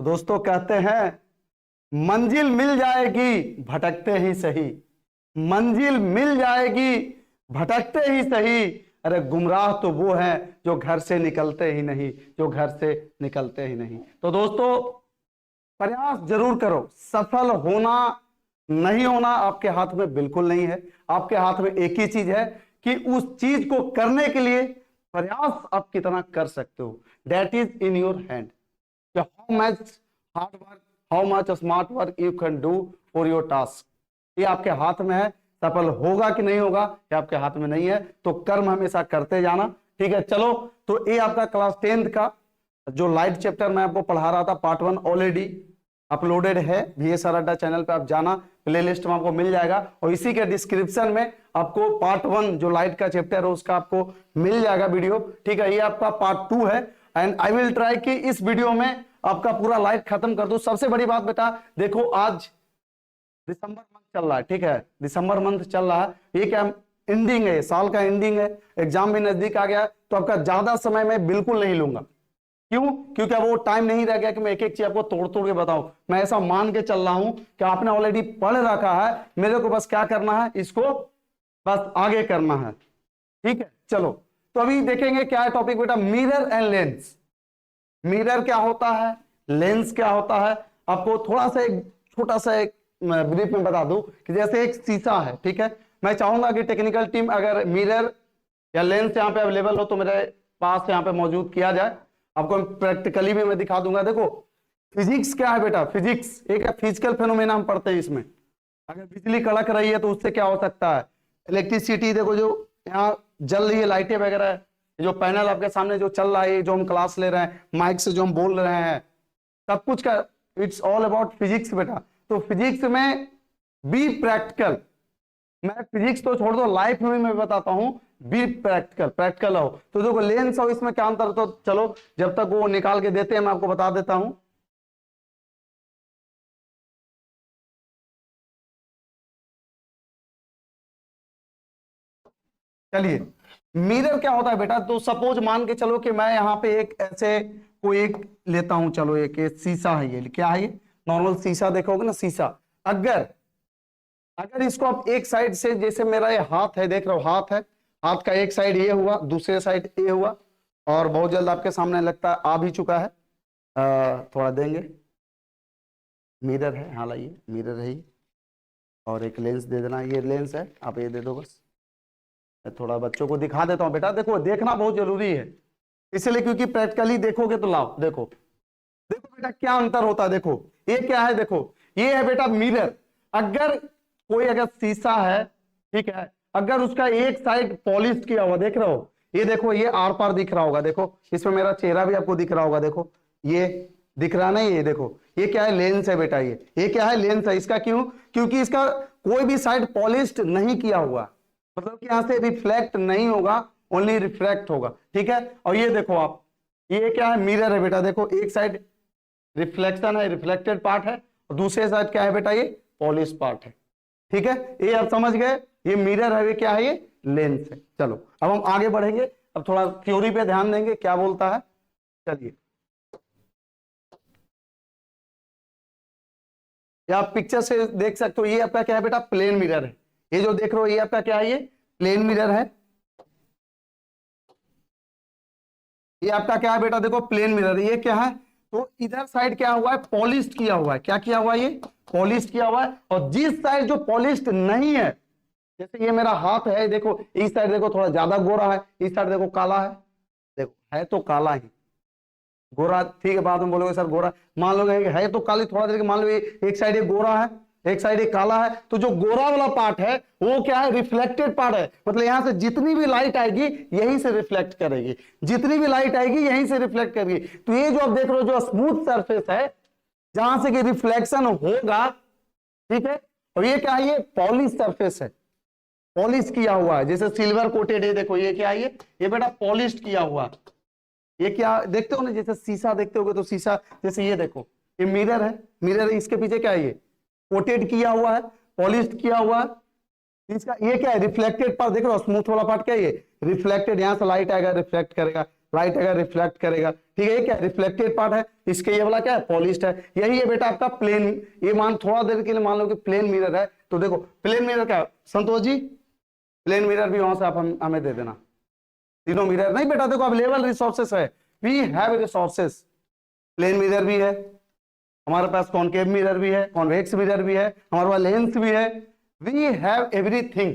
दोस्तों कहते हैं मंजिल मिल जाएगी भटकते ही सही, मंजिल मिल जाएगी भटकते ही सही। अरे गुमराह तो वो हैं जो घर से निकलते ही नहीं, जो घर से निकलते ही नहीं। तो दोस्तों प्रयास जरूर करो, सफल होना नहीं होना आपके हाथ में बिल्कुल नहीं है। आपके हाथ में एक ही चीज है कि उस चीज को करने के लिए प्रयास आप कितना कर सकते हो। That is in your hand. How much hard work, how much smart work you can do for your task, ये आपके हाथ में है। सफल होगा कि नहीं होगा ये आपके हाथ में नहीं है, तो कर्म हमेशा करते जाना। ठीक है, चलो। तो ये आपका क्लास 10th का जो लाइट चैप्टर मैं आपको पढ़ा रहा था पार्ट 1 ऑलरेडी अपलोडेड है VS अड्डा चैनल पे, आप जाना, प्लेलिस्ट में आपको मिल जाएगा। और इसी के डिस्क्रिप्शन में आपको पार्ट 1 जो लाइट का चैप्टर है उसका आपको मिल जाएगा वीडियो। ठीक है, ये आपका पार्ट 2 है एंड आई विल ट्राई कि इस वीडियो में आपका पूरा लाइट खत्म कर दूं। सबसे बड़ी बात बेटा देखो, आज दिसंबर मंथ चल रहा है। ठीक है, दिसंबर मंथ चल रहा है, ये क्या एंडिंग है, साल का एंडिंग है, एग्जाम भी नजदीक आ गया, तो आपका ज्यादा समय मैं बिल्कुल नहीं लूंगा। क्यों? क्योंकि अब वो टाइम नहीं रह गया कि मैं एक एक चीज आपको तोड़ तोड़ के बताऊं। मैं ऐसा मान के चल रहा हूं कि आपने ऑलरेडी पढ़ रखा है, मेरे को बस क्या करना है, इसको बस आगे करना है। ठीक है, चलो। तो अभी देखेंगे क्या है टॉपिक बेटा, मिरर एंड लेंस। मिरर क्या होता है, लेंस क्या होता है, आपको थोड़ा सा एक छोटा सा एक ब्रीफ में बता दूं कि जैसे एक शीशा है। ठीक है, मैं चाहूंगा कि टेक्निकल टीम अगर मिरर या लेंस यहाँ पे अवेलेबल हो तो मेरे पास यहाँ पे मौजूद किया जाए, आपको प्रैक्टिकली भी मैं दिखा दूंगा। देखो फिजिक्स क्या है बेटा, फिजिक्स एक फिजिकल फेनोमेना हम पढ़ते हैं। इसमें अगर बिजली कड़क रही है तो उससे क्या हो सकता है, इलेक्ट्रिसिटी, देखो जो यहाँ जल रही है लाइटें वगैरह, जो पैनल आपके सामने जो चल रहा है, जो हम क्लास ले रहे हैं, माइक से जो हम बोल रहे हैं, सब कुछ का इट्स ऑल अबाउट फिजिक्स बेटा। तो फिजिक्स में बी प्रैक्टिकल, मैं फिजिक्स तो छोड़ दो, लाइफ में भी मैं बताता हूं, बी प्रैक्टिकल, प्रैक्टिकल हो। तो देखो लेंस और इसमें क्या अंतर, तो चलो जब तक वो निकाल के देते हैं मैं आपको बता देता हूं। चलिए, मिरर क्या होता है बेटा, तो सपोज मान के चलो कि मैं यहाँ पे एक ऐसे कोई एक लेता हूं, चलो एक शीशा है, ये क्या है, ये नॉर्मल शीशा देखोगे ना, शीशा। अगर अगर इसको आप एक साइड से, जैसे मेरा ये हाथ है, देख रहे हो हाथ है, हाथ का एक साइड ये हुआ, दूसरे साइड ये हुआ, और बहुत जल्द आपके सामने लगता है आ भी चुका है, थोड़ा देंगे, मिरर है, हाँ लाइए, मिरर है ये, और एक लेंस दे देना, ये लेंस है, आप ये दे दो बस। मैं थोड़ा बच्चों को दिखा देता हूँ बेटा, देखो देखना बहुत जरूरी है, इसलिए क्योंकि प्रैक्टिकली देखोगे तो लाओ, देखो देखो बेटा क्या अंतर होता है। देखो ये क्या है, देखो ये है बेटा मिरर। अगर कोई अगर शीशा है, ठीक है, अगर उसका एक साइड पॉलिश किया हुआ, देख रहे हो, ये देखो ये आर पार दिख रहा होगा, देखो इसमें मेरा चेहरा भी आपको दिख रहा होगा, देखो ये दिख रहा नहीं, ये देखो ये क्या है, लेंस है बेटा, ये क्या है, लेंस है। इसका क्यों? क्योंकि इसका कोई भी साइड पॉलिश नहीं किया हुआ, मतलब कि यहां से रिफ्लेक्ट नहीं होगा, ओनली रिफ्लेक्ट होगा। ठीक है, और ये देखो आप, ये क्या है, मिरर है बेटा, देखो एक साइड रिफ्लेक्शन है, रिफ्लेक्टेड पार्ट है, और दूसरे साइड क्या है बेटा, ये पॉलिश पार्ट है। ठीक है, ये आप समझ गए, ये मिरर है, ये क्या है, ये लेंस है। चलो अब हम आगे बढ़ेंगे, अब थोड़ा थ्योरी पे ध्यान देंगे क्या बोलता है। चलिए, ये आप पिक्चर से देख सकते हो, ये आपका क्या है बेटा, प्लेन मिरर है। ये जो देख रहे हो ये आपका क्या है, ये प्लेन मिरर है। ये आपका क्या है बेटा, देखो प्लेन मिरर, ये क्या है, तो इधर साइड क्या हुआ है, पॉलिश किया हुआ है। क्या किया हुआ है, ये पॉलिश किया हुआ है। और जिस साइड जो पॉलिश नहीं है, जैसे ये मेरा हाथ है, देखो इस साइड देखो थोड़ा ज्यादा गोरा है, इस साइड देखो काला है, देखो है तो काला ही, गोरा, ठीक है, बाद में बोलोगे सर गोरा, मान लो है तो काली, थोड़ा देर के मान लो एक साइड ये गोरा है, एक साइड ये काला है, तो जो गोरा वाला पार्ट है वो क्या है, रिफ्लेक्टेड पार्ट है। मतलब यहां से जितनी भी लाइट आएगी यहीं से रिफ्लेक्ट करेगी, जितनी भी लाइट आएगी यहीं से रिफ्लेक्ट करेगी। तो ये जो आप देख रहे हो जो स्मूथ सरफेस है जहां से कि रिफ्लेक्शन होगा, ठीक है, और ये क्या है, ये पॉलिश सरफेस है, पॉलिश किया हुआ है, जैसे सिल्वर कोटेड है। देखो ये क्या है, ये बेटा पॉलिश किया हुआ, ये क्या देखते हो ना, जैसे शीशा देखते होगे तो शीशा, जैसे ये देखो ये मिरर है, मिरर है, इसके पीछे क्या है, ये कोटेड किया हुआ है, पॉलिश किया हुआ है। इसका ये क्या है, रिफ्लेक्टेड पार्ट, देख रहे हो स्मूथ वाला पार्ट क्या है, ये रिफ्लेक्टेड, यहां से लाइट आएगा रिफ्लेक्ट करेगा, लाइट अगर रिफ्लेक्ट करेगा, ठीक है, ये क्या रिफ्लेक्टेड पार्ट है, इसके ये वाला क्या है पॉलिश्ड है। यही है बेटा आपका प्लेन, ये मान थोड़ा देर के लिए मान लो कि प्लेन मिरर है, तो देखो प्लेन मिरर क्या है संतोष जी, प्लेन मिरर भी वहां से आप हमें दे देना, तीनों मिरर नहीं बेटा देखो अवेलेबल रिसोर्सेस है, we have resources, plane mirror भी है हमारे पास, कॉनकेव मिरर भी है, कॉन्वेक्स मिरर भी है, हमारे पास लेंस भी है, वी हैव एवरीथिंग।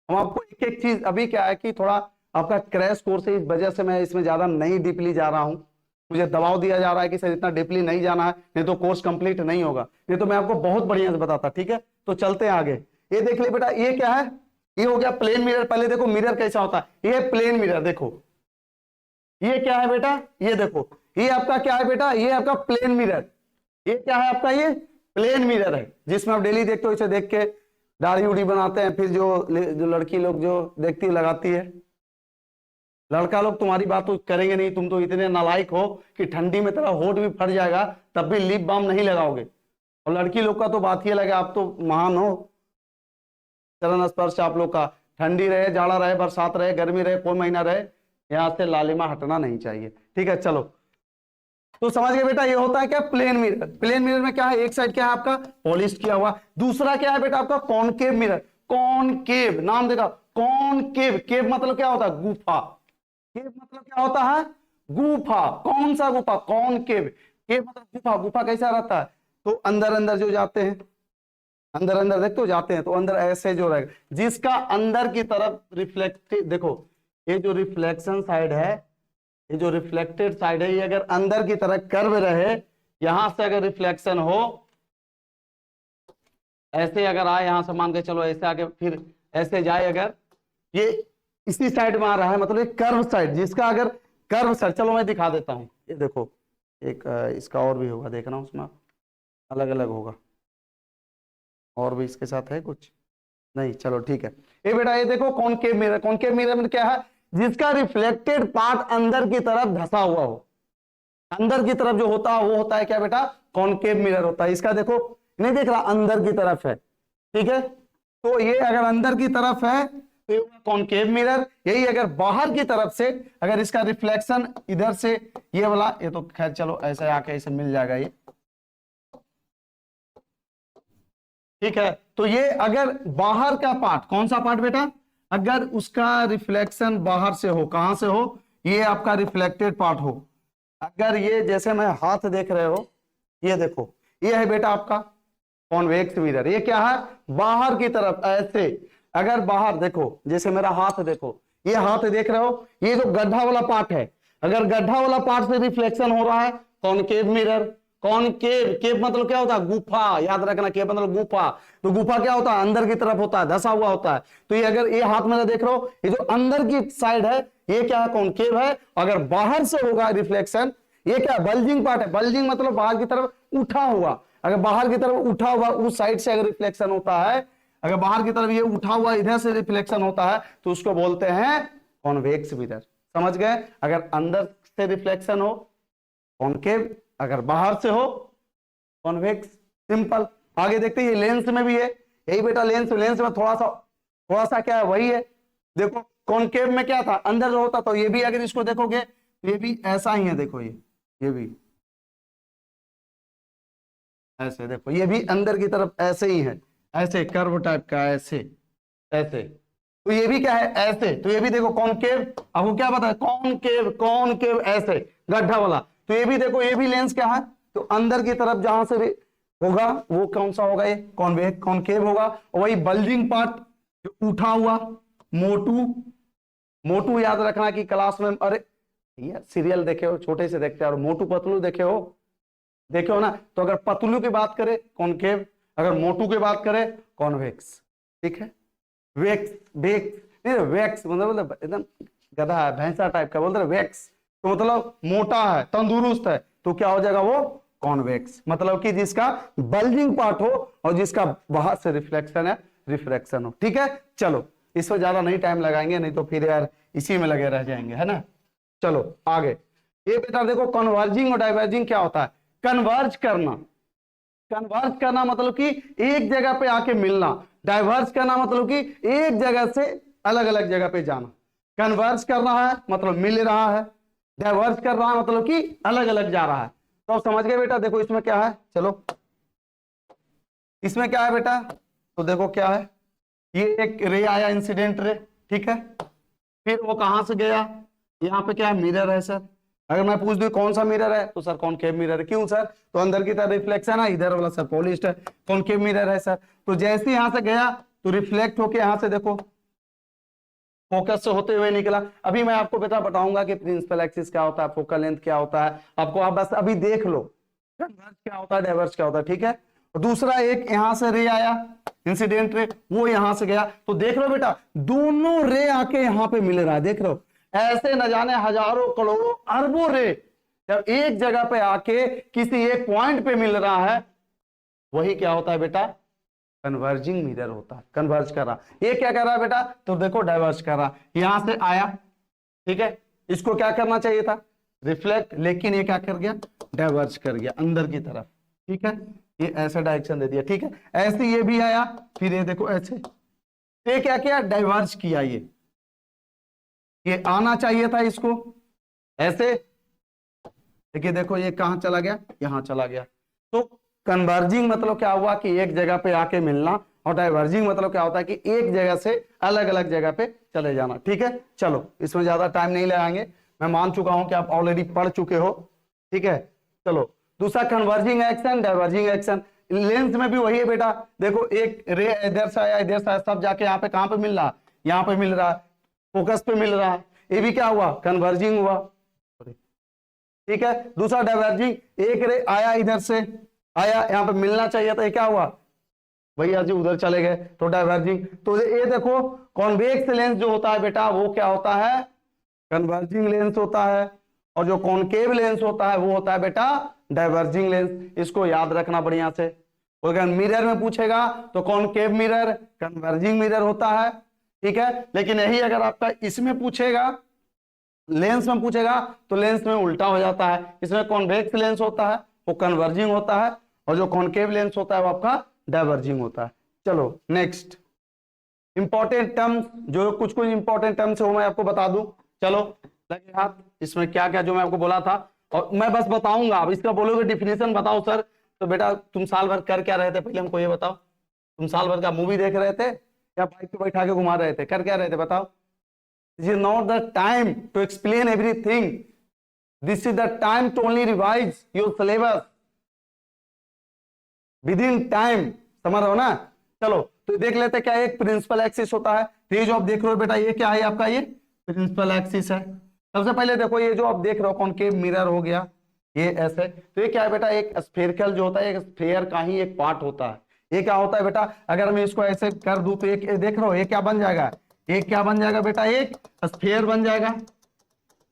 हम आपको एक एक चीज, अभी क्या है कि थोड़ा आपका क्रैश कोर्स है, इस वजह से मैं इसमें ज्यादा नहीं डीपली जा रहा हूं, मुझे दबाव दिया जा रहा है कि सर इतना डीपली नहीं जाना है, नहीं तो कोर्स कंप्लीट नहीं होगा, नहीं तो मैं आपको बहुत बढ़िया से बताता। ठीक है, तो चलते हैं आगे। ये देख ले बेटा, ये क्या है, ये हो गया प्लेन मिरर। पहले देखो मिरर कैसा होता है, ये प्लेन मिरर, देखो ये क्या है बेटा, ये देखो ये आपका क्या है बेटा, ये आपका प्लेन मिरर, ये क्या है आपका, ये प्लेन मिरर है जिसमें आप डेली देखते हो, इसे देख के दाढ़ी उड़ी बनाते हैं, फिर जो लड़की लोग जो देखती लगाती है, लड़का लोग तुम्हारी बात तो करेंगे नहीं, तुम तो इतने नालायक हो कि ठंडी में तेरा होठ भी फट जाएगा तब भी लिप बाम नहीं लगाओगे, और लड़की लोग का तो बात ही लगे, आप तो महान हो, चरण स्पर्श आप लोग का, ठंडी रहे जाड़ा रहे बरसात रहे गर्मी रहे कोई महीना रहे, यहां से लालिमा हटना नहीं चाहिए। ठीक है चलो, तो समझ गए बेटा, ये होता है क्या प्लेन मिरर। प्लेन मिरर में क्या है, एक साइड क्या है आपका पॉलिश किया हुआ, दूसरा क्या है बेटा आपका कॉनकेव मिरर। कॉनकेव नाम देखा, कॉनकेव, केव मतलब क्या होता है गुफा, केव मतलब क्या होता है गुफा, कौन सा गुफा, कॉनकेव, केव मतलब गुफा। गुफा कैसा रहता है, तो अंदर अंदर जो जाते हैं, अंदर अंदर देखते हो जाते हैं, तो अंदर ऐसे जो रहेगा, जिसका अंदर की तरफ रिफ्लेक्टिव, देखो ये जो रिफ्लेक्शन साइड है, ये जो रिफ्लेक्टेड साइड है, ये अगर अंदर की तरफ कर्व रहे, यहां से अगर रिफ्लेक्शन हो, ऐसे अगर आए यहां से मान के चलो ऐसे आके फिर ऐसे जाए, अगर ये इसी साइड में आ रहा है, मतलब ये कर्व साइड, जिसका अगर कर्व साइड, चलो मैं दिखा देता हूं, ये देखो एक इसका और भी होगा, देखना उसमें अलग अलग होगा, और भी इसके साथ है कुछ नहीं, चलो ठीक है। ये बेटा ये देखो कॉनकेव मिरर, कॉनकेव मिरर में क्या है, जिसका रिफ्लेक्टेड पार्ट अंदर की तरफ धसा हुआ हो, अंदर की तरफ जो होता है वो होता है क्या बेटा कॉनकेव मिरर होता है। इसका देखो नहीं देख रहा, अंदर की तरफ है, ठीक है, तो ये अगर अंदर की तरफ है तो ये कॉनकेव मिरर, यही अगर बाहर की तरफ से अगर इसका रिफ्लेक्शन इधर से ये वाला, ये तो खैर चलो ऐसे आके ऐसे मिल जाएगा ये, ठीक है, तो ये अगर बाहर का पार्ट, कौन सा पार्ट बेटा, अगर उसका रिफ्लेक्शन बाहर से हो, कहां से हो, ये आपका रिफ्लेक्टेड पार्ट हो, अगर ये जैसे मैं हाथ देख रहे हो, ये देखो ये है बेटा आपका कॉन्वेक्स मिरर, ये क्या है बाहर की तरफ ऐसे, अगर बाहर देखो जैसे मेरा हाथ देखो, ये हाथ देख रहे हो, ये जो गड्ढा वाला पार्ट है, अगर गड्ढा वाला पार्ट से रिफ्लेक्शन हो रहा है, कॉनकेव मिरर, कॉनकेव, केव मतलब क्या होता है गुफा, याद रखना केव मतलब गुफा, तो गुफा क्या होता है अंदर की तरफ होता है, धसा हुआ होता है, तो ये अगर ये हाथ मेरा देख रहे हो, ये जो अंदर की साइड है ये क्या है कॉनकेव है, अगर बाहर से होगा रिफ्लेक्शन, ये क्या बल्जिंग पार्ट है, बल्जिंग मतलब बाहर की तरफ उठा हुआ, अगर बाहर की तरफ उठा हुआ उस साइड से अगर रिफ्लेक्शन होता है, अगर बाहर की तरफ ये उठा हुआ इधर से रिफ्लेक्शन होता है, तो उसको बोलते हैं कॉन्वेक्स मिरर। समझ गए, अगर अंदर से रिफ्लेक्शन हो कॉनकेव, अगर बाहर से हो कॉन्वेक्स, सिंपल। आगे देखते हैं ये लेंस में भी है, यही बेटा लेंस, लेंस में थोड़ा सा क्या है वही है, देखो कॉनकेव में क्या था अंदर होता, तो ये भी अगर इसको देखोगे तो ये भी ऐसा ही है, देखो ये भी ऐसे, देखो ये भी अंदर की तरफ ऐसे ही है, ऐसे कर्व टाइप का, ऐसे ऐसे, तो ये भी क्या है ऐसे, तो ये भी देखो कॉनकेव, आपको क्या पता है कॉनकेव, कॉनकेव ऐसे गड्ढा वाला, तो ये भी देखो ये भी लेंस क्या है, तो अंदर की तरफ जहां से होगा वो कौन सा होगा, ये कॉन्वेक्स कॉनकेव होगा, और वही बल्जिंग पार्ट जो उठा हुआ मोटू, मोटू याद रखना कि क्लास में, अरे यार सीरियल देखे हो छोटे से देखते हैं, और मोटू पतलू देखे हो ना, तो अगर पतलू की बात करें कॉनकेव, अगर मोटू की बात करें कॉन्वेक्स, ठीक है, वेक्स वेक्स नहीं, वेक्स मतलब एकदम गधा है भैंसा टाइप का, बोलते हैं वेक्स, तो मतलब मोटा है तंदुरुस्त है, तो क्या हो जाएगा वो कॉन्वेक्स, मतलब कि जिसका बल्जिंग पार्ट हो और जिसका बाहर से रिफ्लेक्शन है रिफ्रैक्शन हो। ठीक है, चलो इस पर ज्यादा नहीं टाइम लगाएंगे, नहीं तो फिर यार इसी में लगे रह जाएंगे, है ना। चलो आगे, ये बेटा देखो कन्वर्जिंग और डाइवर्जिंग क्या होता है, कन्वर्ज करना, कन्वर्ज करना मतलब कि एक जगह पे आके मिलना, डाइवर्ज करना मतलब कि एक जगह से अलग अलग जगह पे जाना। कन्वर्ज कर रहा है मतलब मिल रहा है, डाइवर्ज कर रहा है मतलब कि अलग अलग जा रहा है। तो आप समझ गए बेटा। देखो इसमें क्या है, चलो इसमें क्या है बेटा, तो देखो क्या है, ये एक रे आया, इंसिडेंट रे, ठीक है। फिर वो कहां से गया, यहाँ पे क्या है, मिरर है सर। अगर मैं पूछ दूं कौन सा मिरर है, तो सर कॉनकेव मिरर है। क्यों सर, तो अंदर की तरफ रिफ्लेक्शन है, इधर वाला सर पॉलिश्ड है, कॉनकेव मिरर है सर। तो जैसे ही यहां से गया तो रिफ्लेक्ट होके यहां से देखो फोकस से होते हुए निकला। अभी मैं आपको बताऊंगा कि प्रिंसिपल एक्सिस क्या होता है, फोकल लेंथ क्या होता है, आपको आप बस अभी देख लो कन्वर्ज क्या होता है, डाइवर्ज क्या होता है, ठीक है। और दूसरा एक यहां से रे आया, इंसिडेंट रे, वो यहां से गया। तो देख लो बेटा, दोनों रे आके यहां पे मिल रहा है, देख लो। ऐसे न जाने हजारों करोड़ों अरबों रे जब एक जगह पे आके किसी एक पॉइंट पे मिल रहा है, वही क्या होता है बेटा, कन्वर्जिंग मिरर होता है। कन्वर्ज कर रहा, ये क्या कर रहा है बेटा, तो देखो डाइवर्ज कर रहा, यहां से आया, ठीक है। इसको क्या करना चाहिए था, रिफ्लेक्ट, लेकिन ये क्या कर गया, डाइवर्ज कर गया अंदर की तरफ, ठीक है। ये ऐसा डायरेक्शन दे दिया, ठीक है। ऐसे ये भी आया, फिर ये देखो ऐसे, ये क्या किया, डाइवर्ज किया। ये आना चाहिए था इसको ऐसे, देखिए देखो ये कहां चला गया, यहां चला गया। तो कन्वर्जिंग मतलब क्या हुआ कि एक जगह पे आके मिलना, और डाइवर्जिंग मतलब क्या होता है कि एक जगह से अलग अलग जगह पे चले जाना, ठीक है। चलो इसमें ज्यादा टाइम नहीं लगाएंगे, मैं मान चुका हूं कि आप ऑलरेडी पढ़ चुके हो, ठीक है। चलो दूसरा converging action, diverging action. Lens में भी वही है बेटा, देखो एक रे इधर से आया, इधर से आया, सब जाके यहाँ पे कहां पे मिल रहा, यहाँ पे मिल रहा, फोकस पे मिल रहा है, ये भी क्या हुआ, कन्वर्जिंग हुआ, ठीक है। दूसरा डाइवर्जिंग, एक रे आया इधर से आया, यहाँ पे मिलना चाहिए था, ये क्या हुआ, भैया जी उधर चले गए, तो डाइवर्जिंग। तो ये देखो कॉन्वेक्स लेंस जो होता है बेटा, वो क्या होता है, कन्वर्जिंग लेंस होता है, और जो कॉनकेव लेंस होता है वो होता है बेटा डाइवर्जिंग लेंस। इसको याद रखना बढ़िया से। अगर मिरर में पूछेगा तो कॉनकेव मिरर, कन्वर्जिंग मिरर होता है, ठीक है। लेकिन यही अगर आपका इसमें पूछेगा, लेंस में पूछेगा, तो लेंस में उल्टा हो जाता है। इसमें कॉन्वेक्स लेंस होता है, वो कन्वर्जिंग होता है, और जो कॉनकेव लेंस होता है वो आपका डाइवर्जिंग होता है। चलो नेक्स्ट इंपॉर्टेंट टर्म्स, जो कुछ कुछ इंपॉर्टेंट टर्म्स है वो मैं आपको बता दूं। चलो लगे हाथ, इसमें क्या क्या जो मैं आपको बोला था, और मैं बस बताऊंगा, अब इसका बोलोगे डिफिनेशन बताओ सर, तो बेटा तुम साल भर कर क्या रहे थे, पहले हमको ये बताओ। तुम साल भर का मूवी देख रहे थे या बाइक पे बैठा के घुमा रहे थे, कर क्या रहे थे बताओ। This is not the time to explain everything. This is the time to only revise your syllabus within time. समझ रहे हो ना। चलो तो देख लेते क्या, एक प्रिंसिपल एक्सिस होता है। तो ये जो आप देख रहे हो बेटा, ये क्या है आपका, ये प्रिंसिपल एक्सिस है। सबसे पहले देखो ये जो आप देख रहे हो कॉनकेव मिरर हो गया, ये ऐसे। तो ये क्या है बेटा, एक स्फेरिकल जो होता है, एक स्फेयर का ही एक पार्ट होता है। ये क्या होता है बेटा, अगर मैं इसको ऐसे कर दूं तो एक देख रहे हो ये क्या बन जाएगा, एक क्या बन जाएगा बेटा, एक स्फेयर बन जाएगा,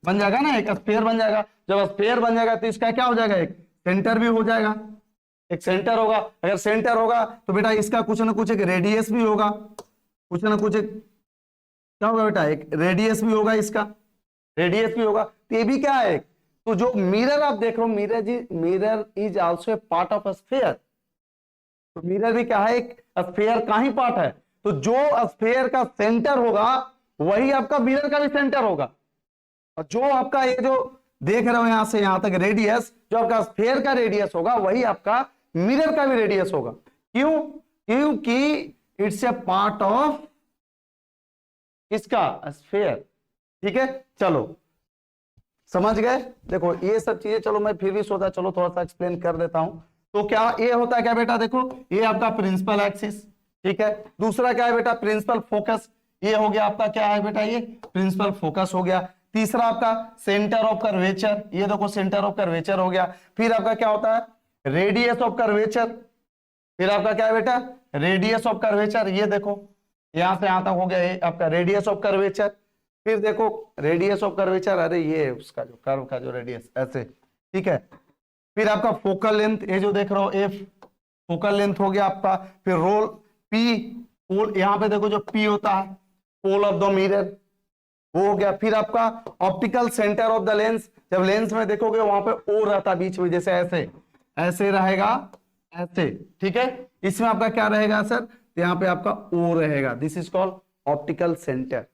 बन जाएगा ना, एक स्फेयर बन जाएगा। जब स्फेयर बन जाएगा तो इसका क्या हो जाएगा, एक सेंटर भी हो जाएगा, एक सेंटर होगा। अगर सेंटर होगा तो बेटा इसका कुछ ना कुछ एक रेडियस भी होगा, कुछ ना कुछ एक क्या होगा बेटा, एक रेडियस भी होगा, इसका रेडियस भी होगा। तो ये भी क्या है, तो जो मिरर आप देख रहे हो, mirror is also a part of sphere. तो मिरर भी क्या है, एक स्फेयर का ही पार्ट है। तो जो स्फेयर का सेंटर होगा वही आपका मिरर का भी सेंटर होगा, और जो आपका ये जो देख रहे हो यहां से यहां तक रेडियस, जो आपका स्फेयर का रेडियस होगा वही आपका मिरर का भी रेडियस होगा। क्यों, क्योंकि इट्स ए पार्ट ऑफ इसका स्फेयर, ठीक है। चलो समझ गए। देखो ये सब चीजें, चलो मैं फिर भी सोचा चलो थोड़ा सा एक्सप्लेन कर देता हूं। तो क्या ये होता है क्या बेटा, देखो ये आपका प्रिंसिपल एक्सिस, ठीक है। दूसरा क्या है बेटा, प्रिंसिपल फोकस, ये हो गया आपका क्या है बेटा, ये प्रिंसिपल फोकस हो गया। तीसरा आपका सेंटर ऑफ कर्वेचर, ये देखो सेंटर ऑफ कर्वेचर हो गया। फिर आपका क्या होता है, रेडियस ऑफ कर्वेचर, फिर आपका क्या है बेटा, रेडियस ऑफ कर्वेचर, ये देखो यहां से यहां तक हो गया, ये आपका रेडियस ऑफ कर्वेचर। फिर देखो रेडियस ऑफ कर्वेचर, अरे ये उसका जो कर्व का जो रेडियस ऐसे, ठीक है। फिर आपका फोकल लेंथ, ये जो देख रहे हो एफ, फोकल लेंथ हो गया आपका। फिर रोल पी, पोल, यहां पे देखो जो पी होता है पोल ऑफ द मिरर, वो हो गया। फिर आपका optical centre of the lens, जब लेंस में देखोगे वहां पे ओ रहता बीच में, जैसे ऐसे ऐसे रहेगा ऐसे, ठीक है। इसमें आपका क्या रहेगा सर, तो यहाँ पे आपका ओ रहेगा, this is called optical centre.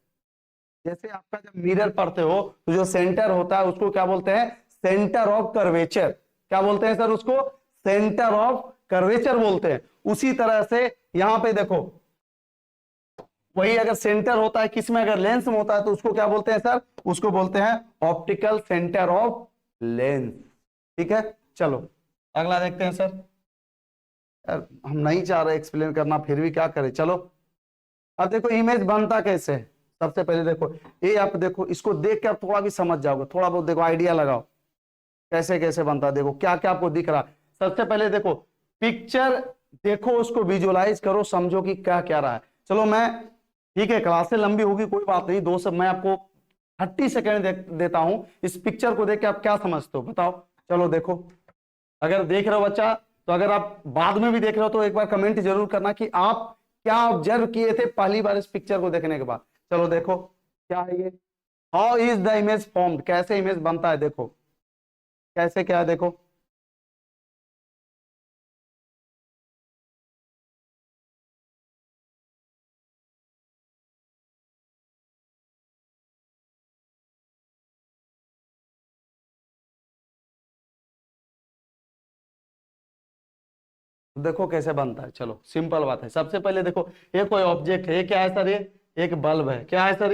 जैसे आपका जब मिरर पढ़ते हो तो जो सेंटर होता है उसको क्या बोलते हैं, सेंटर ऑफ कर्वेचर। क्या बोलते हैं सर उसको, सेंटर ऑफ कर्वेचर बोलते हैं। उसी तरह से यहां पे देखो, वही अगर सेंटर होता है किसमें, अगर लेंस में होता है तो उसको क्या बोलते हैं सर, उसको बोलते हैं ऑप्टिकल सेंटर ऑफ लेंस। ठीक है, चलो अगला देखते हैं सर। यार हम नहीं चाह रहे एक्सप्लेन करना, फिर भी क्या करें, चलो। अब देखो इमेज बनता कैसे है। सबसे पहले देखो ये, आप देखो इसको देख के आप थोड़ा भी समझ जाओगे, थोड़ा बहुत देखो आइडिया लगाओ कैसे कैसे बनता है। देखो क्या क्या आपको दिख रहा है। सबसे पहले देखो पिक्चर, देखो उसको विजुअलाइज करो, समझो कि क्या क्या रहा है। चलो मैं, ठीक है क्लासें लंबी होगी कोई बात नहीं दोस्त, मैं आपको 30 सेकेंड देता हूं, इस पिक्चर को देख के आप क्या समझते हो बताओ। चलो देखो, अगर देख रहे हो बच्चा, तो अगर आप बाद में भी देख रहे हो तो एक बार कमेंट जरूर करना कि आप क्या ऑब्जर्व किए थे पहली बार इस पिक्चर को देखने के बाद। चलो देखो क्या है ये, how is the image formed, कैसे इमेज बनता है, देखो कैसे क्या है देखो। देखो कैसे बनता है, चलो सिंपल बात है। सबसे पहले देखो ये कोई ऑब्जेक्ट है, ये क्या है सर, ये एक बल्ब है। क्या है सर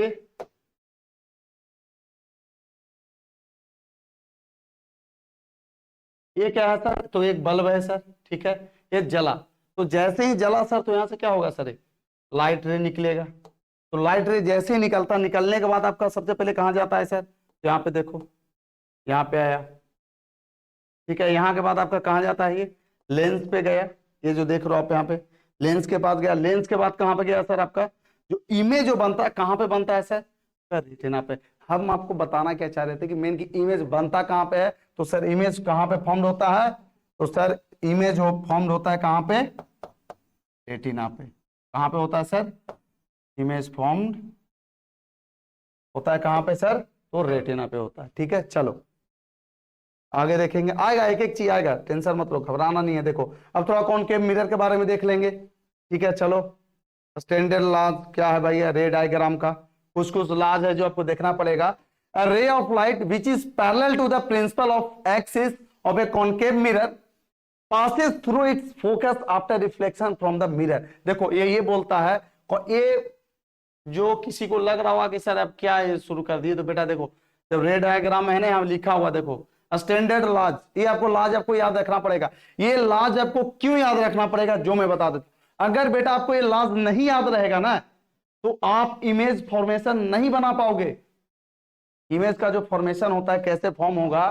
ये क्या है सर, तो एक बल्ब है सर। ठीक है, ये जला, तो जैसे ही जला सर तो यहां से क्या होगा सर, एक लाइट रे निकलेगा। तो लाइट रे जैसे ही निकलता, निकलने के बाद आपका सबसे पहले कहां जाता है सर, तो यहाँ पे देखो, यहाँ पे आया। ठीक है, यहाँ के बाद आपका कहाँ जाता है, ये लेंस पे गया, ये जो देख रहे हो आप यहाँ पे लेंस के पास गया। लेंस के बाद कहाँ पे गया सर, आपका जो इमेज जो बनता है कहाँ पे बनता है सर, रेटिना पे। हम आपको बताना क्या चाह रहे थे कि मेन की इमेज बनता कहाँ पे है, तो सर इमेज कहाँ पे फॉर्म्ड होता है, तो सर इमेज हो फॉर्म्ड होता है कहाँ पे, रेटिना पे। कहाँ पे होता है सर, इमेज फॉर्म्ड होता है कहाँ पे सर, तो रेटिना पे होता है। ठीक है, चलो आगे देखेंगे, आएगा एक एक चीज आएगा, टेंशन मत लो, घबराना नहीं है। देखो अब थोड़ा कॉनकेव मिरर के बारे में देख लेंगे। ठीक है, चलो स्टैंडर्ड लॉज क्या है भैया, रे डायग्राम का कुछ कुछ लॉज है जो आपको देखना पड़ेगा। A ray of light which is parallel to the principal of axis of a concave mirror passes through its focus after reflection from the mirror। देखो ये बोलता है, ये जो किसी को लग रहा होगा कि सर अब क्या ये शुरू कर दिए, तो बेटा देखो जब रे डायग्राम है ना, यहाँ लिखा हुआ देखो स्टैंडर्ड लॉज, ये आपको लॉज आपको याद रखना पड़ेगा। ये लॉज आपको क्यों याद रखना पड़ेगा, जो मैं बता देता हूं। अगर बेटा आपको ये लॉज नहीं याद रहेगा ना, तो आप इमेज फॉर्मेशन नहीं बना पाओगे। इमेज का जो फॉर्मेशन होता है कैसे फॉर्म होगा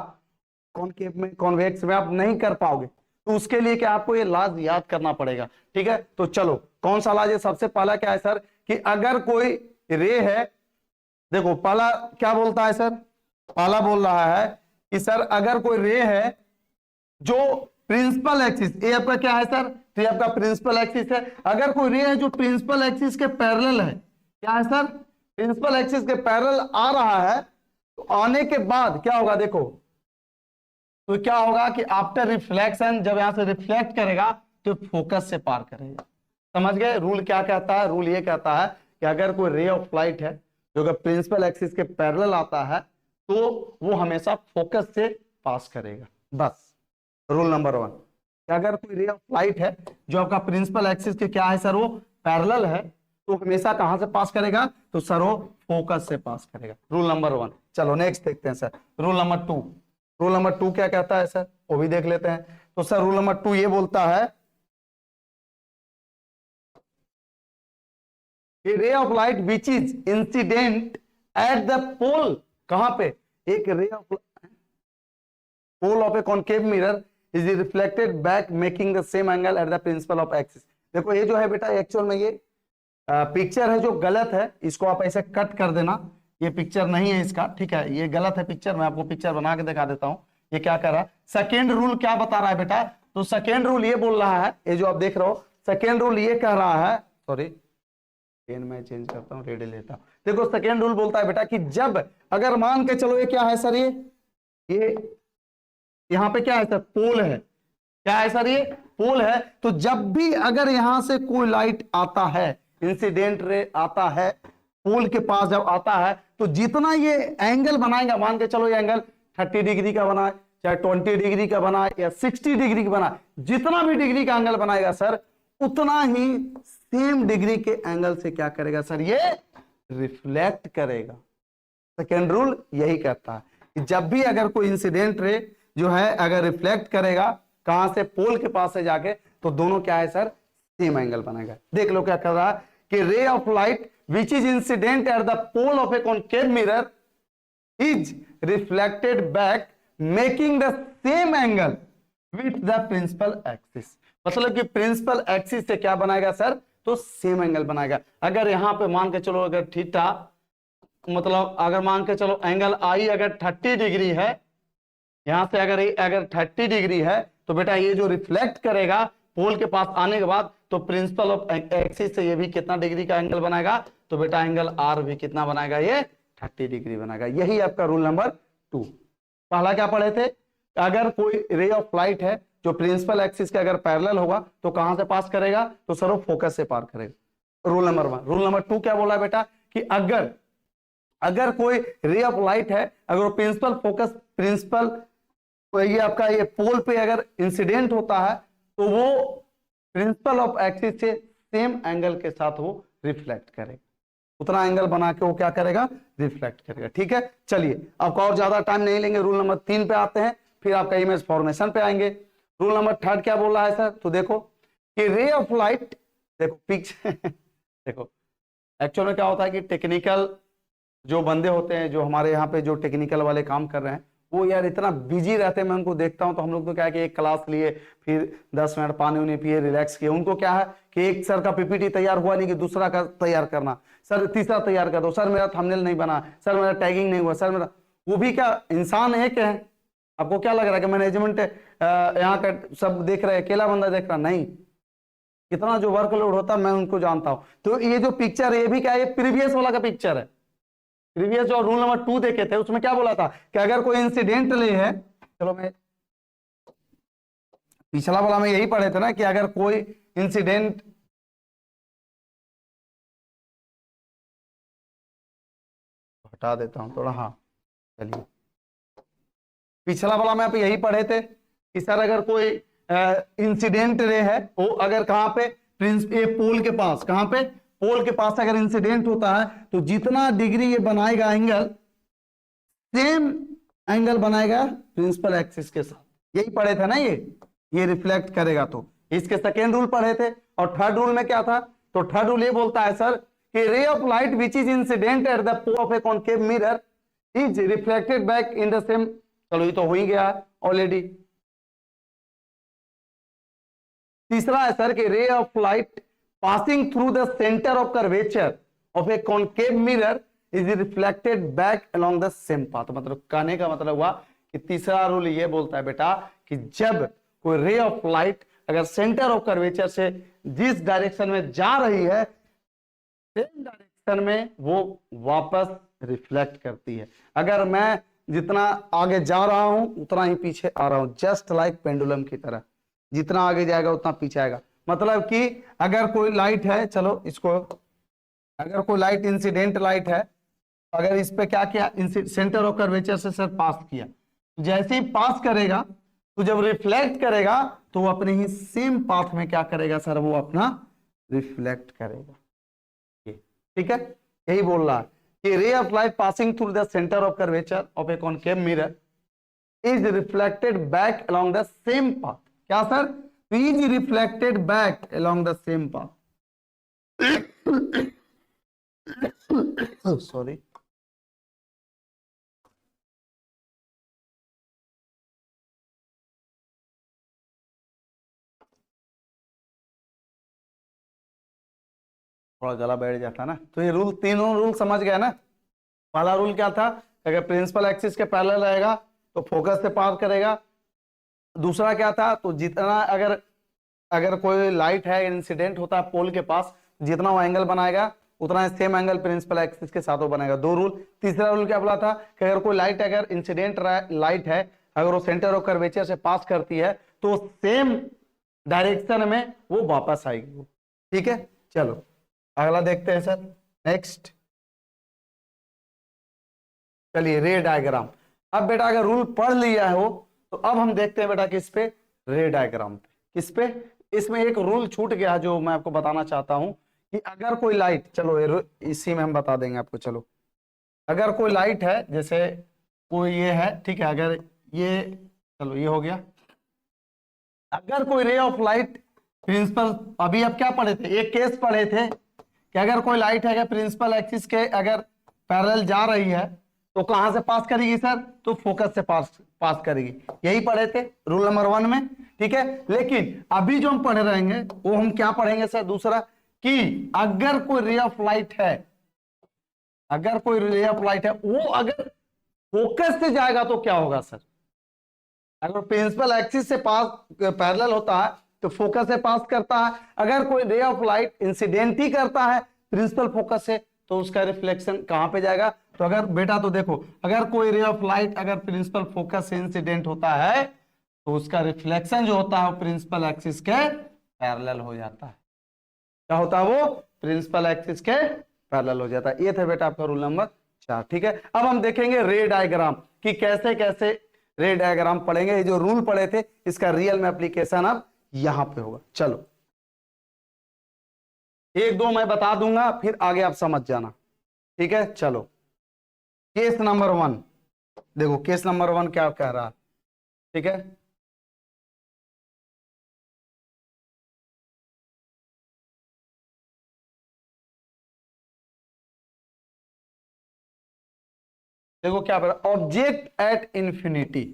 कॉनकेव में, कॉन्वेक्स में, आप नहीं कर पाओगे। तो उसके लिए क्या आपको ये लॉज याद करना पड़ेगा। ठीक है, तो चलो कौन सा लॉज है, सबसे पहला क्या है सर, कि अगर कोई रे है, देखो पहला क्या बोलता है सर, पहला बोल रहा है कि सर अगर कोई रे है जो प्रिंसिपल एक्सिस, ये आपका क्या है सर, तो ये आपका प्रिंसिपल एक्सिस है। अगर कोई रे है जो प्रिंसिपल एक्सिस के पैरेलल है, क्या है सर, प्रिंसिपल एक्सिस के पैरेलल आ रहा है, तो आने के बाद क्या होगा देखो, तो क्या होगा कि आफ्टर रिफ्लेक्शन, जब यहां से रिफ्लेक्ट करेगा तो फोकस से पार करेगा। समझ गए रूल क्या कहता है, रूल ये कहता है कि अगर कोई रे ऑफ लाइट है जो कि प्रिंसिपल एक्सिस के पैरेलल आता है, तो वो हमेशा फोकस से पास करेगा। बस रूल नंबर 1, कि अगर कोई रे ऑफ लाइट है जो आपका प्रिंसिपल एक्सिस के क्या है सर, वो पैरेलल है, तो हमेशा कहां से पास करेगा, तो सर वो फोकस से पास करेगा। Rule number 1। चलो नेक्स्ट देखते हैं sir, rule number 2। Rule number 2 क्या कहता है सर, वो भी देख लेते हैं। तो सर रूल नंबर 2 ये बोलता है कि ray of light which is incident at the pole, कहां पे, एक ray of pole of a concave mirror is reflected back making the same angle at the principal of axis. देखो ये जो है बेटा एक्चुअल में ये पिक्चर है जो गलत है, इसको आप ऐसे कट कर देना, ये पिक्चर नहीं है इसका। ठीक है, ये गलत है पिक्चर, मैं आपको पिक्चर बना के दिखा देता हूं ये क्या कर रहा है। सेकेंड रूल क्या बता रहा है बेटा, तो सेकेंड रूल ये बोल रहा है, ये जो आप देख रहे हो सेकेंड रूल ये कह रहा है, सॉरी पेन मैं चेंज करता हूं, रेड लेता हूं। देखो सेकेंड रूल बोलता है बेटा कि जब, अगर मान के चलो ये क्या है सर, ये यहां पे क्या है सर, पोल है, क्या है सर, ये पोल है। तो जब भी अगर यहां से कोई लाइट आता है, इंसिडेंट रे आता है, पोल के पास जब आता है तो जितना ये एंगल बनाएगा, मान के चलो ये एंगल 30 डिग्री का बनाए, चाहे 20 डिग्री का बनाए या 60 डिग्री का बनाए, जितना भी डिग्री का एंगल बनाएगा सर, उतना ही सेम डिग्री के एंगल से क्या करेगा सर, ये रिफ्लेक्ट करेगा। सेकेंड रूल यही कहता है कि जब भी अगर कोई इंसिडेंट रे जो है अगर रिफ्लेक्ट करेगा कहां से, पोल के पास से जाके, तो दोनों क्या है सर, सेम एंगल बनेगा। देख लो क्या कर रहा है कि ray of light which is incident at the pole of a concave mirror is reflected back making the same angle with the principal axis. मतलब कि प्रिंसिपल एक्सिस से क्या बनाएगा सर, तो सेम एंगल बनाएगा। अगर यहां पे मान के चलो अगर थीटा, मतलब अगर मान के चलो एंगल आई अगर 30 डिग्री है, यहां से अगर 30 डिग्री है, तो बेटा ये जो रिफ्लेक्ट करेगा पोल के पास आने के बाद, तो प्रिंसिपल ऑफ एक्सिस से ये भी कितना डिग्री का एंगल बनाएगा, तो बेटा एंगल आर भी कितना बनाएगा, ये 30 डिग्री बनाएगा। यही आपका रूल नंबर 2। पहला क्या पढ़े थे, अगर कोई रे ऑफ लाइट है जो प्रिंसिपल एक्सिस के अगर पैरेलल होगा तो कहां से पास करेगा, तो सर वो फोकस से पार करेगा, रूल नंबर 1। रूल नंबर 2 क्या बोला बेटा कि अगर कोई रे ऑफ लाइट है, अगर वो प्रिंसिपल फोकस, ये आपका ये पोल पे अगर इंसिडेंट होता है तो वो प्रिंसिपल ऑफ एक्सिस से सेम एंगल के साथ वो रिफ्लेक्ट करेगा, उतना एंगल बना के वो क्या करेगा, रिफ्लेक्ट करेगा। ठीक है, चलिए आपका और ज्यादा टाइम नहीं लेंगे, रूल नंबर 3 पे आते हैं, फिर आपका इमेज फॉर्मेशन पे आएंगे। रूल नंबर 3 क्या बोल रहा है सर, तो देखो कि रे ऑफ लाइट, देखो पिक्चर देखो एक्चुअल में क्या होता है कि टेक्निकल जो बंदे होते हैं, जो हमारे यहाँ पे जो टेक्निकल वाले काम कर रहे हैं, वो यार इतना बिजी रहते हैं, मैं उनको देखता हूं तो हम लोग तो क्या है कि एक क्लास लिए, फिर 10 मिनट पानी उन्हें पिए, रिलैक्स किए, उनको क्या है कि एक सर का पीपीटी तैयार हुआ नहीं कि दूसरा का तैयार करना, सर तीसरा तैयार कर दो, सर मेरा थंबनेल नहीं बना, सर मेरा टैगिंग नहीं हुआ, सर मेरा, वो भी क्या इंसान एक है। आपको क्या लग रहा है कि मैनेजमेंट यहाँ का सब देख रहे, अकेला बंदा देख रहा, नहीं, कितना जो वर्कलोड होता है मैं उनको जानता हूं। तो ये जो पिक्चर है ये भी क्या है, प्रीवियस वाला का पिक्चर है। प्रीवियस जो रूल नंबर 2 देखे थे उसमें क्या बोला था कि अगर कोई इंसिडेंट ले है, चलो मैं पिछला वाला में यही पढ़े थे ना कि अगर कोई इंसिडेंट, हटा देता हूं थोड़ा, हाँ चलिए, पिछला वाला में आप यही पढ़े थे कि सर अगर कोई इंसिडेंट रे है वो अगर कहां पे, पोल के पास, कहां पे, पोल के पास अगर इंसिडेंट होता है तो जितना डिग्री ये बनाएगा एंगल, सेम एंगल बनाएगा प्रिंसिपल एक्सिस के साथ। यही पढ़े थे ना, ये रिफ्लेक्ट करेगा। तो इसके सेकेंड रूल पढ़े थे। और थर्ड रूल में क्या था, तो थर्ड रूल ये बोलता है सर कि ray of light which is incident at the pole of a concave mirror is reflected back in the same, चलो ये तो हो ही गया ऑलरेडी। तीसरा है सर कि ray of light passing through the center of curvature of a concave mirror is reflected back along the same path। मतलब कहने का मतलब हुआ कि तीसरा रूल ये बोलता है बेटा कि जब कोई रे ऑफ लाइट अगर सेंटर ऑफ कर्वेचर से जिस डायरेक्शन में जा रही है, सेम डायरेक्शन में वो वापस रिफ्लेक्ट करती है। अगर मैं जितना आगे जा रहा हूं उतना ही पीछे आ रहा हूं, जस्ट लाइक पेंडुलम की तरह, जितना आगे जाएगा उतना पीछे आएगा। मतलब कि अगर कोई लाइट है, चलो इसको, अगर कोई लाइट इंसिडेंट लाइट है, अगर इस पे क्या किया, सेंटर ऑफ कर्वेचर से सर पास किया, जैसे ही पास करेगा तो जब रिफ्लेक्ट करेगा तो वो अपने ही सेम पाथ में क्या करेगा सर, वो अपना रिफ्लेक्ट करेगा। ठीक है, यही बोल रहा है कि ray of light passing through the centre of curvature of a concave mirror is reflected back along the same path. क्या sir, is reflected back along the same path। Sorry। थोड़ा गला बैठ जाता ना। तो ये रूल, तीनों रूल समझ गया ना। पहला रूल क्या था, अगर प्रिंसिपल एक्सिस के पैरेलल रहेगा तो फोकस से पार करेगा। दूसरा क्या था, तो जितना अगर कोई लाइट है इंसिडेंट होता है पोल के पास, जितना वो एंगल बनाएगा उतना सेम एंगल प्रिंसिपल एक्सिस के साथ वो बनेगा। 2 रूल। तीसरा रूल क्या बोला था कि अगर कोई लाइट, अगर इंसिडेंट लाइट है, अगर वो सेंटर ऑफ कर्वेचर से पास करती है तो सेम डायरेक्शन में वो वापस आएगी। ठीक है, चलो अगला देखते हैं सर। नेक्स्ट चलिए रे डायग्राम। अब बेटा अगर रूल पढ़ लिया हो तो अब हम देखते हैं बेटा किस पे, रे डायग्राम पे। किस पे? इसमें एक रूल छूट गया जो मैं आपको बताना चाहता हूं कि अगर कोई लाइट, चलो इसी में हम बता देंगे आपको। चलो अगर कोई लाइट है, जैसे कोई ये है, ठीक है, अगर ये, चलो ये हो गया। अगर कोई रे ऑफ लाइट प्रिंसिपल, अभी आप क्या पढ़े थे, एक केस पढ़े थे कि अगर कोई लाइट है प्रिंसिपल एक्सिस के अगर पैरेलल जा रही है तो कहां से पास करेगी सर? तो फोकस से पास करेगी। यही पढ़े थे रूल नंबर 1 में, ठीक है। लेकिन अभी जो हम पढ़ रहेंगे वो हम क्या पढ़ेंगे सर? दूसरा, कि अगर कोई रे ऑफ लाइट है, अगर कोई रे ऑफ लाइट है वो अगर फोकस से जाएगा तो क्या होगा सर? अगर प्रिंसिपल एक्सिस से पास पैरेलल होता है तो फोकस से पास करता है। अगर कोई रे ऑफ लाइट इंसिडेंट ही करता है प्रिंसिपल फोकस से तो उसका रिफ्लेक्शन कहां पे जाएगा? तो अगर बेटा तो देखो, अगर कोई रे ऑफ लाइट अगर प्रिंसिपल फोकस से इंसिडेंट होता है तो उसका रिफ्लेक्शन जो होता है वो प्रिंसिपल एक्सिस के पैरेलल हो जाता है। क्या होता है वो? प्रिंसिपल एक्सिस के पैरेलल हो जाता है। ये था बेटा आपका रूल नंबर 4, ठीक है। अब हम देखेंगे रे डायग्राम कि कैसे कैसे रे डायग्राम पढ़ेंगे। ये जो रूल पढ़े थे इसका रियल में एप्लीकेशन अब यहां पे होगा। चलो एक दो मैं बता दूंगा फिर आगे आप समझ जाना, ठीक है। चलो केस नंबर 1 देखो, केस नंबर 1 क्या कह रहा है, ठीक है। देखो क्या ऑब्जेक्ट एट इंफिनिटी,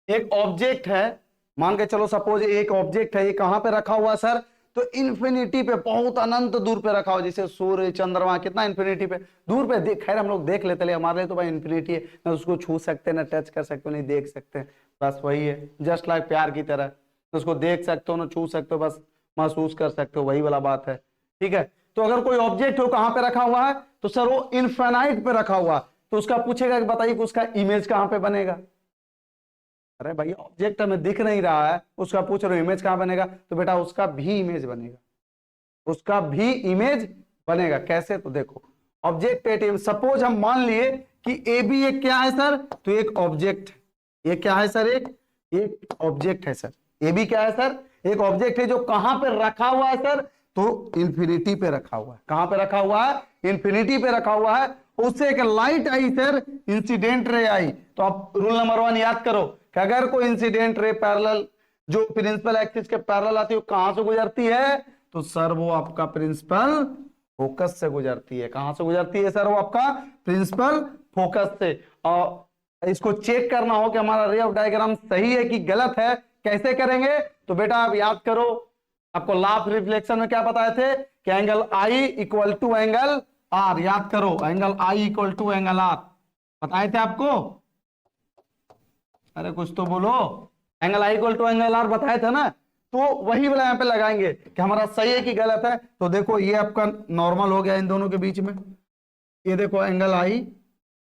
एक ऑब्जेक्ट है, मान के चलो सपोज एक ऑब्जेक्ट है, ये कहां पे रखा हुआ सर? तो इन्फिनिटी पे, बहुत अनंत दूर पे रखा हुआ, जैसे सूर्य चंद्रमा कितना इन्फिनिटी पे दूर पे देख, खैर हम लोग देख लेते हैं, हमारे लिए तो भाई इन्फिनिटी है, ना उसको छू सकते ना टच कर सकते नहीं देख सकते, बस वही है। जस्ट लाइक प्यार की तरह, तो उसको देख सकते हो ना छू सकते हो, बस महसूस कर सकते हो, वही वाला बात है, ठीक है। तो अगर कोई ऑब्जेक्ट हो कहां पे रखा हुआ है तो सर वो इनफाइनाइट पे रखा हुआ, तो उसका पूछेगा कि बताइए कि उसका इमेज कहां पे बनेगा? अरे भाई ऑब्जेक्ट हमें दिख नहीं रहा है, उसका पूछ रहे हो इमेज कहां बनेगा? तो बेटा उसका भी इमेज बनेगा, उसका भी इमेज बनेगा। कैसे? तो देखो ऑब्जेक्ट एट इमेज, सपोज हम मान लिए कि ए बी एक क्या है सर? तो एक ऑब्जेक्ट, ये क्या है सर? एक ऑब्जेक्ट है सर। ए बी क्या है सर? एक ऑब्जेक्ट है जो कहां पे रखा हुआ है सर? तो इंफिनिटी पे रखा हुआ है। कहां पे रखा हुआ है? इंफिनिटी पे रखा हुआ है। उससे एक लाइट आई सर, इंसिडेंट रे आई। तो आप रूल नंबर 1 याद करो कि अगर कोई इंसिडेंट रे पैरेलल जो प्रिंसिपल एक्सिस के पैरेलल आती है वो कहां से गुजरती है? तो सर वो आपका प्रिंसिपल फोकस से गुजरती है। कहां से गुजरती है सर? वो आपका प्रिंसिपल फोकस से। और इसको चेक करना हो कि हमारा रे ऑफ डायग्राम सही है कि गलत है, कैसे करेंगे? तो बेटा आप याद करो, आपको लॉ ऑफ रिफ्लेक्शन में क्या बताए थे कि angle i equal to angle r. याद करो, angle i equal to angle r बताए थे आपको। अरे कुछ तो बोलो, angle i equal to angle r बताए थे ना। तो वही वाला यहाँ पे लगाएंगे कि हमारा सही है कि गलत है। तो देखो ये आपका नॉर्मल हो गया इन दोनों के बीच में, ये देखो एंगल आई,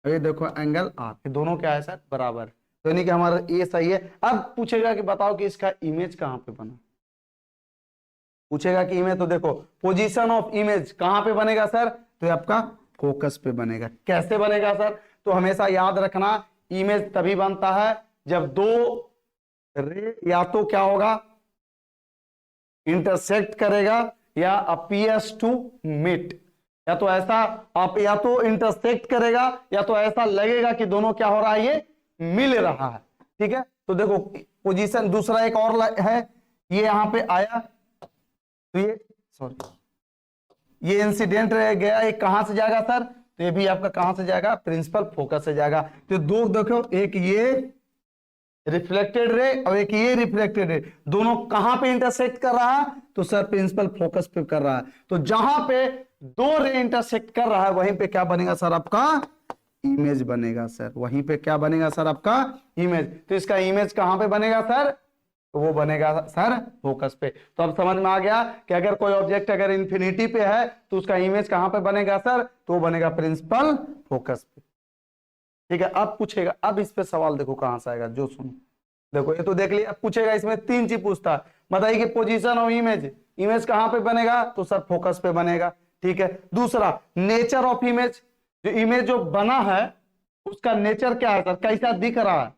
ये देखो एंगल आर, ये दोनों क्या है सर? बराबर। तो यानी कि हमारा ये सही है। अब पूछेगा कि बताओ कि इसका इमेज कहां पे बना, पूछेगा कि इमेज, तो देखो पोजीशन ऑफ इमेज कहां पे बनेगा सर? तो आपका फोकस पे बनेगा। कैसे बनेगा सर? तो हमेशा याद रखना इमेज तभी बनता है जब दो रे या तो क्या होगा, इंटरसेक्ट करेगा या अपीयर्स टू मीट, या तो ऐसा आप या तो इंटरसेक्ट करेगा या तो ऐसा लगेगा कि दोनों क्या हो रहा है, ये मिल रहा है, ठीक है। तो देखो पोजीशन दूसरा एक और है, ये यहां पे आया तो ये सॉरी ये इंसिडेंट रह गया, ये कहां से जाएगा सर? तो ये भी आपका कहां से जाएगा? प्रिंसिपल फोकस से जाएगा। तो दो देखो, एक ये रिफ्लेक्टेड रे और एक ये रिफ्लेक्टेड रे, दोनों कहां पे इंटरसेक्ट कर रहा है? तो सर प्रिंसिपल फोकस पे कर रहा है। तो जहां पे दो रे इंटरसेक्ट कर रहा है वहीं पे क्या बनेगा सर? आपका इमेज बनेगा सर। वहीं पे क्या बनेगा सर? आपका इमेज। तो इसका इमेज कहां पे बनेगा सर? तो वो बनेगा सर फोकस पे। तो अब समझ में आ गया कि अगर कोई ऑब्जेक्ट अगर इंफिनिटी पे है तो उसका इमेज कहां पे बनेगा सर? तो वो बनेगा प्रिंसिपल फोकस पे, ठीक है। अब पूछेगा, अब इस पे सवाल देखो कहां से आएगा, जो सुनो देखो, ये तो देख लिया। अब पूछेगा इसमें 3 चीज पूछता है, बताइए कि पोजीशन ऑफ इमेज, इमेज कहां पे बनेगा? तो सर फोकस पे बनेगा, ठीक है। दूसरा नेचर ऑफ इमेज, जो इमेज जो बना है उसका नेचर क्या है सर, कैसा दिख रहा है?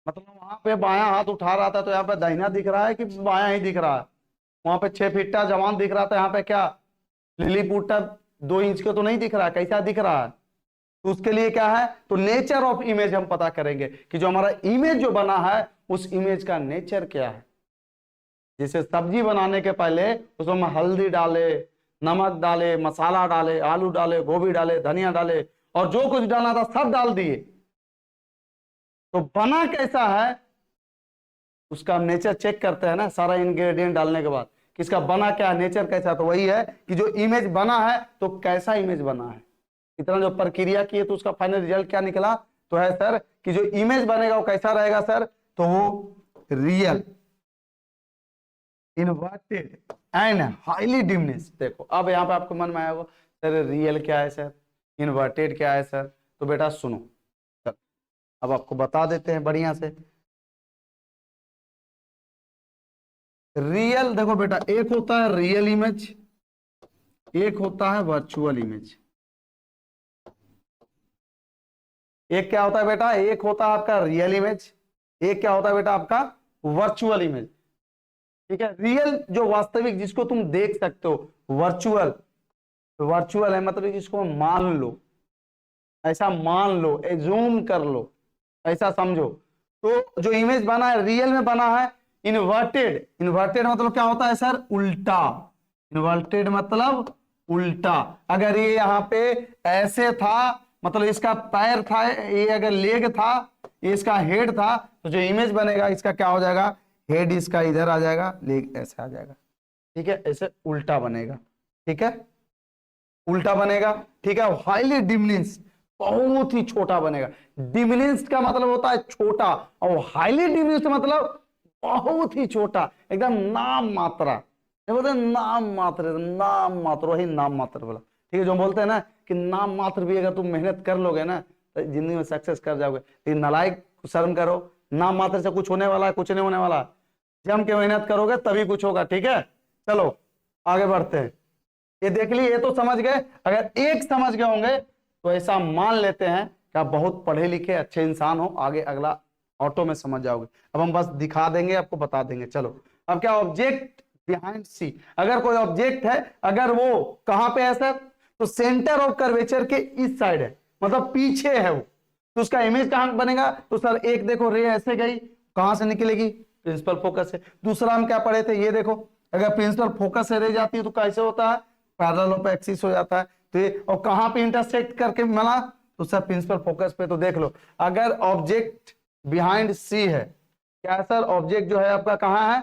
मतलब वहां पे बायां हाथ उठा रहा था तो यहाँ पे दाहिना दिख रहा है कि बायां ही दिख रहा है? वहां पे 6 फीटा जवान दिख रहा था, यहाँ पे क्या लिलीपुटा 2 इंच का तो नहीं दिख रहा है, कैसा दिख रहा है? तो उसके लिए क्या है, तो नेचर ऑफ इमेज हम पता करेंगे कि जो हमारा इमेज जो बना है उस इमेज का नेचर क्या है। जैसे सब्जी बनाने के पहले उसमें हम हल्दी डाले, नमक डाले, मसाला डाले, आलू डाले, गोभी डाले, धनिया डाले और जो कुछ डालना था सब डाल दिए, तो बना कैसा है उसका नेचर चेक करते हैं ना सारा इंग्रेडिएंट डालने के बाद, किसका बना क्या है, नेचर कैसा। तो वही है कि जो इमेज बना है तो कैसा इमेज बना है, इतना जो प्रक्रिया की है तो उसका फाइनल रिजल्ट क्या निकला, तो है सर कि जो इमेज बनेगा वो कैसा रहेगा सर, तो वो real, inverted and highly diminished. देखो अब यहाँ पे आपको मन में आएगा सर रियल क्या है सर, इन्वर्टेड क्या है सर, तो बेटा सुनो सर अब आपको बता देते हैं बढ़िया से। रियल देखो बेटा, एक होता है रियल इमेज, एक होता है वर्चुअल इमेज। एक क्या होता है बेटा, एक होता है आपका रियल इमेज, एक क्या होता है बेटा आपका वर्चुअल इमेज। ठीक है, रियल जो वास्तविक जिसको तुम देख सकते हो, वर्चुअल, वर्चुअल है मतलब जिसको मान लो, ऐसा मान लो, एज्यूम कर लो, ऐसा समझो। तो जो इमेज बना है रियल में बना है इन्वर्टेड। इन्वर्टेड मतलब क्या होता है सर, उल्टा। इन्वर्टेड मतलब उल्टा। अगर ये यहाँ पे ऐसे था मतलब इसका पैर था, ये अगर लेग था, ये इसका हेड था, तो जो इमेज बनेगा इसका क्या हो जाएगा, हेड इसका इधर आ जाएगा, लेग ऐसे आ जाएगा। ठीक है, ऐसे उल्टा बनेगा। ठीक है, उल्टा बनेगा। ठीक है, हाईली डिमिनिश्ड बहुत ही छोटा बनेगा। डिमिनिश्ड का मतलब होता है छोटा और हाईली डिमिनिश्ड मतलब बहुत ही छोटा, एकदम नाम मात्रा। बोलते नाम मात्र, नाम मात्र, वही नाम मात्र बोला। ठीक है, जो बोलते हैं ना कि नाम मात्र भी अगर तुम मेहनत कर लोगे ना तो जिंदगी में सक्सेस कर जाओगे। लेकिन नालायक शर्म करो, नाम मात्र से कुछ होने वाला है, कुछ नहीं होने वाला। जम के मेहनत करोगे तभी कुछ होगा। ठीक है, चलो आगे बढ़ते हैं। ये देख ली, ये तो समझ गए। अगर एक समझ गए होंगे तो ऐसा मान लेते हैं कि आप बहुत पढ़े लिखे अच्छे इंसान हो, आगे अगला ऑटो में समझ जाओगे। अब हम बस दिखा देंगे, आपको बता देंगे। चलो अब क्या, ऑब्जेक्ट बिहाइंड सी। अगर कोई ऑब्जेक्ट है, अगर वो कहां पे है सर, तो सेंटर ऑफ कर्वेचर के इस साइड है, मतलब पीछे है वो, तो उसका इमेज कहां बनेगा, तो सर एक देखो रे ऐसे गई, कहां से निकलेगी, प्रिंसिपल फोकस से। दूसरा हम क्या पढ़े थे, ये देखो अगर प्रिंसिपल फोकस से रे जाती है तो कैसे होता है, पैरेलल ऑफ एक्सिस हो जाता है। तो ये और कहां पे इंटरसेक्ट करके मिला, तो सर प्रिंसिपल फोकस पे। तो देख लो अगर ऑब्जेक्ट बिहाइंड सी है, क्या है सर, ऑब्जेक्ट जो है आपका कहां है,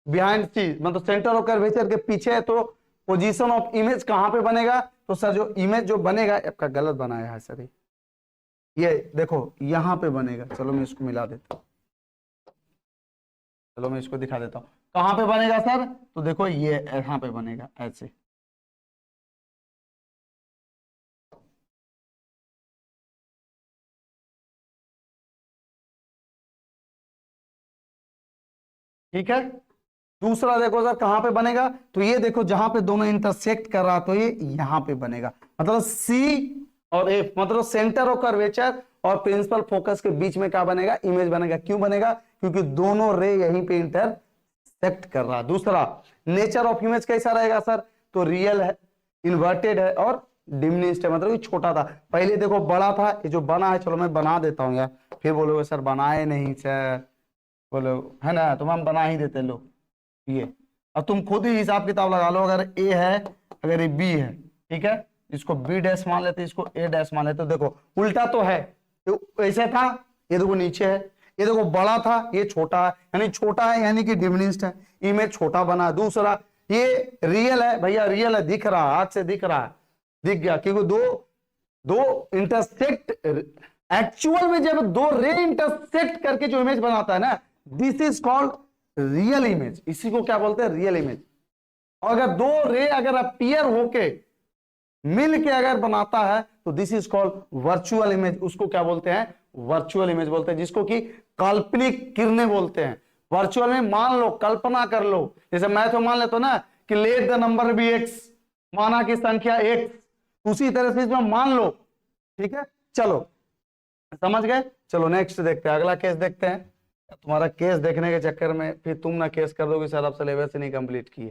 बिहाइंड सी, मतलब सेंटर ऑफ कर्वेचर के पीछे है, तो पोजीशन ऑफ इमेज कहां पे बनेगा, तो सर जो इमेज जो बनेगा, आपका गलत बनाया है सर, ये देखो यहां पे बनेगा। चलो मैं इसको मिला देता हूं, चलो मैं इसको दिखा देता हूं कहां पे बनेगा सर, तो देखो ये यहां पे बनेगा ऐसे। ठीक है, दूसरा देखो सर कहां पे बनेगा, तो ये देखो जहां पे दोनों इंटरसेक्ट कर रहा, तो ये यहां पे बनेगा, मतलब सी और एफ, मतलब सेंटर ऑफ कर्वेचर और प्रिंसिपल फोकस के बीच में क्या बनेगा, इमेज बनेगा। क्यों बनेगा, क्योंकि दोनों रे यहीं पे इंटरसेक्ट कर रहा। दूसरा नेचर ऑफ इमेज कैसा रहेगा सर, तो रियल है, इन्वर्टेड है और डिमिनिश्ड है, मतलब ये छोटा था। पहले देखो बड़ा था, ये जो बना है, चलो मैं बना देता हूं यार, फिर बोलोगे सर बनाए नहीं सर, बोलो है ना, तुम हम बना ही देते लो ये। अब तुम खुद ही हिसाब किताब लगा लो, अगर ए है, अगर ये बी है, ठीक है, इसको बी डैश मान लेते, इसको ए डैश मान लेते, तो देखो उल्टा तो है, तो ऐसे था, ये देखो नीचे है, ये देखो बड़ा था, ये छोटा है, यानी छोटा है यानी कि डिमिनिश्ड है, इमेज छोटा बना। दूसरा ये रियल है, भैया रियल है, दिख रहा है, हाथ से दिख रहा है, दिख गया, क्योंकि दो दो इंटरसेक्ट, एक्चुअल में जब दो रे इंटरसेक्ट करके जो इमेज बनाता है ना, this is called real image. इसी को क्या बोलते हैं, रियल इमेज। और अगर दो रे अगर अपीयर होके मिल के अगर बनाता है तो this is called virtual image. उसको क्या बोलते हैं, वर्चुअल इमेज बोलते हैं, जिसको कि काल्पनिक किरणें बोलते हैं। वर्चुअल में मान लो, कल्पना कर लो, जैसे मैथ में मान लेते हो ना कि let the number be x, माना कि संख्या एक्स, उसी तरह से इसमें मान लो, ठीक है, चलो समझ गए। चलो नेक्स्ट देखते हैं, अगला केस देखते हैं। तुम्हारा केस देखने के चक्कर में फिर तुम ना केस कर दोगे सर आप सिलेबस से नहीं कंप्लीट किए,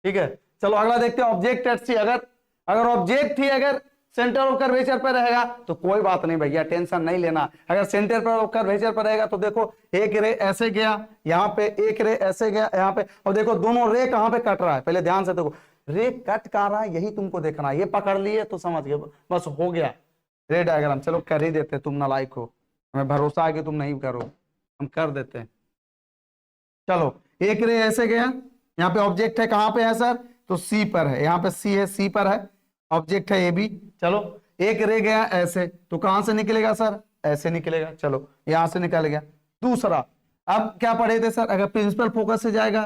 ठीक है। चलो अगला देखते हैं, ऑब्जेक्ट एट सी। अगर ऑब्जेक्ट ही अगर सेंटर ऑफ कर्वेचर पर रहेगा तो कोई बात नहीं भैया, टेंशन नहीं लेना। अगर सेंटर पर कर्वेचर पर रहेगा तो देखो एक रे ऐसे गया यहाँ पे, एक रे ऐसे गया यहाँ पे, और देखो दोनों रे कहां पे कट रहा है, पहले ध्यान से देखो रे कट कहां रहा है, यही तुमको देखना है। ये पकड़ लिए तो समझ गए, बस हो गया रे डायग्राम। चलो कर ही देते, तुम नालायक हो, हमें भरोसा है कि तुम नहीं करो, हम कर देते हैं। चलो एक रे ऐसे गया, यहाँ पे ऑब्जेक्ट है कहां पे है सर, तो सी पर है, यहाँ पे सी है, सी पर है, ऑब्जेक्ट है ए बी। चलो एक रे गया ऐसे, तो कहां से निकलेगा सर, ऐसे निकलेगा। चलो यहां से निकल गया। दूसरा, अब क्या पढ़े थे सर, अगर प्रिंसिपल फोकस से जाएगा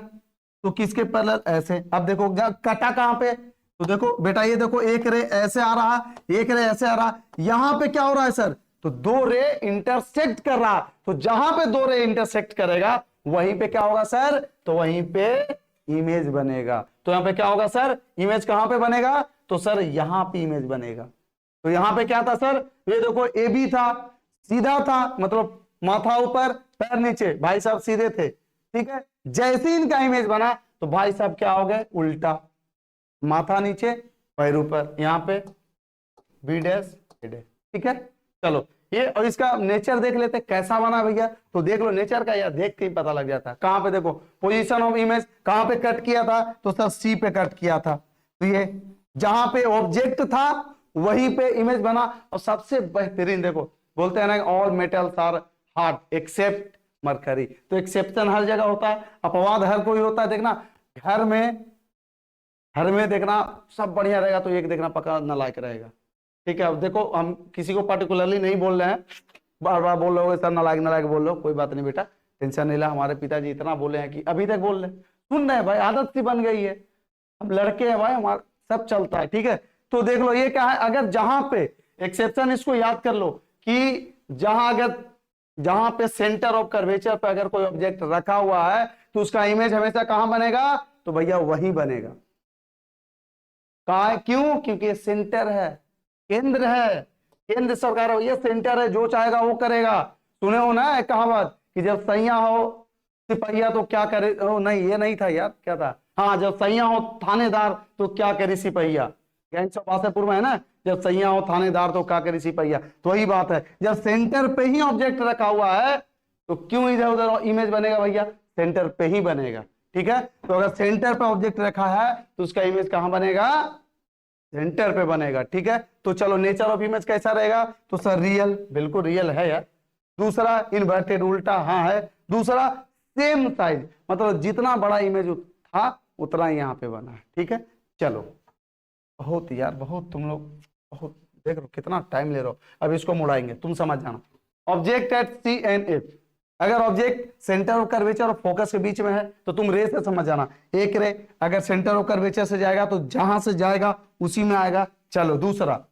तो किसके पैरेलल, ऐसे। अब देखो कटा कहां पे, तो देखो बेटा ये देखो एक रे ऐसे आ रहा, एक रे ऐसे आ रहा, यहां पे क्या हो रहा है सर, तो दो रे इंटरसेक्ट कर रहा, तो जहां पे दो रे इंटरसेक्ट करेगा वहीं पे क्या होगा सर, तो वहीं पे इमेज बनेगा। तो यहां पे क्या होगा सर, इमेज कहां पे बनेगा, तो सर यहां पे इमेज बनेगा। तो यहां पे क्या था सर, ये देखो ए बी था, सीधा था, मतलब माथा ऊपर पैर नीचे, भाई साहब सीधे थे, ठीक है। जैसे इनका इमेज बना तो भाई साहब क्या हो गए, उल्टा, माथा नीचे पैर ऊपर, यहाँ पे बी डैश ए डैश, ठीक है। चलो ये, और इसका नेचर देख लेते कैसा बना भैया, तो देख लो नेचर का, यार देख के ही पता लग जाता। कहां पे देखो पोजीशन ऑफ इमेज कहां पे कट किया था, तो सर सी पे कट किया था। तो ये जहां पे ऑब्जेक्ट था वहीं पे इमेज बना। और सबसे बेहतरीन देखो, बोलते हैं ना all metals are hard except mercury, तो एक्सेप्शन हर जगह होता है, अपवाद हर कोई होता है। देखना घर में देखना सब बढ़िया रहेगा तो एक देखना पक्का नालायक रहेगा, ठीक है। अब देखो हम किसी को पर्टिकुलरली नहीं बोल रहे हैं, बार बार बोल रहे हो सर नालायक नालायक बोल रहे हो, कोई बात नहीं बेटा, टेंशन नहीं ला। हमारे पिताजी इतना बोले हैं कि अभी तक बोल रहे, सुन रहे हैं भाई, आदत सी बन गई है, हम लड़के हैं भाई, हमारा सब चलता है, ठीक है। तो देख लो ये क्या है, अगर जहां पे एक्सेप्शन, इसको याद कर लो कि जहां पे सेंटर ऑफ कर्वेचर पे अगर कोई ऑब्जेक्ट रखा हुआ है तो उसका इमेज हमेशा कहां बनेगा, तो भैया वही बनेगा। कहा है क्यों, क्योंकि ये सेंटर है, केंद्र है, केंद्र सरकार है, ये सेंटर है, जो चाहेगा वो करेगा। सुने हो ना एक कहावत कि जब सैया हो सिपहिया तो क्या करे, नहीं ये नहीं था यार, क्या था, हाँ जब सैया हो थानेदार तो क्या करे सिपहिया, वासेपुर में है ना, जब सैया हो थानेदार तो क्या करे सिपहिया। तो वही बात है, जब सेंटर पे ही ऑब्जेक्ट रखा हुआ है तो क्यों इधर उधर इमेज बनेगा भैया, सेंटर पे ही बनेगा, ठीक है। तो अगर सेंटर पे ऑब्जेक्ट रखा है तो उसका इमेज कहां बनेगा, सेंटर पे बनेगा, ठीक है। तो चलो नेचर ऑफ इमेज कैसा रहेगा, तो सर रियल, बिल्कुल रियल है यार। दूसरा इन्वर्टेड, उल्टा, हाँ है। दूसरा सेम साइज, मतलब जितना बड़ा इमेज था उतना ही यहाँ पे बना है, ठीक है। चलो बहुत यार, बहुत तुम लोग बहुत देख लो कितना टाइम ले रहे हो। अब इसको मुड़ाएंगे, तुम समझ जाना। Object at C and F, अगर ऑब्जेक्ट सेंटर ऑफ कर्वेचर और फोकस के बीच में है तो तुम रे से समझ जाना। एक रे अगर सेंटर ऑफ कर्वेचर से जाएगा तो जहां से जाएगा उसी में आएगा। चलो दूसरा,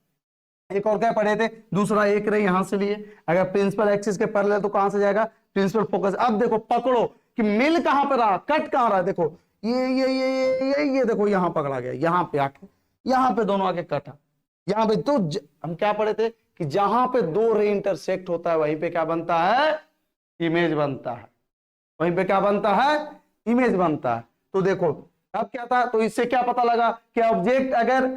एक और क्या पढ़े थे, दूसरा एक रे यहां से लिए, अगर प्रिंसिपल एक्सिस के पैरेलल तो कहां से जाएगा, प्रिंसिपल फोकस। अब देखो पकड़ो कि मिल कहां पर रहा, कट कहां रहा है, देखो ये देखो यहां पकड़ा गया, यहां पे आके, यहां पे दोनों आके कटा, यहां पे। तो हम क्या पढ़े थे कि जहां पे दो रे इंटरसेक्ट होता है वहीं पे क्या बनता है, इमेज बनता है, वहीं पे क्या बनता है, इमेज बनता है। तो देखो अब क्या था, तो इससे क्या पता लगा कि ऑब्जेक्ट अगर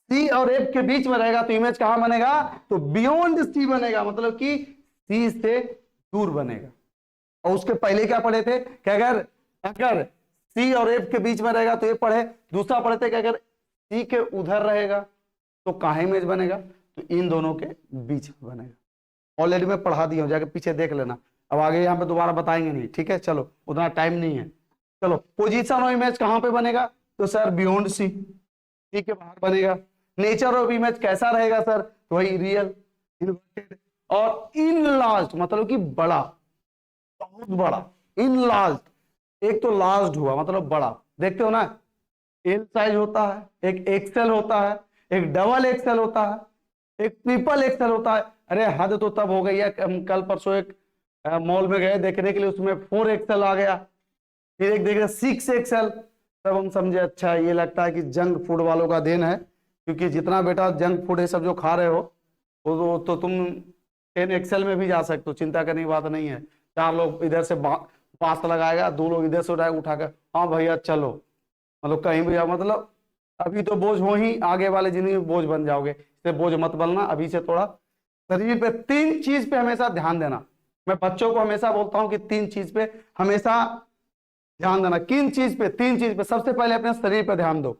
सी और एफ के बीच में रहेगा तो इमेज कहां बनेगा, तो बियॉन्ड सी बनेगा, मतलब कि सी से दूर बनेगा। और उसके पहले क्या पढ़े थे कि अगर सी और एफ के बीच में रहेगा तो ये पढ़े। दूसरा पढ़े थे कि अगर सी के उधर रहेगा तो कहां इमेज बनेगा, तो इन दोनों के बीच में बनेगा। ऑलरेडी मैं पढ़ा दिया हूं, जाके पीछे देख लेना, अब आगे यहाँ पे दोबारा बताएंगे नहीं, ठीक है। चलो उतना टाइम नहीं है। चलो पोजीशन ऑफ इमेज कहां पे बनेगा, तो सर बियॉन्ड सी, सी के बाहर बनेगा। नेचर ऑफ इमेज कैसा रहेगा सर, तो वही रियल, इन्वर्टेड और इनलार्ज्ड, मतलब कि बड़ा, बहुत बड़ा, इनलार्ज्ड। एक तो लार्ज्ड हुआ मतलब बड़ा, देखते हो ना, एल साइज होता है, एक एक्सेल होता है, एक डबल एक्सेल होता है, एक ट्रिपल एक्सेल होता है। अरे हद तो तब हो गई है, हम कल परसों एक मॉल में गए देखने के लिए, उसमें 4 एक्सेल आ गया, फिर एक देखे 6 एक्सेल। तब हम समझे अच्छा ये लगता है कि जंक फूड वालों का देन है, क्योंकि जितना बेटा जंक फूड ये सब जो खा रहे हो तो तुम 10 एक्सेल में भी जा सकते हो, चिंता करने की बात नहीं है। 4 लोग इधर से पास लगाएगा, 2 लोग इधर से उठा कर, हाँ भैया चलो, मतलब कहीं भी जाओ, मतलब अभी तो बोझ हो ही, आगे वाले जिंदगी में बोझ बन जाओगे, इससे बोझ मत बनना। अभी से थोड़ा शरीर पे 3 चीज पे हमेशा ध्यान देना। मैं बच्चों को हमेशा बोलता हूं कि 3 चीज पे हमेशा ध्यान देना। किन चीज पे? 3 चीज पे। सबसे पहले अपने शरीर पे ध्यान दो,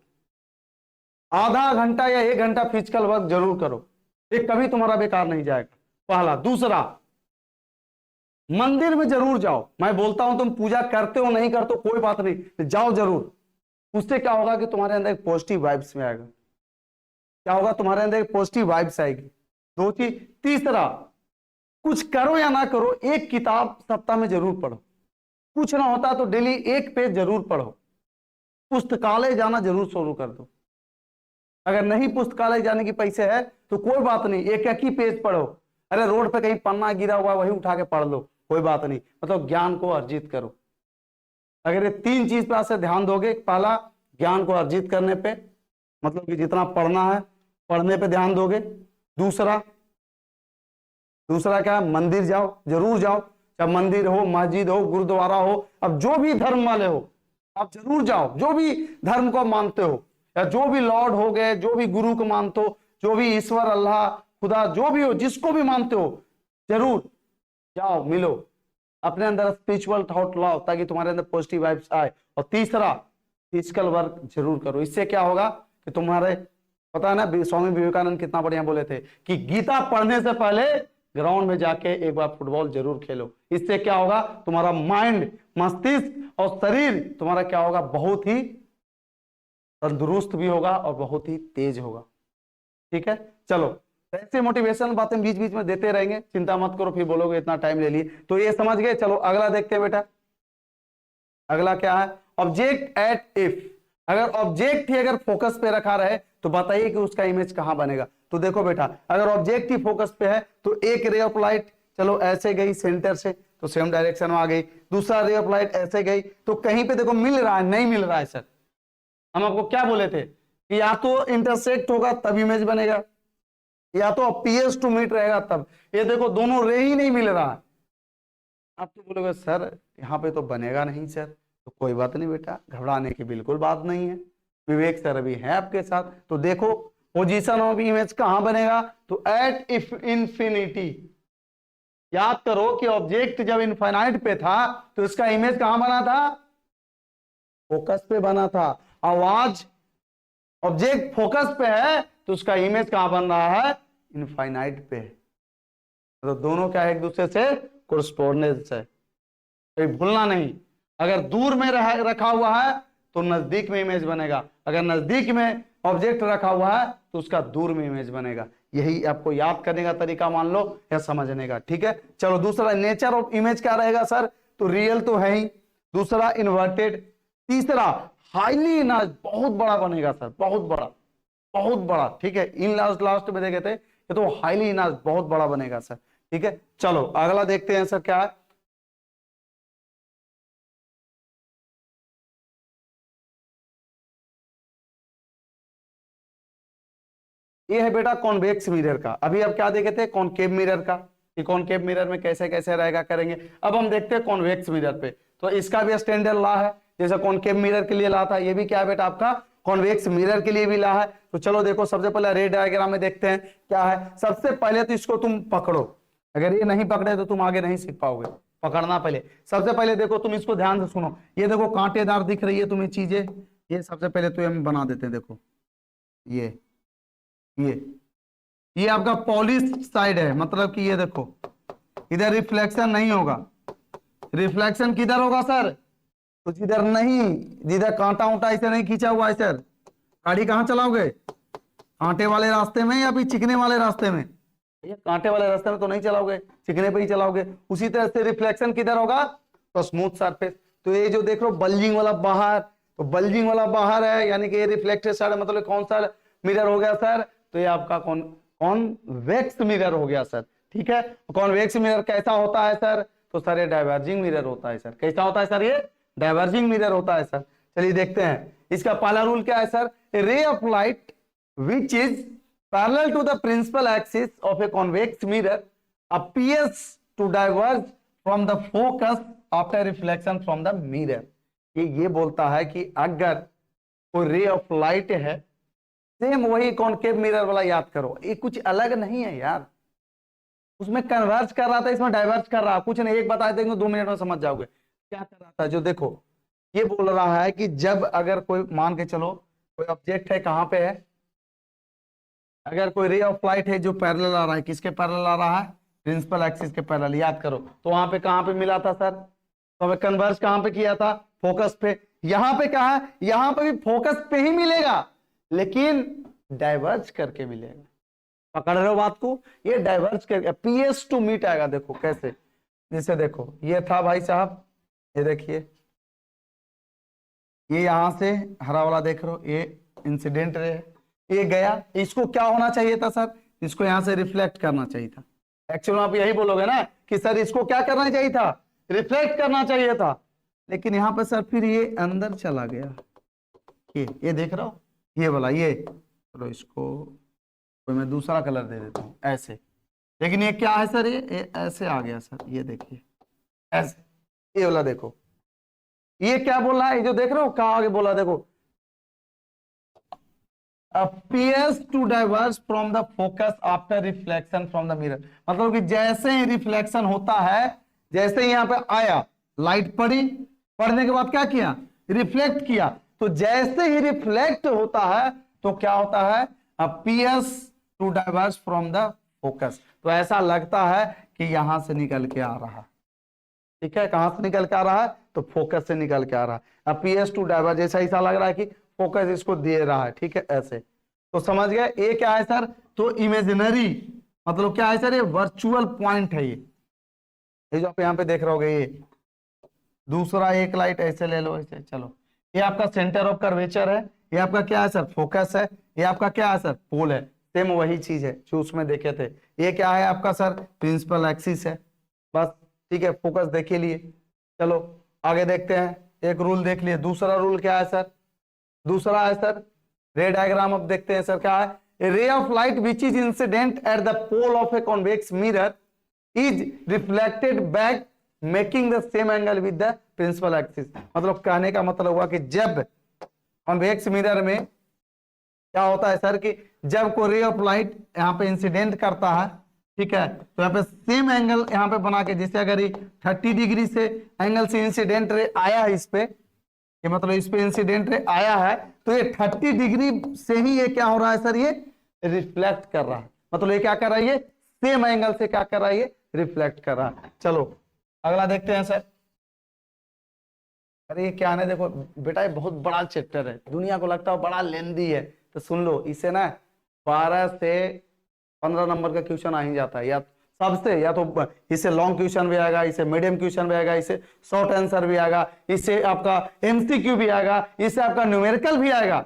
आधा घंटा या 1 घंटा फिजिकल वर्क जरूर करो, ये कभी तुम्हारा बेकार नहीं जाएगा, पहला। दूसरा, मंदिर में जरूर जाओ। मैं बोलता हूं तुम पूजा करते हो नहीं करते हो कोई बात नहीं, जाओ जरूर। उससे क्या होगा कि तुम्हारे अंदर एक पॉजिटिव वाइब्स में आएगा। क्या होगा? तुम्हारे अंदर एक पॉजिटिव वाइब्स आएगी। 2 चीज। तीसरा, कुछ करो या ना करो, एक किताब सप्ताह में जरूर पढ़ो। कुछ ना होता तो डेली 1 पेज जरूर पढ़ो। पुस्तकालय जाना जरूर शुरू कर दो। अगर नहीं पुस्तकालय जाने की पैसे है तो कोई बात नहीं, एक ही पेज पढ़ो। अरे रोड पे कहीं पन्ना गिरा हुआ वही उठा के पढ़ लो, कोई बात नहीं, मतलब ज्ञान को अर्जित करो। अगर ये 3 चीज पे से ध्यान दोगे, पहला ज्ञान को अर्जित करने पे, मतलब कि जितना पढ़ना है पढ़ने पे ध्यान दोगे। दूसरा क्या है? मंदिर जाओ, जरूर जाओ, चाहे मंदिर हो, मस्जिद हो, गुरुद्वारा हो, अब जो भी धर्म वाले हो आप जरूर जाओ। जो भी धर्म को मानते हो, या जो भी लॉर्ड हो गए, जो भी गुरु को मानते हो, जो भी ईश्वर, अल्लाह, खुदा, जो भी हो, जिसको भी मानते हो, जरूर जाओ, मिलो, अपने अंदर स्पिरिचुअल थॉट लाओ ताकि तुम्हारे अंदर पॉजिटिव वाइब्स आए। और तीसरा, फिजिकल वर्क जरूर करो। इससे क्या होगा कि तुम्हारे, पता है ना स्वामी विवेकानंद कितना बढ़िया बोले थे कि गीता पढ़ने से पहले ग्राउंड में जाके एक बार फुटबॉल जरूर खेलो। इससे क्या होगा? तुम्हारा माइंड, मस्तिष्क और शरीर तुम्हारा क्या होगा? बहुत ही तंदुरुस्त भी होगा और बहुत ही तेज होगा। ठीक है, चलो ऐसे मोटिवेशनल बातें बीच बीच में देते रहेंगे, चिंता मत करो, फिर बोलोगे इतना टाइम ले लिए। तो ये समझ गए। चलो अगला देखते हैं बेटा। अगला क्या है? Object at if. अगर ऑब्जेक्ट ही अगर फोकस पे रखा रहे तो बताइए कि उसका इमेज कहां बनेगा। तो देखो बेटा, अगर ऑब्जेक्ट ही फोकस पे है तो एक रे ऑफ लाइट चलो ऐसे गई सेंटर से तो सेम डायरेक्शन में आ गई, दूसरा रे ऑफ लाइट ऐसे गई तो कहीं पे देखो मिल रहा है, नहीं मिल रहा है सर। हम आपको क्या बोले थे कि या तो इंटरसेक्ट होगा तब इमेज बनेगा, या तो अपीयर्स टू मीट रहेगा तब। ये देखो दोनों रे ही नहीं मिल रहा है। आप तो बोलोगे सर यहाँ पे तो बनेगा नहीं सर। तो कोई बात नहीं बेटा, घबराने की बिल्कुल बात नहीं है, विवेक सर अभी है आपके साथ। तो देखो पोजीशन ऑफ इमेज कहां बनेगा? तो एट इफ इंफिनिटी। याद करो कि ऑब्जेक्ट जब इनफाइनाइट पे था तो इसका इमेज कहां बना था? फोकस पे बना था। आवाज ऑब्जेक्ट फोकस पे है तो उसका इमेज कहां बन रहा है? इनफाइनाइट पे। तो दोनों क्या है? एक दूसरे से कोरस्पोंडेंस है, तो भूलना नहीं। अगर दूर में रखा हुआ है तो नजदीक में इमेज बनेगा, अगर नजदीक में ऑब्जेक्ट रखा हुआ है तो उसका दूर में इमेज बनेगा। यही आपको याद करने का तरीका मान लो या समझने का। ठीक है, चलो दूसरा नेचर ऑफ इमेज क्या रहेगा सर? तो रियल तो है ही, दूसरा इन्वर्टेड, तीसरा हाईली इनहांस्ड, बहुत बड़ा बनेगा सर, बहुत बड़ा, बहुत बड़ा। ठीक है, इन लास्ट में देखे थे ये तो हाईली इनहांस्ड, बहुत बड़ा बनेगा सर। ठीक है, चलो अगला देखते हैं सर क्या है। ये है बेटा कॉन्वेक्स मिरर का। अभी अब क्या देखे थे? कॉनकेव मिरर का, कि कॉनकेव मिरर में कैसे कैसे रहेगा करेंगे। अब हम देखते हैं कॉन्वेक्स मिरर पे। तो इसका भी स्टैंडर्ड लॉ है, जैसे कॉनकेव मिरर के लिए लॉ था, ये भी क्या है बेटा आपका? कॉन्वेक्स मिरर के लिए भी लॉ है। तो चलो देखो, सबसे पहले रे डायग्राम में देखते हैं क्या है। सबसे पहले तो इसको तुम पकड़ो, अगर ये नहीं पकड़े तो तुम आगे नहीं सीख पाओगे। पकड़ना पहले, सबसे पहले देखो तुम इसको ध्यान से सुनो। ये देखो कांटेदार दिख रही है तुम्हें चीजें, ये सबसे पहले तो हम बना देते हैं। देखो ये आपका पॉलिश साइड है, मतलब कि ये देखो इधर रिफ्लेक्शन नहीं होगा। रिफ्लेक्शन किधर होगा सर? तो जिधर नहीं, जिधर कांटा उंटा ऐसे नहीं खींचा हुआ है सर। गाड़ी कहां चलाओगे? कांटे वाले रास्ते में या फिर चिकने वाले रास्ते में? ये कांटे वाले रास्ते में तो नहीं चलाओगे, चिकने पे ही चलाओगे। उसी तरह से रिफ्लेक्शन किधर होगा? तो स्मूथ सरफेस। तो ये जो देख लो बल्जिंग वाला बाहर, तो बल्जिंग वाला बाहर है, यानी कि ये रिफ्लेक्टेड साइड, मतलब कौन सा मिरर हो गया सर? तो ये आपका कॉन्वेक्स मिरर हो गया सर। ठीक है, कॉन्वेक्स मिरर कैसा होता है सर? तो सर ये डाइवर्जिंग मिरर होता है सर। कैसा होता है सर? ये डाइवर्जिंग मिरर होता है सर। चलिए देखते हैं इसका पहला रूल क्या है sir? Ray of light which is parallel to the principal axis of a convex mirror appears to diverge from the focus after reflection from the mirror. ये बोलता है कि अगर कोई रे ऑफ लाइट है, सेम वही कॉनकेव मिरर वाला याद करो, ये कुछ अलग नहीं है यार, उसमें कन्वर्ज कर रहा था, इसमें डाइवर्ज कर रहा, कुछ नहीं, एक बता देंगे 2 मिनट में समझ जाओगे क्या कर रहा था। जो देखो ये बोल रहा है कि जब अगर कोई मान के चलो कोई ऑब्जेक्ट है, कहां पे है, अगर कोई रे ऑफ लाइट है जो पैरेलल आ रहा है, किसके पैरेलल आ रहा है, प्रिंसिपल एक्सिस के पैरेलल, याद करो। तो वहां पे कहां पे मिला था सर, तो हमें कन्वर्ज कहां पे किया था, फोकस पे। यहां पे कहा है, यहां पे भी फोकस पे ही मिलेगा लेकिन डाइवर्ज करके मिलेगा। पकड़ रहे हो बात को, ये डाइवर्ज करके पीएस टू मीट आएगा। देखो कैसे, जैसे देखो ये था भाई साहब, ये देखिए ये यहां से हरा वाला देख रहे हो, ये इंसिडेंट रे, ये गया, इसको क्या होना चाहिए था सर, इसको यहां से रिफ्लेक्ट करना चाहिए था। एक्चुअली आप यही बोलोगे ना कि सर इसको क्या करना चाहिए था, रिफ्लेक्ट करना चाहिए था, लेकिन यहां पर सर फिर ये अंदर चला गया। ये देख रहा हो, ये वाला, ये चलो इसको तो मैं दूसरा कलर दे देता हूं ऐसे, लेकिन ये क्या है सर, ये ऐसे आ गया सर, ये देखिए ऐसे, ये वाला देखो, ये क्या बोल रहा है, ये जो देख रहे हो कहां आगे बोला, देखो appears to diverge from the focus after reflection from the mirror। मतलब कि जैसे ही रिफ्लेक्शन होता है, जैसे ही यहां पे आया, लाइट पड़ी, पढ़ने के बाद क्या किया, रिफ्लेक्ट किया, तो जैसे ही रिफ्लेक्ट होता है तो क्या होता है, appears to diverge from the focus। तो ऐसा लगता है कि यहां से निकल के आ रहा, ठीक है, कहां से निकल के आ रहा है, तो फोकस से निकल के आ रहा है। अपीयर्स टू डाइवर्ज, ऐसा लग रहा है कि फोकस इसको दे रहा है, ठीक है ऐसे। तो समझ गए ये क्या है सर, तो इमेजिनरी मतलब क्या है सर, ये वर्चुअल पॉइंट है। ये जो आप यहाँ पे देख रहे होगे, ये दूसरा एक लाइट ऐसे ले लो, ऐसे चलो, ये आपका सेंटर ऑफ कर्वेचर है, ये आपका क्या है सर, फोकस है, ये आपका क्या है सर, पोल है, सेम वही चीज है जो उसमें देखे थे। ये क्या है आपका सर, प्रिंसिपल एक्सिस है, बस ठीक है, फोकस देख लिए। चलो आगे देखते हैं, एक रूल देख लिए, दूसरा रूल क्या है सर, दूसरा है सर रे डायग्राम। अब देखते हैं सर क्या है, a ray of light which is incident at the pole of a convex mirror is reflected back making the same angle with the principal axis. मतलब कहने का मतलब हुआ कि जब कॉन्वेक्स मिरर में क्या होता है सर, कि जब कोई रे ऑफ लाइट यहाँ पे इंसिडेंट करता है, ठीक है, तो यहाँ पे सेम एंगल यहाँ पे बना के, जैसे अगर ये 30 डिग्री से एंगल से इंसिडेंट रे आया है इस पे, ये मतलब इस पे इंसिडेंट रे आया है, तो ये 30 डिग्री से ही ये क्या हो रहा है सर, ये रिफ्लेक्ट कर रहा है। मतलब ये क्या कर रहा है, ये सेम एंगल से क्या कर रहा है, ये रिफ्लेक्ट कर रहा है। चलो अगला देखते हैं सर। अरे ये क्या है, देखो बेटा ये बहुत बड़ा चैप्टर है, दुनिया को लगता है बड़ा लेंदी है, तो सुन लो, इसे ना 12 से 15 नंबर का क्वेश्चन आ ही जाता है, या सबसे, या तो इससे लॉन्ग क्वेश्चन भी आएगा, इससे मीडियम क्वेश्चन भी आएगा, इससे शॉर्ट आंसर भी आएगा, इससे आपका एमसीक्यू भी आएगा, इससे आपका न्यूमेरिकल भी आएगा,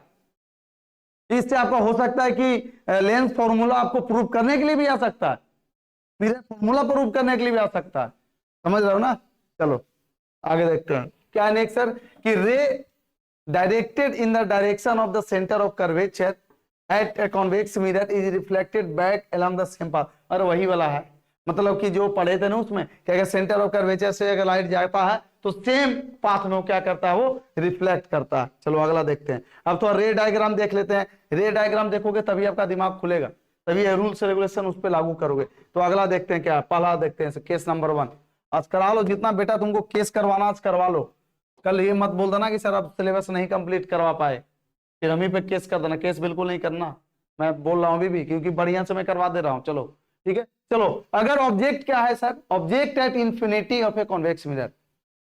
इससे आपका हो सकता है कि लेंस फॉर्मूला आपको प्रूव करने के लिए भी आ सकता है, मिरर फॉर्मूला प्रूव करने के लिए भी आ सकता है, समझ रहे हो ना। चलो आगे देखते हैं क्या नेक्स्ट सर, कि रे directed in the direction of the centre of curvature at A convex mirror is reflected back along the same path. और वही वाला है, मतलब कि जो पढ़े थे ना उसमें कि अगर सेंटर ऑफ कर्वेचर से अगर लाइट जाता है तो सेम पाथ में क्या करता है, वो रिफ्लेक्ट करता है। चलो अगला देखते हैं। अब तो रे डायग्राम देख लेते हैं, रे डायग्राम देखोगे तभी आपका दिमाग खुलेगा, तभी रूल्स रेगुलेशन उस पर लागू करोगे। तो अगला देखते हैं क्या, पहला देखते हैं केस नंबर 1। आज करा लो जितना बेटा तुमको केस करवाना आज करवा लो, कल ये मत बोल देना कि सर अब सिलेबस नहीं कंप्लीट करवा पाए, फिर हम ही पे केस कर देना। केस बिल्कुल नहीं करना, मैं बोल रहा हूं अभी भी, क्योंकि बढ़िया से मैं करवा दे रहा हूं। चलो ठीक है, चलो अगर ऑब्जेक्ट क्या है sir, object at infinity of a convex mirror.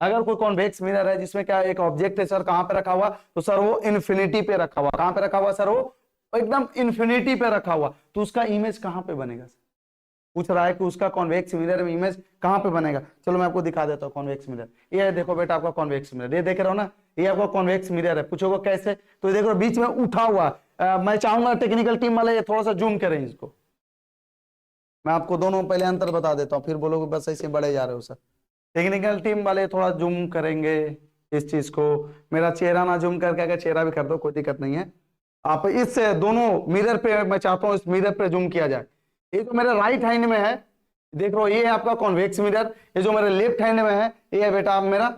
अगर कोई कॉन्वेक्स मिरर है जिसमें क्या एक ऑब्जेक्ट है सर, कहां पे रखा हुआ, तो सर वो इन्फिनिटी पे रखा हुआ। कहां पे रखा हुआ सर, वो एकदम इन्फिनिटी पे रखा हुआ, तो उसका इमेज कहां पे बनेगा सर, पूछ रहा है कि उसका कॉन्वेक्स मिरर में इमेज कहां पे बनेगा। चलो मैं आपको दिखा देता हूँ कॉन्वेक्स मिरर। ये देखो बेटा आपका कॉन्वेक्स मिरर, ये देख रहे हो ना, ये आपका कॉन्वेक्स मिरर है। पूछोगे कैसे, तो ये देखो बीच में उठा हुआ। मैं चाहूंगा टेक्निकल टीम वाले थोड़ा सा जूम करें इसको, मैं आपको दोनों पहले अंतर बता देता हूँ, फिर बोलोगे बस ऐसे बढ़े जा रहे हो सर। टेक्निकल टीम वाले थोड़ा जूम करेंगे इस चीज को, मेरा चेहरा ना जूम करके, अगर चेहरा भी कर दो कोई दिक्कत नहीं है, आप इस दोनों मिरर पे, मैं चाहता हूं इस मिरर पे जूम किया जाए। ये तो मेरे राइट हैंड में है, देख लो, ये है आपका कॉन्वेक्स मिरर। ये जो मेरे लेफ्ट हैंड में है, ये है बेटा आप मेरा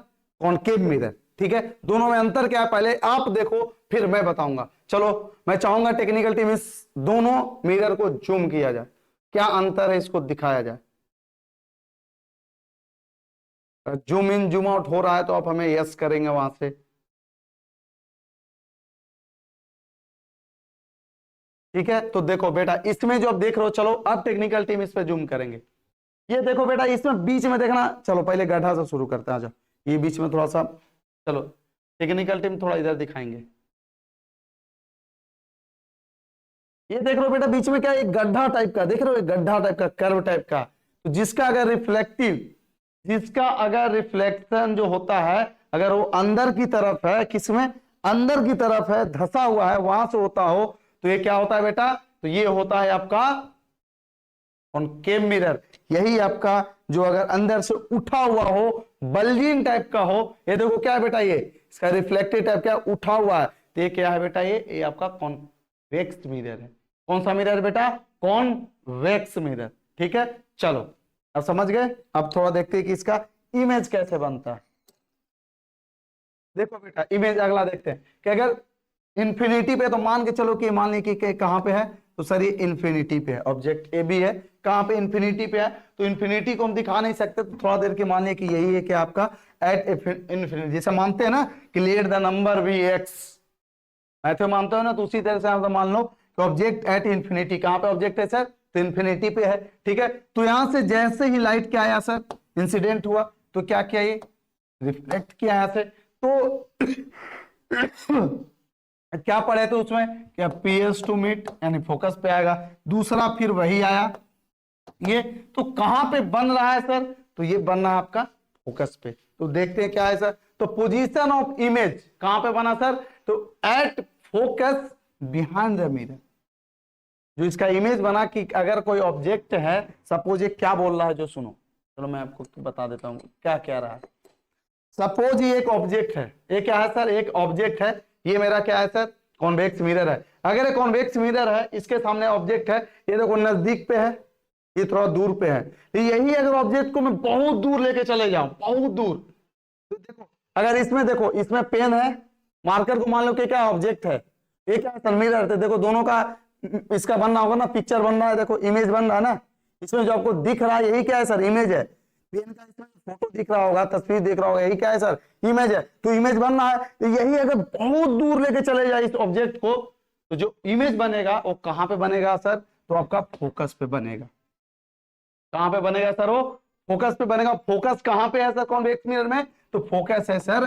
कॉनकेव मिरर। ठीक है, दोनों में अंतर क्या है पहले आप देखो, फिर मैं बताऊंगा। चलो, मैं चाहूंगा टेक्निकल टीम इस दोनों मिरर को जूम किया जाए, क्या अंतर है इसको दिखाया जाए। जूम इन जूम आउट हो रहा है तो आप हमें यस करेंगे वहां से। ठीक है, तो देखो बेटा इसमें जो आप देख रहे हो, चलो अब टेक्निकल टीम इस पे जूम करेंगे। ये देखो बेटा, इसमें बीच में देखना, चलो पहले गड्ढा से शुरू करते हैं। आजा, ये बीच में थोड़ा सा, चलो टेक्निकल टीम थोड़ा इधर दिखाएंगे। ये देख रहे हो बेटा, बीच में क्या, एक गड्ढा टाइप का देख रहे हो, एक गड्ढा टाइप का, कर्व टाइप का। तो जिसका अगर रिफ्लेक्शन जो होता है, अगर वो अंदर की तरफ है, किसमें, अंदर की तरफ है, धंसा हुआ है, वहां से होता हो, तो ये क्या होता है बेटा, तो ये होता है आपका कॉनकेव मिरर। यही आपका जो अगर अंदर से उठा हुआ हो, बल्जिंग टाइप का हो, ये देखो क्या है बेटा, ये इसका रिफ्लेक्टिव टाइप क्या उठा हुआ है, तो ये क्या है बेटा, ये आपका कॉन्वेक्स मिरर है। कौन सा मिरर बेटा, कॉन्वेक्स मिरर। ठीक है, चलो अब समझ गए। अब थोड़ा देखते हैं कि इसका इमेज कैसे बनता है। देखो बेटा, इमेज अगला देखते हैं कि अगर इंफिनिटी पे, तो मान के चलो कि मान लीजिए कि कहां पे है, तो सर ये इंफिनिटी पे है, ऑब्जेक्ट ए बी है, कहां पे, इंफिनिटी पे है। तो इंफिनिटी को हम दिखा नहीं सकते, तो थोड़ा देर के मान लिया कि यही है कि आपका एट इंफिनिटी, जैसे मानते हैं ना कि let the number be x, ऐसे मानते हो ना, तो उसी तरह से आप मान लो कि ऑब्जेक्ट एट इंफिनिटी, कहां पे ऑब्जेक्ट है सर, तो इंफिनिटी पे है। ठीक है, तो यहां से जैसे ही लाइट क्या आया सर, इंसिडेंट हुआ, तो क्या किया, ये रिफ्लेक्ट किया यहां से, तो क्या पढ़े थे उसमें, क्या पीएस टू मीट यानी फोकस पे आएगा। दूसरा फिर वही आया ये, तो कहां पे बन रहा है सर, तो ये बन रहा है आपका फोकस पे। तो देखते हैं क्या है सर, तो पोजीशन ऑफ इमेज कहां पे बना सर, तो at focus behind the mirror. जो इसका इमेज बना कि अगर कोई ऑब्जेक्ट है, सपोज ये क्या बोल रहा है, जो सुनो, चलो मैं आपको बता देता हूं क्या कह रहा है। सपोज ये एक ऑब्जेक्ट है, ये क्या है सर, एक ऑब्जेक्ट है, ये मेरा क्या है सर, कॉन्वेक्स मिरर है। अगर ये कॉन्वेक्स मिरर है, इसके सामने ऑब्जेक्ट है, ये देखो नजदीक पे है, ये थोड़ा दूर पे है। तो यही अगर ऑब्जेक्ट को मैं बहुत दूर लेके चले जाऊं, बहुत दूर, तो देखो अगर इसमें देखो, इसमें पेन है, मार्कर को मान लो कि क्या ऑब्जेक्ट है, ये क्या है सर, मिरर। तो देखो दोनों का इसका बनना होगा ना, पिक्चर बन रहा है, देखो इमेज बन रहा है ना, इसमें जो आपको दिख रहा है यही क्या है सर, इमेज है। पेन का इसमें फोटो दिख रहा होगा, तस्वीर दिख रहा होगा, यही क्या है सर, इमेज है। तो इमेज बन रहा है, तो यही अगर बहुत दूर लेके चले जाए इस ऑब्जेक्ट को, तो जो इमेज बनेगा वो कहां पे बनेगा सर, तो आपका फोकस पे बनेगा। कहां पे बनेगा सर, वो फोकस पे बनेगा। फोकस कहां पे है सर कॉन्वेक्स मिरर में, तो फोकस है सर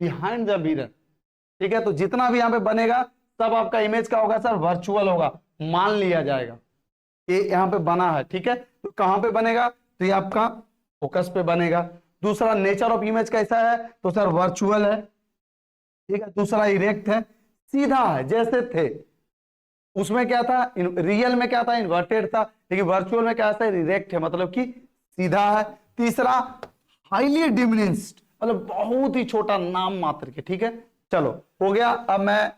बिहाइंड द मिरर। ठीक है, तो जितना भी यहां पे बनेगा सब आपका इमेज का होगा सर, वर्चुअल होगा, मान लिया जाएगा ये यहां पे बना है। ठीक है, तो कहां पे बनेगा, तो ये आपका फोकस पे बनेगा। दूसरा नेचर ऑफ इमेज कैसा है, तो सर वर्चुअल है। ठीक है, दूसरा इरेक्ट है, सीधा है, जैसे थे उसमें क्या था, रियल में क्या था, इन्वर्टेड था, लेकिन वर्चुअल में क्या था, इरेक्ट है, मतलब कि सीधा है। तीसरा हाईली डिमिनिश्ड, मतलब बहुत ही छोटा, नाम मात्र के। ठीक है, चलो हो गया। अब मैं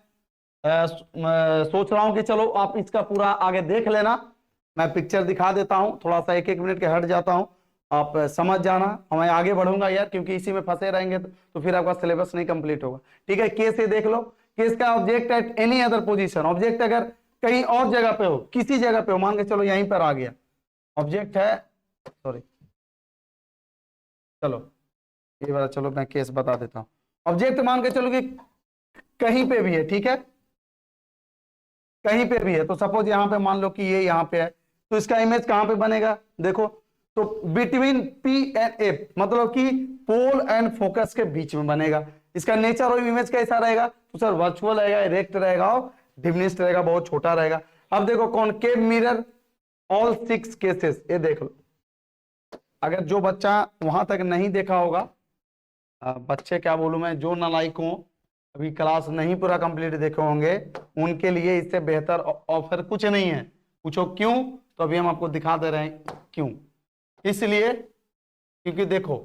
सोच रहा हूं कि चलो आप इसका पूरा आगे देख लेना, मैं पिक्चर दिखा देता हूं, थोड़ा सा एक एक मिनट के हट जाता हूं, आप समझ जाना, मैं आगे बढ़ूंगा यार, क्योंकि इसी में फंसे रहेंगे तो फिर आपका सिलेबस नहीं कंप्लीट होगा। ठीक है, केस ये देख लो, केस का object at any other position, object अगर कहीं और जगह पे हो, किसी जगह पे हो, मान के चलो यहीं पर आ गया ऑब्जेक्ट है, सॉरी, चलो ये वाला, चलो मैं केस बता देता हूं। ऑब्जेक्ट मान के चलो कि कहीं पे भी है, ठीक है, कहीं पे भी है, तो सपोज यहां पे मान लो कि ये यहां पे है, तो इसका इमेज कहां पे बनेगा, देखो, तो बिटवीन पी एंड ए, मतलब कि पोल एंड फोकस के बीच में बनेगा। इसका नेचर और इमेज कैसा रहेगा, तो सर वर्चुअल रहेगा, इरेक्ट रहेगा और डिमिनिश्ड रहेगा, बहुत छोटा रहेगा। अब देखो कॉनकेव मिरर ऑल 6 केसेस, ये देख लो, अगर जो बच्चा वहां तक नहीं देखा होगा, बच्चे क्या बोलूं मैं, जो नालायक हो, अभी क्लास नहीं पूरा कंप्लीट देखे होंगे, उनके लिए इससे बेहतर ऑफर कुछ नहीं है। पूछो क्यों, तो अभी हम आपको दिखा दे रहे हैं क्यों। इसलिए क्योंकि देखो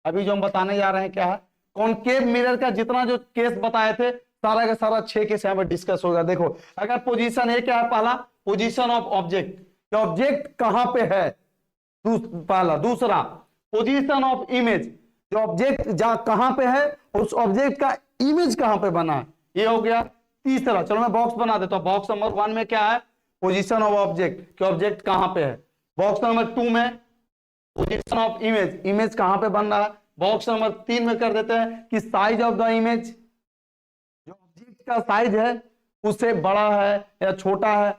अभी जो हम बताने जा रहे हैं क्या है, कॉनकेव मिरर का जितना जो केस बताए थे सारा का सारा 6 केस यहाँ पे डिस्कस होगा। देखो अगर पोजीशन ए क्या है, पहला पोजीशन ऑफ ऑब्जेक्ट, ऑब्जेक्ट कहां पे है, पहला। दूसरा पोजीशन ऑफ इमेज, जो ऑब्जेक्ट जहां कहां पे है उस ऑब्जेक्ट का इमेज कहां पे बना है, ये हो गया। तीसरा, चलो मैं बॉक्स बना देता हूं। बॉक्स नंबर 1 में क्या है, पोजीशन ऑफ ऑब्जेक्ट, कि ऑब्जेक्ट कहां पे है। बॉक्स नंबर 2 में पोजीशन ऑफ इमेज, इमेज कहां पे बन रहा है। बॉक्स नंबर 3 में कर देते हैं कि साइज ऑफ द इमेज, जो ऑब्जेक्ट का साइज है उससे बड़ा है या छोटा है।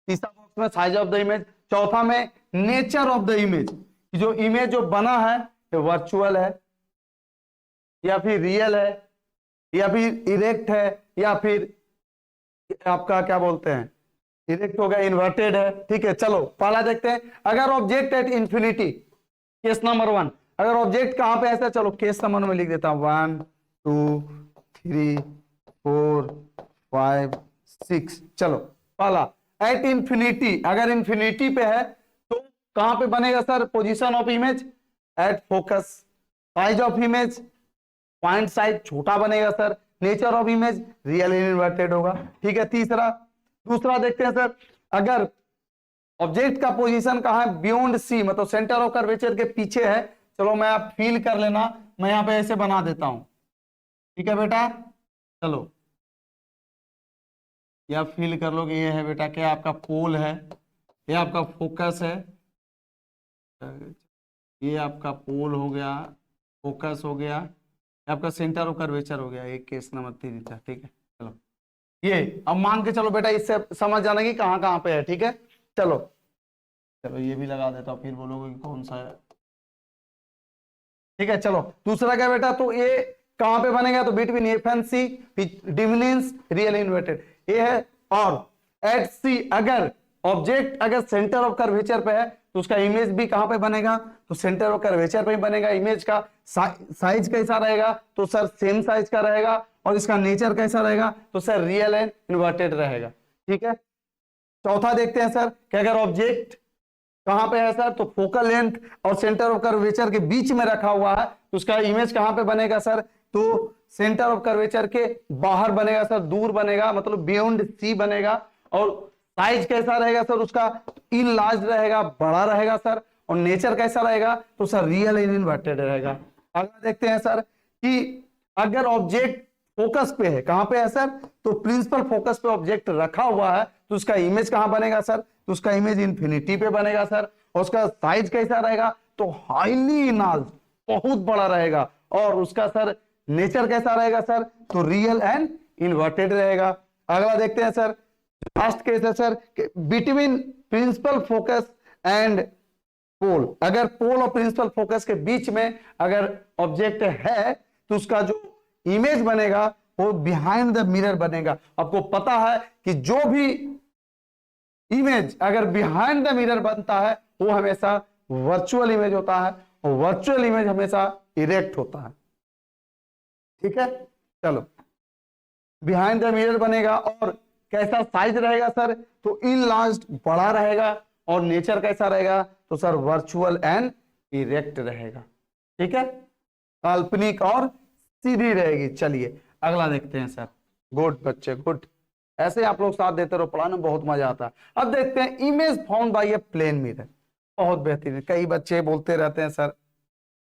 तीसरा बॉक्स में साइज ऑफ द इमेज। चौथा में नेचर ऑफ द इमेज, जो इमेज जो बना है ये वर्चुअल है या फिर रियल है या फिर इरेक्ट है या फिर आपका क्या बोलते हैं, इरेक्ट हो गया, इन्वर्टेड है। ठीक है, चलो पहला देखते हैं। अगर object at infinity, case number 1, अगर ऑब्जेक्ट कहां पे ऐसा, चलो केस नंबर में लिख देता हूं 1 2 3 4 5 6। चलो पहला एट इंफिनिटी, अगर इंफिनिटी पे है तो कहां पे बनेगा sir, position of image at focus. Size of image, point size छोटा बनेगा sir. Nature of image real inverted होगा। ठीक है, तीसरा। दूसरा देखते हैं सर, अगर ऑब्जेक्ट का पोजीशन कहां है, बियॉन्ड सी, मतलब सेंटर ऑफ कर्वेचर के पीछे है। चलो मैं आप फील कर लेना, मैं यहां पे ऐसे बना देता हूं। ठीक है बेटा, चलो या फील कर लो कि ये है बेटा क्या, आपका पोल है, ये आपका फोकस है, ये आपका पोल हो गया, फोकस हो गया, आपका सेंटर ऑफ कर्वेचर हो गया। एक केस नंबर 3 था। ठीक है, चलो ये अब मान के चलो बेटा, इससे समझ जाना कि कहां कहां पे है। ठीक है, चलो चलो ये भी लगा देता हूं, फिर बोलोगे कि कौन सा है। ठीक है, चलो दूसरा क्या बेटा, तो ये कहां पे बनेगा, तो between F and C, diminished real inverted ये है। और एट सी, अगर ऑब्जेक्ट अगर सेंटर ऑफ कर्वेचर पे है तो उसका इमेज भी कहां पे बनेगा, तो सेंटर ऑफ कर्वेचर पे ही बनेगा। इमेज का साइज कैसा रहेगा, तो सर सेम साइज का रहेगा। और इसका नेचर कैसा रहेगा, तो सर रियल एंड इन्वर्टेड रहेगा। ठीक है, चौथा देखते हैं सर कि अगर ऑब्जेक्ट कहां पे है सर, तो फोकल लेंथ और सेंटर ऑफ कर्वेचर के बीच में रखा हुआ है, तो उसका इमेज कहां पे बनेगा सर, तो सेंटर ऑफ कर्वेचर के बाहर बनेगा सर, दूर बनेगा, मतलब बियॉन्ड सी बनेगा। और साइज कैसा रहेगा सर उसका, इन लार्ज रहेगा, बड़ा रहेगा सर। और नेचर कैसा रहेगा, तो सर रियल इन इन्वर्टेड रहेगा। अगला देखते हैं सर कि अगर ऑब्जेक्ट फोकस पे है, कहां पे है सर, तो प्रिंसिपल फोकस पे ऑब्जेक्ट रखा हुआ है, तो उसका इमेज कहां बनेगा सर, तो उसका इमेज इंफिनिटी पे बनेगा सर। और उसका साइज कैसा रहेगा, तो हाईली इनार्ज, बहुत बड़ा रहेगा। और उसका सर नेचर कैसा रहेगा सर, तो रियल एंड इन्वर्टेड रहेगा। अगला देखते हैं सर, लास्ट केस है sir, between principal focus and pole, अगर पोल और प्रिंसिपल फोकस के बीच में अगर ऑब्जेक्ट है तो उसका जो इमेज बनेगा वो बिहाइंड द मिरर बनेगा। आपको पता है कि जो भी इमेज अगर बिहाइंड द मिरर बनता है वो हमेशा वर्चुअल इमेज होता है, और वर्चुअल इमेज हमेशा इरेक्ट होता है। ठीक है, चलो बिहाइंड द मिरर बनेगा। और कैसा साइज रहेगा सर, तो इनलार्ज्ड, बड़ा रहेगा। और नेचर कैसा रहेगा, तो सर वर्चुअल एंड इरेक्ट रहेगा। ठीक है, काल्पनिक और सीधी रहेगी। चलिए अगला देखते हैं सर। गुड बच्चे, गुड, ऐसे आप लोग साथ देते रहो, पढ़ाने में बहुत मजा आता है। अब देखते हैं image found by a plane mirror, बहुत बेहतरीन। कई बच्चे बोलते रहते हैं सर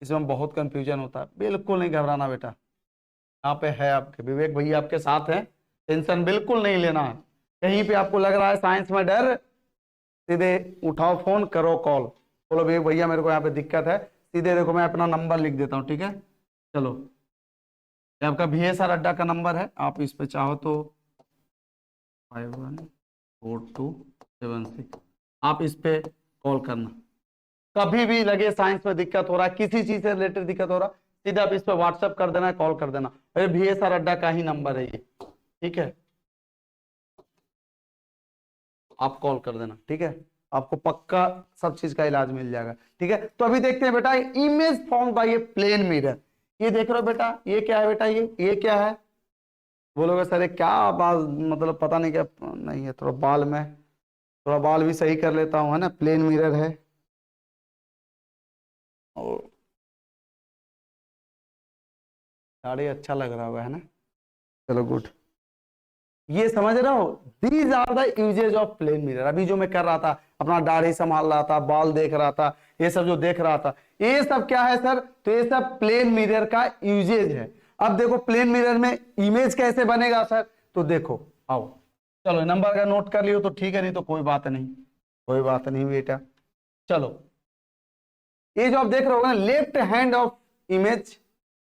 इसमें बहुत कंफ्यूजन होता है। बिल्कुल नहीं घबराना बेटा, यहाँ पे है आपके विवेक भैया आपके साथ हैं, टेंशन बिल्कुल नहीं लेना है। कहीं पे आपको लग रहा है साइंस में डर, सीधे उठाओ फोन, करो कॉल, बोलो विवेक भैया मेरे को यहाँ पे दिक्कत है। सीधे देखो मैं अपना नंबर लिख देता हूँ। ठीक है, चलो ये आपका VSR अड्डा का नंबर है, आप इस पे चाहो तो 514276, आप इस पे कॉल करना। कभी भी लगे साइंस में दिक्कत हो रहा है, किसी चीज से रिलेटेड दिक्कत हो रहा है, सीधा आप इस पे व्हाट्सएप कर देना, कॉल कर देना। अरे VSR अड्डा का ही नंबर है ये। ठीक है, आप कॉल कर देना। ठीक है, आपको पक्का सब चीज का इलाज मिल जाएगा। ठीक है, तो अभी देखते हैं बेटा image form by a plane mirror. ये देख रहे हो बेटा, ये क्या है बेटा, ये क्या है, बोलोगे सर ये क्या बाल, मतलब पता नहीं क्या, नहीं है थोड़ा बाल में, थोड़ा बाल भी सही कर लेता हूँ, है ना। प्लेन मिरर है और साड़ी अच्छा लग रहा होगा, है ना। चलो गुड, ये समझ रहे हो, these are the uses of plane mirror. अभी जो मैं कर रहा था, अपना दाढ़ी संभाल रहा था, बाल देख रहा था, ये सब जो देख रहा था, ये सब क्या है सर, तो ये सब प्लेन मिरर का यूजेज है। अब देखो प्लेन मिरर में इमेज कैसे बनेगा सर, तो देखो आओ, चलो नंबर का नोट कर लियो तो ठीक है, नहीं तो कोई बात नहीं, कोई बात नहीं बेटा। चलो ये जो आप देख रहे हो ना, left hand of image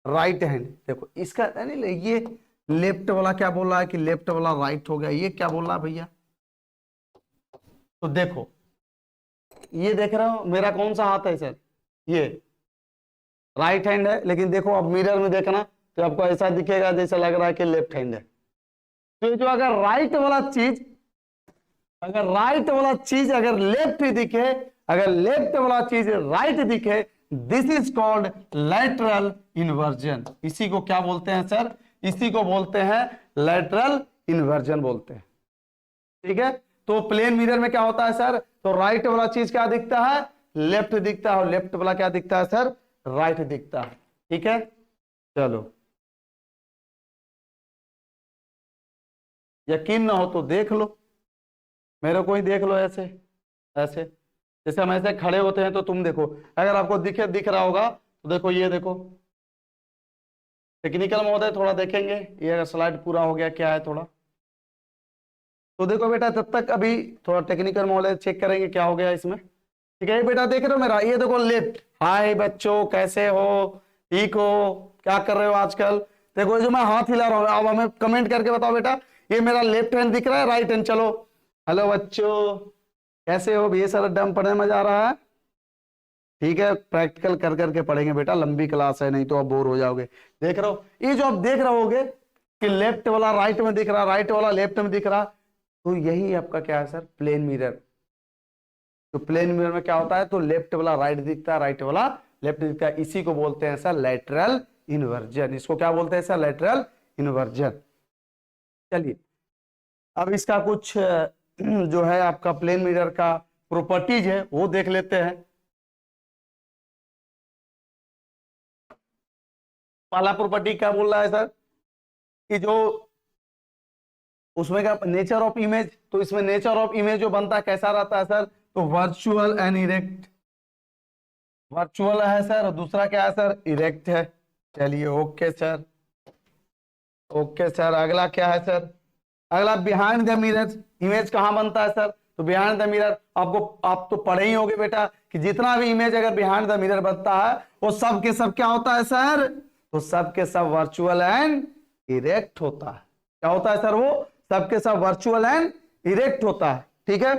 right hand, देखो इसका नहीं, ये लेफ्ट वाला क्या बोल रहा है कि लेफ्ट वाला राइट हो गया, ये क्या बोल रहा है भैया, तो देखो ये देख रहे हो मेरा कौन सा हाथ है सर, ये राइट हैंड है, लेकिन देखो अब मिरर में देखना तो आपको ऐसा दिखेगा जैसा लग रहा है कि लेफ्ट हैंड है। तो जो अगर राइट वाला चीज, अगर राइट वाला चीज अगर लेफ्ट दिखे, अगर लेफ्ट वाला चीज राइट दिखे, this is called lateral inversion. इसी को क्या बोलते हैं सर, इसी को बोलते हैं लैटरल इन्वर्जन बोलते हैं। ठीक है, तो प्लेन मिरर में क्या होता है सर, तो राइट वाला चीज क्या दिखता है, लेफ्ट दिखता है, और लेफ्ट वाला क्या दिखता है सर, राइट दिखता है। ठीक है, चलो यकीन ना हो तो देख लो, मेरे को ही देख लो, ऐसे ऐसे जैसे हम ऐसे खड़े होते हैं तो तुम देखो, अगर आपको दिख रहा होगा तो देखो, ये देखो टेक्निकल महोदय थोड़ा देखेंगे, ये अगर स्लाइड पूरा हो गया क्या है थोड़ा, तो देखो बेटा तब तक अभी थोड़ा टेक्निकल महोदय चेक करेंगे क्या हो गया इसमें। ठीक है, ये बेटा देख रहे हो मेरा, ये देखो लेफ्ट। हाय बच्चों, कैसे हो, ठीक हो, क्या कर रहे हो आजकल। देखो जो मैं हाथ हिला रहा हूँ, अब हमें कमेंट करके बताओ बेटा, ये मेरा लेफ्ट हैंड दिख रहा है, राइट हैंड। चलो हेलो बच्चों, कैसे हो, ये सारा डम पढ़ने में मजा आ रहा है। ठीक है, प्रैक्टिकल कर करके पढ़ेंगे बेटा, लंबी क्लास है, नहीं तो आप बोर हो जाओगे। देख रहे हो, ये जो आप देख रहे होगे कि लेफ्ट वाला राइट में दिख रहा, राइट वाला लेफ्ट में दिख रहा, तो यही आपका क्या है सर, प्लेन मिरर। तो प्लेन मिरर में क्या होता है, तो लेफ्ट वाला राइट दिखता है, राइट वाला लेफ्ट दिखता है, इसी को बोलते हैं सर लैटरल इन्वर्जन। इसको क्या बोलते हैं सर, लैटरल इन्वर्जन। चलिए अब इसका कुछ जो है आपका प्लेन मिरर का प्रॉपर्टीज है वो देख लेते हैं। पहला प्रॉपर्टी क्या बोल रहा है सर, कि जो उसमें का नेचर ऑफ इमेज, तो इसमें नेचर ऑफ इमेज जो बनता है कैसा रहता है सर, तो वर्चुअल एंड इरेक्ट। वर्चुअल है सर, और दूसरा क्या है सर, इरेक्ट है। चलिए ओके सर, ओके सर। अगला क्या है सर, अगला बिहाइंड द मिरर। इमेज कहां बनता है सर, तो बिहाइंड द मिरर। आपको आप तो पढ़े ही होंगे बेटा कि जितना भी इमेज अगर बिहाइंड द मिरर बनता है वो सब के सब क्या होता है सर, तो सब के सब वर्चुअल एंड इरेक्ट होता है। क्या होता है सर, वो सब के सब वर्चुअल एंड इरेक्ट होता है। ठीक है,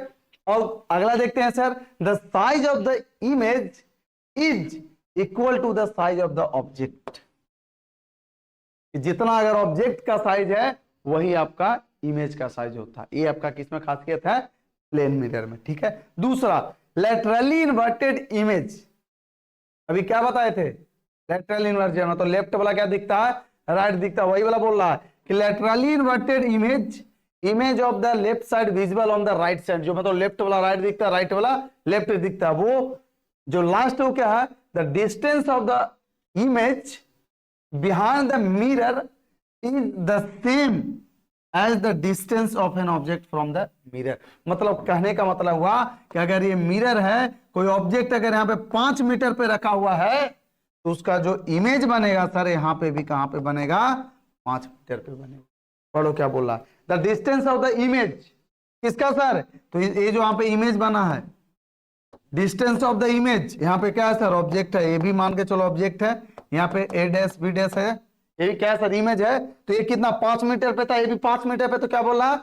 और अगला देखते हैं sir, the size of the image is equal to the size of the object. जितना अगर ऑब्जेक्ट का साइज है वही आपका इमेज का साइज होता है। ये आपका किसमें खासियत है, प्लेन मिरर में। ठीक है, दूसरा लैटरली इन्वर्टेड इमेज। अभी क्या बताए थे, लैटरल इन्वर्जन मतलब लेफ्ट वाला क्या दिखता है, राइट दिखता है, वही वाला बोल रहा है कि laterally inverted image, image of the left side visible on the right side. जो मतलब लेफ्ट वाला राइट दिखता है, राइट वाला लेफ्ट दिखता है, वो जो लास्ट वो क्या है, the distance of the image behind the mirror is the same as the distance of an object from the mirror। मतलब कहने का मतलब हुआ कि अगर ये मिरर है, कोई ऑब्जेक्ट अगर यहाँ पे 5 मीटर पे रखा हुआ है, तो उसका जो इमेज बनेगा सर यहाँ पे भी कहां पे बनेगा, 5 मीटर पे बनेगा। पढ़ो क्या बोल रहा है, the distance of the image किसका सर, तो ये जो यहाँ पे इमेज बना है, डिस्टेंस ऑफ द इमेज, यहाँ पे क्या है सर, ऑब्जेक्ट है, ये भी मान के चलो ऑब्जेक्ट है, यहाँ पे ए डैश बी डैश है, ये भी क्या है सर, इमेज है। तो ये कितना 5 मीटर पे था, ये भी 5 मीटर पे, तो क्या बोल रहा,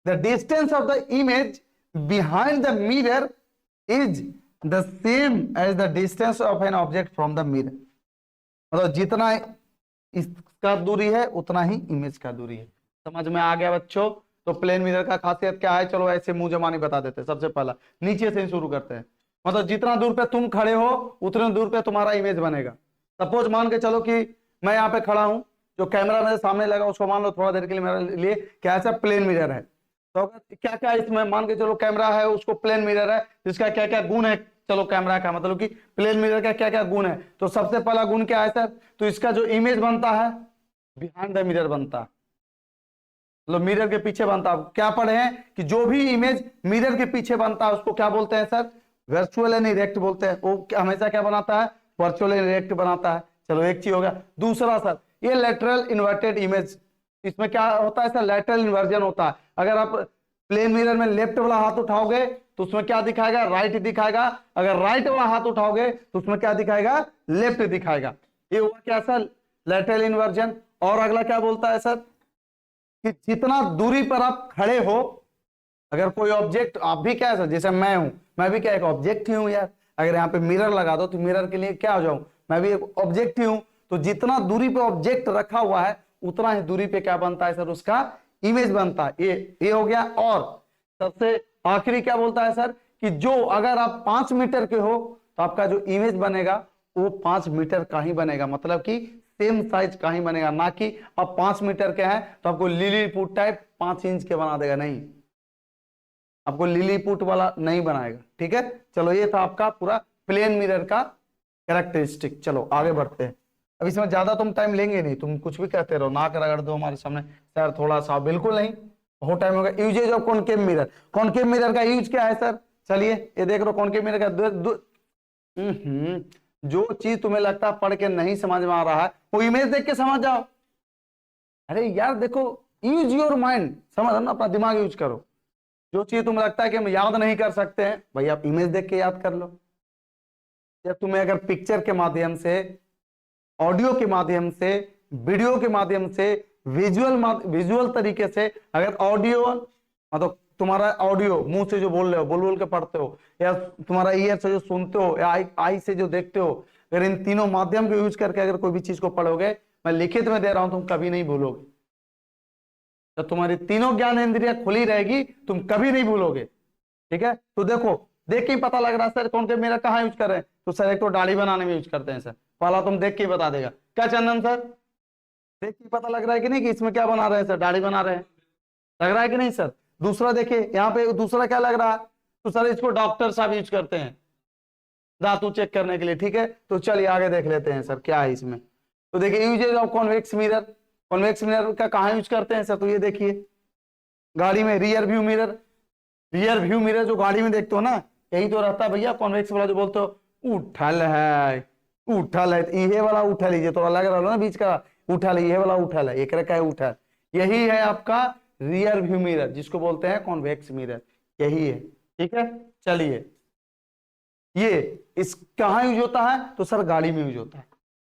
the distance of the image behind the mirror is the same as the distance of an object from the mirror. मतलब जितना इसका दूरी है उतना ही इमेज का दूरी है। समझ में आ गया बच्चों। तो प्लेन मिरर का खासियत क्या है, चलो ऐसे मुंह जमानी बता देते हैं। सबसे पहला नीचे से ही शुरू करते हैं, मतलब जितना दूर पे तुम खड़े हो उतने दूर पे तुम्हारा इमेज बनेगा। सपोज मान के चलो कि मैं यहाँ पे खड़ा हूं, जो कैमरा मेरे सामने लगा उसको मान लो थोड़ा देर के लिए मेरे लिए क्या ऐसा प्लेन मिरर है, तो क्या क्या इसमें मान के चलो कैमरा है, उसको प्लेन मिरर है, जिसका क्या क्या गुण है, चलो कैमरा का मतलब कि प्लेन मिरर का क्या क्या गुण है। तो सबसे पहला गुण क्या है सर, तो इसका जो इमेज बनता है बिहाइंड द मिरर बनता है। मतलब मिरर के पीछे बनता है। क्या पढ़े हैं कि जो भी इमेज मिरर के पीछे बनता है उसको क्या बोलते हैं सर? वर्चुअल एंड इरेक्ट बोलते हैं। वो हमेशा क्या बनाता है? वर्चुअल एंड इरेक्ट बनाता है। चलो एक चीज हो गया। दूसरा सर, ये लेटरल इन्वर्टेड इमेज, इसमें क्या होता है सर? लेटरल इन्वर्जन होता है। अगर आप प्लेन मिरर में लेफ्ट वाला हाथ उठाओगे तो उसमें क्या दिखाएगा? राइट दिखाएगा। अगर राइट वाला हाथ उठाओगे तो उसमें क्या दिखाएगा? लेफ्ट दिखाएगा। ये हुआ क्या सर? Lateral inversion. और अगला क्या बोलता है सर? कि जितना दूरी पर आप खड़े हो, अगर कोई ऑब्जेक्ट, आप भी क्या है सर, जैसे मैं हूं, मैं भी क्या एक ऑब्जेक्ट ही हूं यार। अगर यहाँ पे मिरर लगा दो तो मिरर के लिए क्या हो जाऊं? मैं भी एक ऑब्जेक्ट ही हूं। तो जितना दूरी पे ऑब्जेक्ट रखा हुआ है उतना ही दूरी पे क्या बनता है सर? उसका इमेज बनता है। ये हो गया। और सबसे आखिरी क्या बोलता है सर? कि जो अगर आप 5 मीटर के हो तो आपका जो इमेज बनेगा वो 5 मीटर का ही बनेगा। मतलब कि सेम साइज का ही बनेगा, ना कि अब 5 मीटर के हैं तो आपको लिलीपुट टाइप 5 इंच के बना देगा। नहीं, आपको लिलीपुट वाला नहीं बनाएगा। ठीक है, चलो ये था आपका पूरा प्लेन मिरर का कैरेक्टरिस्टिक। चलो आगे बढ़ते हैं। अब इसमें ज्यादा तुम टाइम लेंगे नहीं, तुम कुछ भी कहते रहो, नाक रगड़ दो हमारे सामने सर थोड़ा सा, बिल्कुल नहीं, बहुत टाइम होगा। Uses of concave mirror, concave mirror का यूज क्या है सर? चलिए ये देख लो कॉनकेव मिरर का जो चीज तुम्हें लगता है पढ़ के नहीं समझ में आ रहा है वो इमेज देख के समझ जाओ। अरे यार देखो, यूज योर माइंड, समझ ना, अपना दिमाग यूज करो। जो चीज तुम्हें लगता है कि हम याद नहीं कर सकते हैं, भाई आप इमेज देख के याद कर लो। जब तुम्हें अगर पिक्चर के माध्यम से, ऑडियो के माध्यम से, वीडियो के माध्यम से, विजुअल तरीके से, अगर ऑडियो मतलब तुम्हारा ऑडियो मुंह से जो बोल रहे हो, बोल बोल के पढ़ते हो, या तुम्हारा ईयर से जो सुनते हो, या आई से जो देखते हो, अगर इन तीनों माध्यम को यूज करके अगर कोई भी चीज को पढ़ोगे, मैं लिखित में दे रहा हूं, तुम कभी नहीं भूलोगे। जब तुम्हारी तीनों ज्ञान इंद्रियां खुली रहेगी तुम कभी नहीं भूलोगे। ठीक है, तो देखो देख के ही पता लग रहा है सर कौन के मेरा कहाँ यूज कर रहे हैं। तो सर एक तो दाढ़ी बनाने में यूज करते हैं सर, पहला तुम देख के ही बता देगा। क्या चंदन सर, देख के पता लग रहा है कि नहीं कि इसमें क्या बना रहे हैं सर? दाढ़ी बना रहे हैं, लग रहा है कि नहीं सर? दूसरा देखिए यहाँ पे दूसरा क्या लग रहा है? तो सर इसको डॉक्टर साहब यूज करते हैं दांतों चेक करने के लिए। ठीक है, तो चलिए आगे देख लेते हैं सर क्या है इसमें। तो देखिए uses of convex mirror, convex mirror का कहाँ यूज करते हैं सर? तो ये देखिए गाड़ी में rear view mirror, rear view mirror जो गाड़ी में देखते हो ना, यही तो रहता है भैया कॉन्वेक्स वाला जो बोलते हो उठल है, उठल है, ये वाला उठल लीजिए, थोड़ा लग रहा है ना बीच का उठल, ये वाला उठल है, एक रखा है उठल, यही है आपका रियर व्यू मिरर जिसको बोलते हैं कॉन्वेक्स मिरर, यही है। ठीक है, चलिए ये इस कहाँ यूज होता है? तो सर गाड़ी में यूज होता है।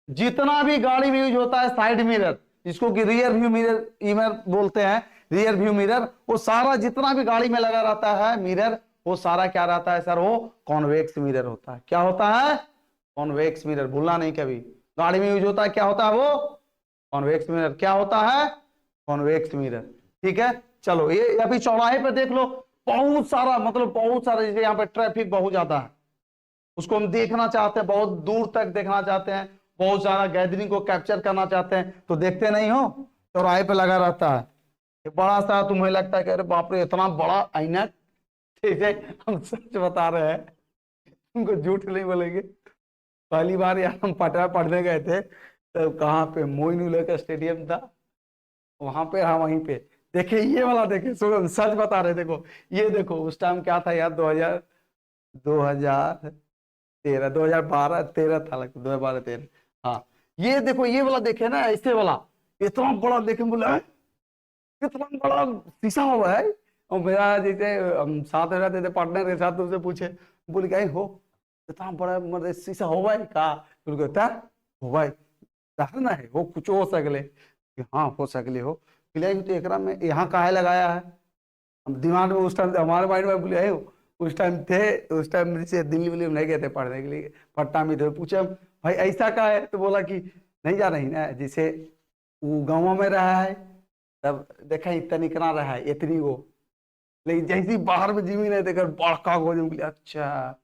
जितना भी गाड़ी में यूज होता है साइड मिरर, जिसको कि रियर व्यू मिरर इमर बोलते हैं, रियर व्यू मिरर, वो सारा जितना भी गाड़ी में लगा रहता है मिरर, वो सारा क्या रहता है सर? वो कॉन्वेक्स मिरर होता है। क्या होता है? कॉन्वेक्स मिरर, भूलना नहीं कभी। गाड़ी में यूज होता है, क्या होता है वो? Convex mirror. क्या होता है? Convex mirror. ठीक है, चलो ये अभी चौराहे पे देख लो, बहुत सारा, मतलब बहुत सारा, जैसे यहाँ पे ट्रैफिक बहुत ज्यादा है, उसको हम देखना चाहते हैं, बहुत दूर तक देखना चाहते हैं, बहुत सारा गैदरिंग को कैप्चर करना चाहते हैं, तो देखते नहीं हो चौराहे पे लगा रहता है बड़ा सा, तुम्हें लगता है कि अरे बाप रे इतना बड़ा ऐनक। ठीक है, हम सच बता रहे हैं, तुमको झूठ नहीं बोलेंगे। पहली बार यार हम पटना पढ़ने गए थे, तो कहाँ पे मोइनुल का स्टेडियम था, वहां पे, हाँ वहीं पे देखे ये वाला, देखे सच बता रहे। देखो ये देखो उस टाइम क्या था यार, 2013 2012-13 था लगता, 2012-13, हाँ ये देखो ये वाला देखे ना, ऐसे वाला इतना बड़ा देखे, बोला इतना बड़ा शीशा हुआ है। और मेरा जैसे हम साथ में रहते थे पार्टनर के साथ, तो उससे पूछे, बोले क्या हो इतना बड़ा मतलब शीशा हो भाई का? बोल कहता हो भाई ना है, वो कुछ हो सकले, हाँ हो सकले हो, तो एकरा में यहाँ काहे लगाया है? हम दिमाग में उस टाइम हमारे माइंड में बोले उस टाइम थे, उस टाइम से दिल्ली विल्ली में नहीं गए थे पढ़ने के लिए, पटना में थे। पूछे भाई ऐसा का है? तो बोला कि नहीं जा रही ना, जैसे वो गाँव में रहा है तब देखा इतना निकला रहा है इतनी वो, लेकिन जैसी बाहर में जमीन है देखकर बड़का हो जाए। अच्छा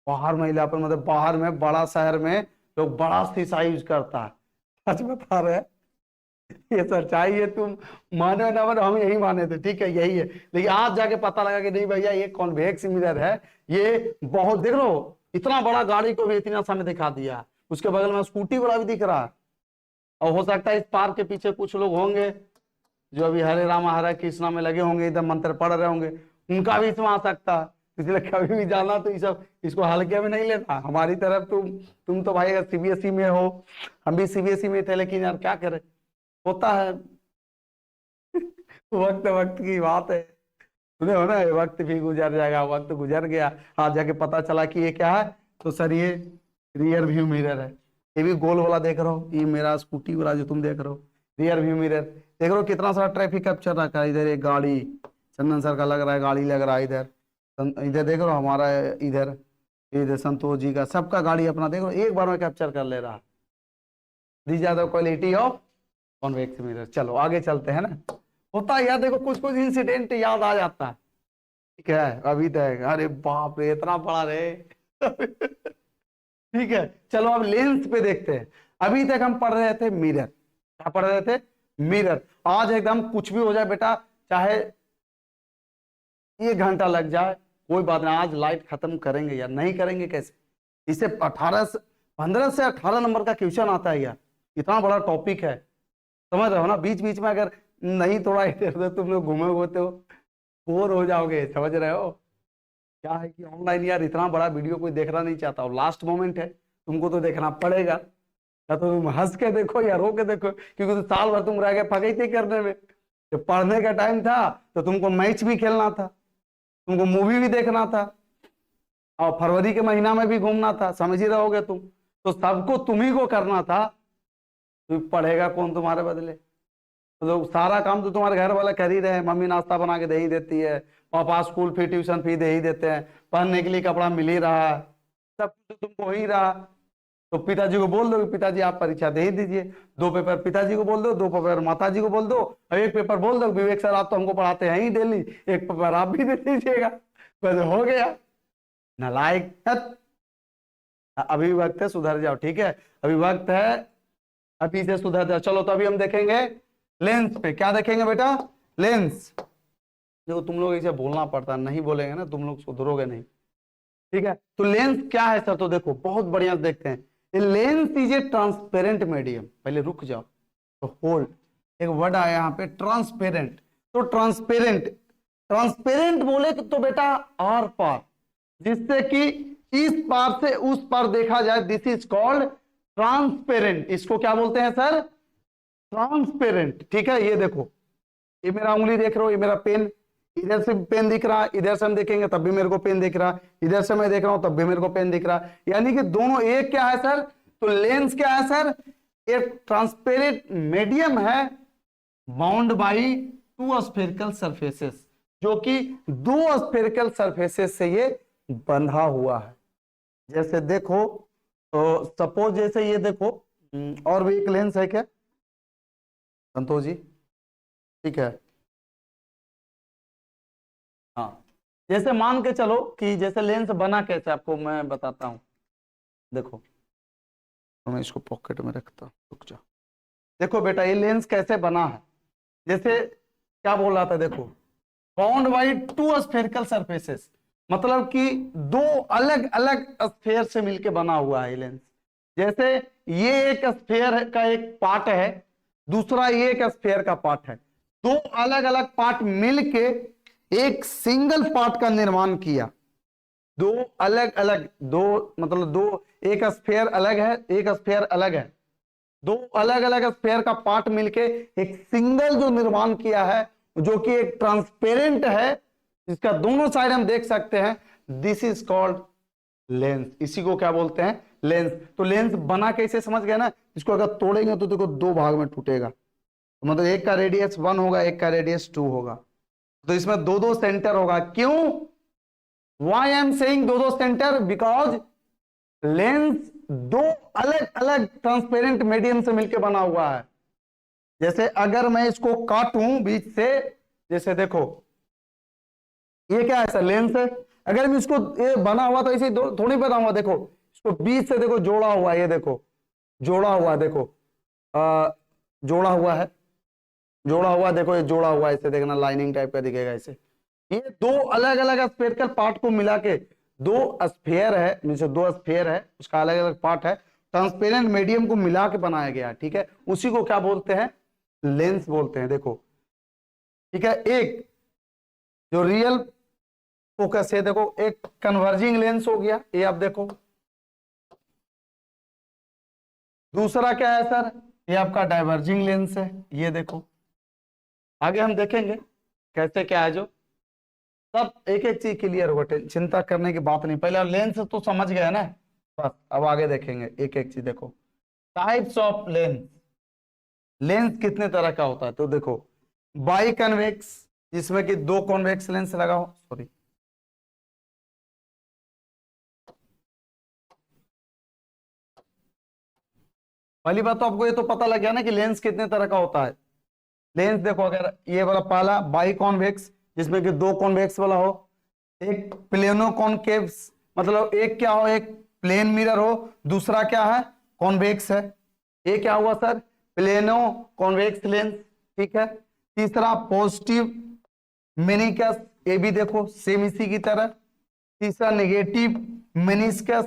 बाहर महिला पर, मतलब बाहर में बड़ा शहर में लोग बड़ा शीशा यूज करता है। सच बता रहे हैं, ये सच्चाई है, तुम माने ना माने, हम यही माने थे। ठीक है यही है, लेकिन आज जाके पता लगा कि नहीं भैया ये कॉन्वेक्स मिरर है। ये बहुत देख लो, इतना बड़ा गाड़ी को भी इतना सामने दिखा दिया, उसके बगल में स्कूटी वाला भी दिख रहा है। और हो सकता है इस पार्क के पीछे कुछ लोग होंगे, जो अभी हरे रामा हरे कृष्णा में लगे होंगे, इधर मंत्र पढ़ रहे होंगे, उनका भी इसमें आ सकता है। इसलिए कभी भी जाना तो ये सब इसको हल्के में नहीं लेना। हमारी तरफ तुम तो भाई सीबीएसई में हो, हम भी सीबीएसई में थे, लेकिन यार क्या करें, होता है। वक्त वक्त की बात है, सुने हो ना, वक्त भी गुजर जाएगा, वक्त गुजर गया, आज जाके पता चला कि ये क्या है। तो सर ये रियर व्यू मिरर है, ये भी गोल वाला देख रहा हो, ये मेरा स्कूटी वाला जो तुम देख रहे हो रियर व्यू मिरर, देख रहे हो कितना सारा ट्रैफिक कैप्चर रखा है। इधर एक गाड़ी चंदन सर का लग रहा है, गाड़ी लग रहा है इधर, इधर देख रहे हो हमारा, इधर इधर संतोष जी का, सबका गाड़ी अपना देख रहे हो, एक बार में कैप्चर कर ले रहा है। This are the quality of convex mirror. चलो आगे चलते हैं ना, होता है यार, देखो कुछ कुछ इंसिडेंट याद आ जाता है, ठीक है। अभी तक अरे बाप रे इतना बड़ा रे ठीक है, चलो अब लेंस पे देखते हैं। अभी तक हम पढ़ रहे थे मिरर, क्या पढ़ रहे थे, मिरर। आज एकदम कुछ भी हो जाए बेटा, चाहे 1 घंटा लग जाए कोई बात नहीं, आज लाइट खत्म करेंगे यार, नहीं करेंगे कैसे। इसे 15 से 18 नंबर का क्वेश्चन आता है यार, इतना बड़ा टॉपिक है, समझ रहे हो ना। बीच बीच में अगर नहीं थोड़ा इधर तुम लोग घूमे होते हो, बोर हो जाओगे, समझ रहे हो। क्या है कि ऑनलाइन यार इतना बड़ा वीडियो कोई देखना नहीं चाहता, और लास्ट मोमेंट है, तुमको तो देखना पड़ेगा, या तो तुम हंस के देखो या रो के देखो, क्योंकि तो साल भर तुम रह गए फगैते करने में। जब पढ़ने का टाइम था तो तुमको मैच भी खेलना था, तुमको मूवी भी देखना था, और फरवरी के महीना में भी घूमना था, समझ ही रहोगे तुम। तो सबको तुम्ही को करना था, तो पढ़ेगा कौन तुम्हारे बदले। तो सारा काम तो तुम्हारे घर वाले कर ही रहे हैं, मम्मी नाश्ता बना के दे ही देती है, पापा स्कूल फी ट्यूशन फी दे ही देते हैं, पहनने के लिए कपड़ा मिल ही रहा है, सब कुछ तो तुमको हो ही रहा। तो पिताजी को बोल दो कि पिताजी आप परीक्षा दे ही दीजिए, 2 पेपर पिताजी को बोल दो, 2 पेपर माताजी को बोल दो, और 1 पेपर बोल दो विवेक सर आप तो हमको पढ़ाते हैं ही डेली, 1 पेपर आप भी दे दीजिएगा, बस हो गया। नालायक, अभी वक्त है सुधर जाओ, ठीक है, अभी वक्त है, अभी से सुधर जाओ। चलो तो अभी हम देखेंगे लेंस पे, क्या देखेंगे बेटा, लेंस। देखो तुम लोग इसे बोलना पड़ता है, नहीं बोलेंगे ना तुम लोग सुधरोगे नहीं, ठीक है। तो लेंस क्या है सर, तो देखो बहुत बढ़िया देखते हैं, lens is a transparent medium. पहले रुक जाओ, तो होल्ड, एक वर्ड आया यहाँ पे ट्रांसपेरेंट। तो ट्रांसपेरेंट, ट्रांसपेरेंट बोले तो बेटा आर पार, जिससे कि इस पार से उस पार देखा जाए, दिस इज कॉल्ड ट्रांसपेरेंट। इसको क्या बोलते हैं सर, ट्रांसपेरेंट, ठीक है। ये देखो, ये मेरा उंगली देख रहे हो, ये मेरा पेन, इधर से पेन दिख रहा, इधर से हम देखेंगे तब भी मेरे को पेन दिख रहा, इधर से मैं देख रहा हूं तब भी मेरे को पेन दिख रहा, यानी कि दोनों एक क्या है सर, तो लेंस क्या है सर, एक ट्रांसपेरेंट मीडियम है, बाउंड बाई 2 स्फेरिकल सरफेसेस, जो कि 2 स्फेरिकल सरफेसेस से ये बंधा हुआ है। जैसे देखो, तो सपोज जैसे ये देखो, और भी एक लेंस है क्या संतोष जी, ठीक है, हाँ। जैसे मान के चलो कि जैसे लेंस बना कैसे, आपको मैं बताता हूं, देखो तो मैं इसको पॉकेट में रखता हूं, रुक जाओ। देखो बेटा ये लेंस कैसे बना है, जैसे क्या बोल रहा था, देखो बाउंड बाई 2 स्फेरिकल सरफेसेस, मतलब कि 2 अलग अलग स्फेयर से मिलके बना हुआ है लेंस। जैसे ये एक स्फेयर का एक पार्ट है, दूसरा ये एक स्फेयर का पार्ट है, 2 अलग अलग पार्ट मिलके एक सिंगल पार्ट का निर्माण किया। 2 अलग अलग, 2 मतलब 2, एक स्फेयर अलग है, एक स्फेयर अलग है, 2 अलग अलग स्फेयर का पार्ट मिलके एक सिंगल जो निर्माण किया है, जो कि एक ट्रांसपेरेंट है, जिसका दोनों साइड हम देख सकते हैं, दिस इज कॉल्ड लेंस। इसी को क्या बोलते हैं, लेंस। तो लेंस बना कैसे समझ गए ना, इसको अगर तोड़ेंगे तो देखो 2 भाग में टूटेगा, तो मतलब एक का रेडियस 1 होगा, एक का रेडियस 2 होगा, तो इसमें 2 सेंटर होगा। क्यों, why I am saying 2 centre, because lens 2 अलग अलग ट्रांसपेरेंट मीडियम से मिलकर बना हुआ है। जैसे अगर मैं इसको काटूं बीच से, जैसे देखो ये क्या है सर, लेंस है, अगर मैं इसको ये बना हुआ तो ऐसे थोड़ी बनाऊंगा, देखो इसको बीच से देखो जोड़ा हुआ है, ये देखो जोड़ा हुआ, देखो जोड़ा हुआ है, जोड़ा हुआ, देखो ये जोड़ा हुआ, ऐसे देखना लाइनिंग टाइप का दिखेगा ऐसे। ये 2 अलग अलग स्फेरिकल पार्ट को मिला के 2 स्फेयर है, मींस 2 स्फेयर है, उसका अलग अलग पार्ट है, ट्रांसपेरेंट मीडियम को मिला के बनाया गया, ठीक है। उसी को क्या बोलते हैं, लेंस बोलते हैं। देखो ठीक है। एक जो रियल फोकस है, देखो एक कन्वर्जिंग लेंस हो गया, ये आप देखो। दूसरा क्या है सर, ये आपका डाइवर्जिंग लेंस है, ये देखो। आगे हम देखेंगे कैसे क्या है, जो सब एक एक चीज क्लियर होगा, चिंता करने की बात नहीं। पहले लेंस तो समझ गए ना, बस अब आगे देखेंगे एक एक चीज। देखो टाइप्स ऑफ लेंस, लेंस कितने तरह का होता है, तो देखो बाई कन्वेक्स, जिसमें कि दो कॉन्वेक्स लेंस लगा हो, सॉरी पहली बात तो आपको ये तो पता लग गया ना कि लेंस कितने तरह का होता है। लेंस देखो, अगर ये वाला पहला बाई कॉन्वेक्स, जिसमें कि दो कॉन्वेक्स वाला हो, एक प्लेनो कॉन्केव्स, मतलब एक क्या हो, एक प्लेन मिरर हो, दूसरा क्या है कॉन्वेक्स है। ये क्या हुआ सर, प्लेनो कॉन्वेक्स लेंस, ठीक है। तीसरा पॉजिटिव मेनिकस, ये भी देखो सेम इसी की तरह। तीसरा नेगेटिव मेनिस्कस,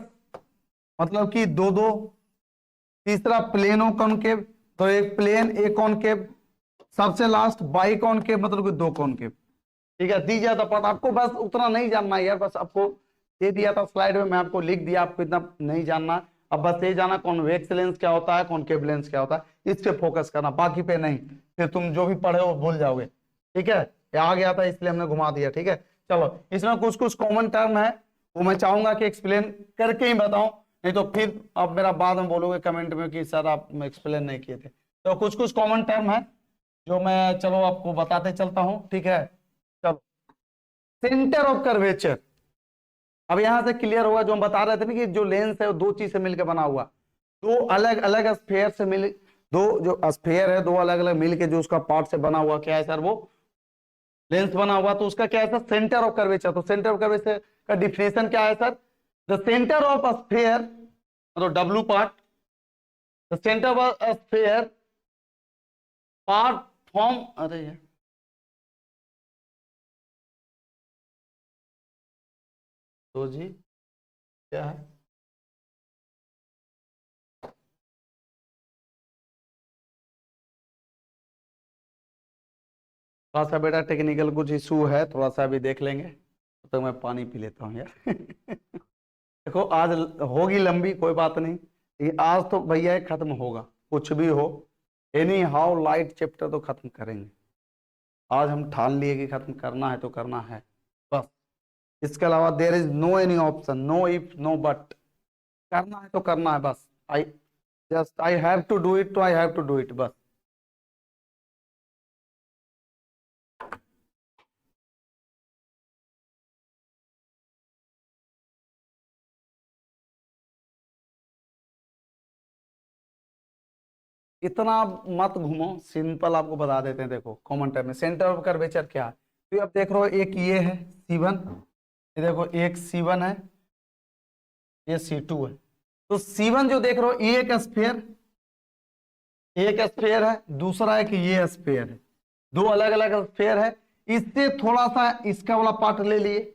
मतलब कि दो दो। तीसरा प्लेनो कॉन्केव, तो एक प्लेन एक कॉन्केव। सबसे लास्ट बाई कॉन्केव, मतलब कि दो कॉन्केव, ठीक है। दी जाता पार्ट आपको बस उतना नहीं जानना यार, बस आपको दे दिया था स्लाइड में, मैं आपको लिख दिया, आपको इतना नहीं जानना। अब बस ये जाना कॉन्वेक्स लेंस क्या होता है, कॉन्केव लेंस क्या होता है, इस पे फोकस करना, बाकी पे नहीं, फिर तुम जो भी पढ़े हो भूल जाओगे, ठीक है। ये आ गया था इसलिए हमने घुमा दिया, ठीक है। चलो इसमें कुछ कुछ कॉमन टर्म है, वो मैं चाहूंगा कि एक्सप्लेन करके ही बताऊं, नहीं तो फिर आप मेरा बाद में बोलोगे कमेंट में कि सर आप एक्सप्लेन नहीं किए थे। तो कुछ कुछ कॉमन टर्म है जो मैं चलो आपको बताते चलता हूं, ठीक है। चलो सेंटर ऑफ कर्वेचर, अब यहां से क्लियर हुआ जो हम बता रहे थे ना कि जो लेंस है वो दो चीज से मिलकर बना हुआ, दो अलग अलग स्फेयर से मिल, दो जो स्फेयर है दो अलग अलग मिलके जो उसका पार्ट से बना हुआ क्या है सर, वो लेंस बना हुआ, तो उसका क्या है सर, सेंटर ऑफ कर्वेचर। तो सेंटर ऑफ कर्वेचर का डिफिनेशन क्या है sir, the centre of sphere, मतलब W part, the centre of sphere part form, अरे यार तो जी क्या है, थोड़ा सा बेटा टेक्निकल कुछ इशू है, थोड़ा सा भी देख लेंगे, तो मैं पानी पी लेता हूँ यार। देखो आज होगी लंबी, कोई बात नहीं, लेकिन आज तो भैया ये खत्म होगा, कुछ भी हो, एनी हाउ लाइट चैप्टर तो खत्म करेंगे। आज हम ठान लिए कि खत्म करना है तो करना है बस, इसके अलावा there is no any option, no if no but, करना है तो करना है बस। I just I have to do it, तो I have to do it बस। इतना मत घूमो, सिंपल आपको बता देते हैं। देखो कॉमन टर्म में सेंटर ऑफ कर्वेचर क्या है, तो आप देख रहे हो एक ये है C1, ये देखो एक C1 है, ये C2 है। तो C1 जो देख रहे हो ये एक स्फेयर है, दूसरा एक ये स्फेयर है, दो अलग अलग स्फेयर है। इससे थोड़ा सा इसका वाला पार्ट ले लिए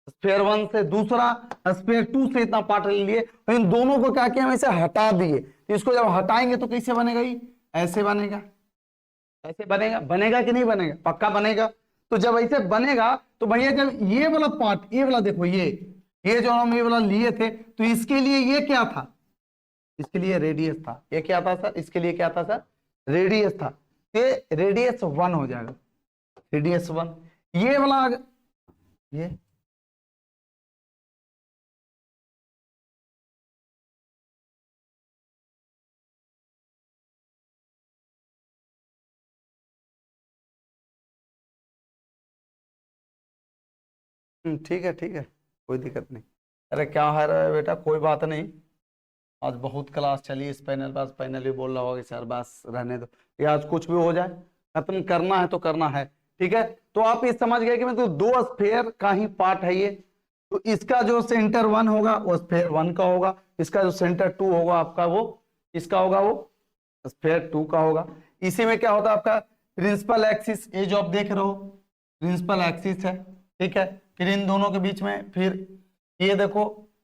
स्फेयर 1 से, दूसरा स्फेयर 2 से इतना पार्ट ले लिए, तो इन दोनों को क्या किया, हम इसे हटा दिए। तो इसको जब हटाएंगे तो कैसे बनेगा, ये ऐसे बनेगा, ऐसे बनेगा, बनेगा कि नहीं बनेगा, पक्का बनेगा। तो जब ऐसे बनेगा तो भैया जब ये वाला पार्ट, ये वाला देखो, ये जो हम ये वाला लिए थे, तो इसके लिए ये क्या था, इसके लिए रेडियस था। ये क्या था सर, इसके लिए क्या था सर, रेडियस था। ये रेडियस 1 हो जाएगा, रेडियस 1। ये वाला ये ठीक है ठीक है, कोई दिक्कत नहीं। अरे क्या है रे बेटा, कोई बात नहीं, आज बहुत क्लास चली इस पैनल, बस पैनल भी बोल रहा होगा कि सर बस रहने दो, ये आज कुछ भी हो जाए, खत्म करना है तो करना है, ठीक है। तो आप ये समझ गए कि मतलब दो स्फेयर का ही पार्ट है ये, तो इसका जो सेंटर 1 होगा वो स्फेयर 1 का होगा, इसका जो सेंटर 2 होगा आपका वो इसका होगा, वो स्फेयर 2 का होगा। इसी में क्या होता है आपका प्रिंसिपल एक्सिस, ये जो आप देख रहे हो प्रिंसिपल एक्सिस है, ठीक है। फिर इन दोनों के बीच में फिर ये देखो,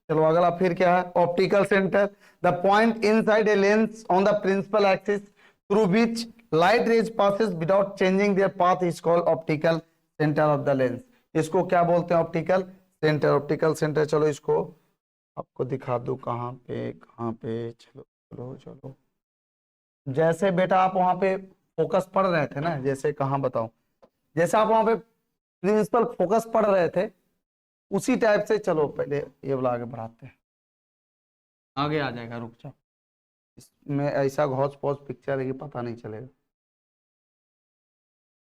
चलो अगला फिर क्या है, optical centre, the point inside a lens on the principal axis through which light rays passes without changing their path is called optical centre of the lens. इसको क्या बोलते हैं? Optical centre. ऑप्टिकल सेंटर, चलो इसको आपको दिखा दूं कहाँ पे। चलो चलो चलो, जैसे बेटा आप वहां पे फोकस पढ़ रहे थे ना, जैसे कहाँ बताओ, जैसे आप वहां पे प्रिंसिपल फोकस पढ़ रहे थे उसी टाइप से, चलो पहले ये वाला आगे बढ़ाते हैं, आगे आ जाएगा, रुक जाओ, इसमें ऐसा घोच पौच पिक्चर है कि पता नहीं चलेगा।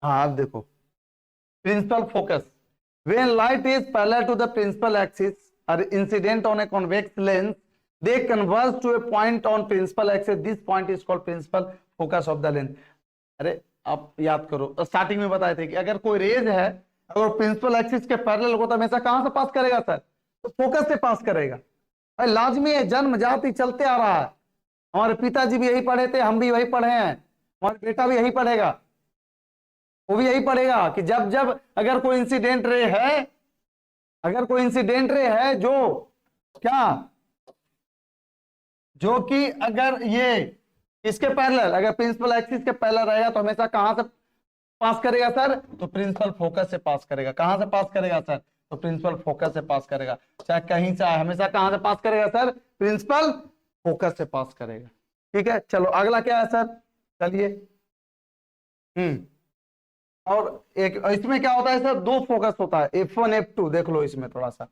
हाँ, आप देखो, principal focus, when light is parallel to the principal axis और incident on a convex lens, they converge to a point on principal axis, this point is called principal focus of the lens। अरे आप याद करो, starting में बताए थे कि अगर कोई रेज है, अगर प्रिंसिपल एक्सिस के पैरेलल होता है, हमेशा कहां से पास करेगा सर? तो फोकस से पास करेगा। अरे लाजमी है, जन्म जाति चलते आ रहा है, हमारे पिताजी भी यही पढ़े थे, हम भी वही पढ़े हैं, हमारा बेटा भी यही पढ़ेगा, वो भी यही पढ़ेगा कि जब जब अगर कोई इंसिडेंट रे है, अगर कोई इंसिडेंट रे है जो क्या, जो कि अगर ये इसके पैरेलल, अगर प्रिंसिपल एक्सिस के पैरेलल रहेगा तो हमेशा कहां से पास करेगा सर? तो प्रिंसिपल फोकस से पास करेगा। कहां से पास करेगा सर? तो प्रिंसिपल फोकस से पास करेगा, चाहे कहीं से आए, हमेशा कहां से पास करेगा सर? प्रिंसिपल फोकस से पास करेगा। ठीक है, चलो अगला क्या है सर? चलिए, और एक इसमें क्या होता है सर? दो फोकस होता है, F1 F2, देख लो इसमें थोड़ा सा,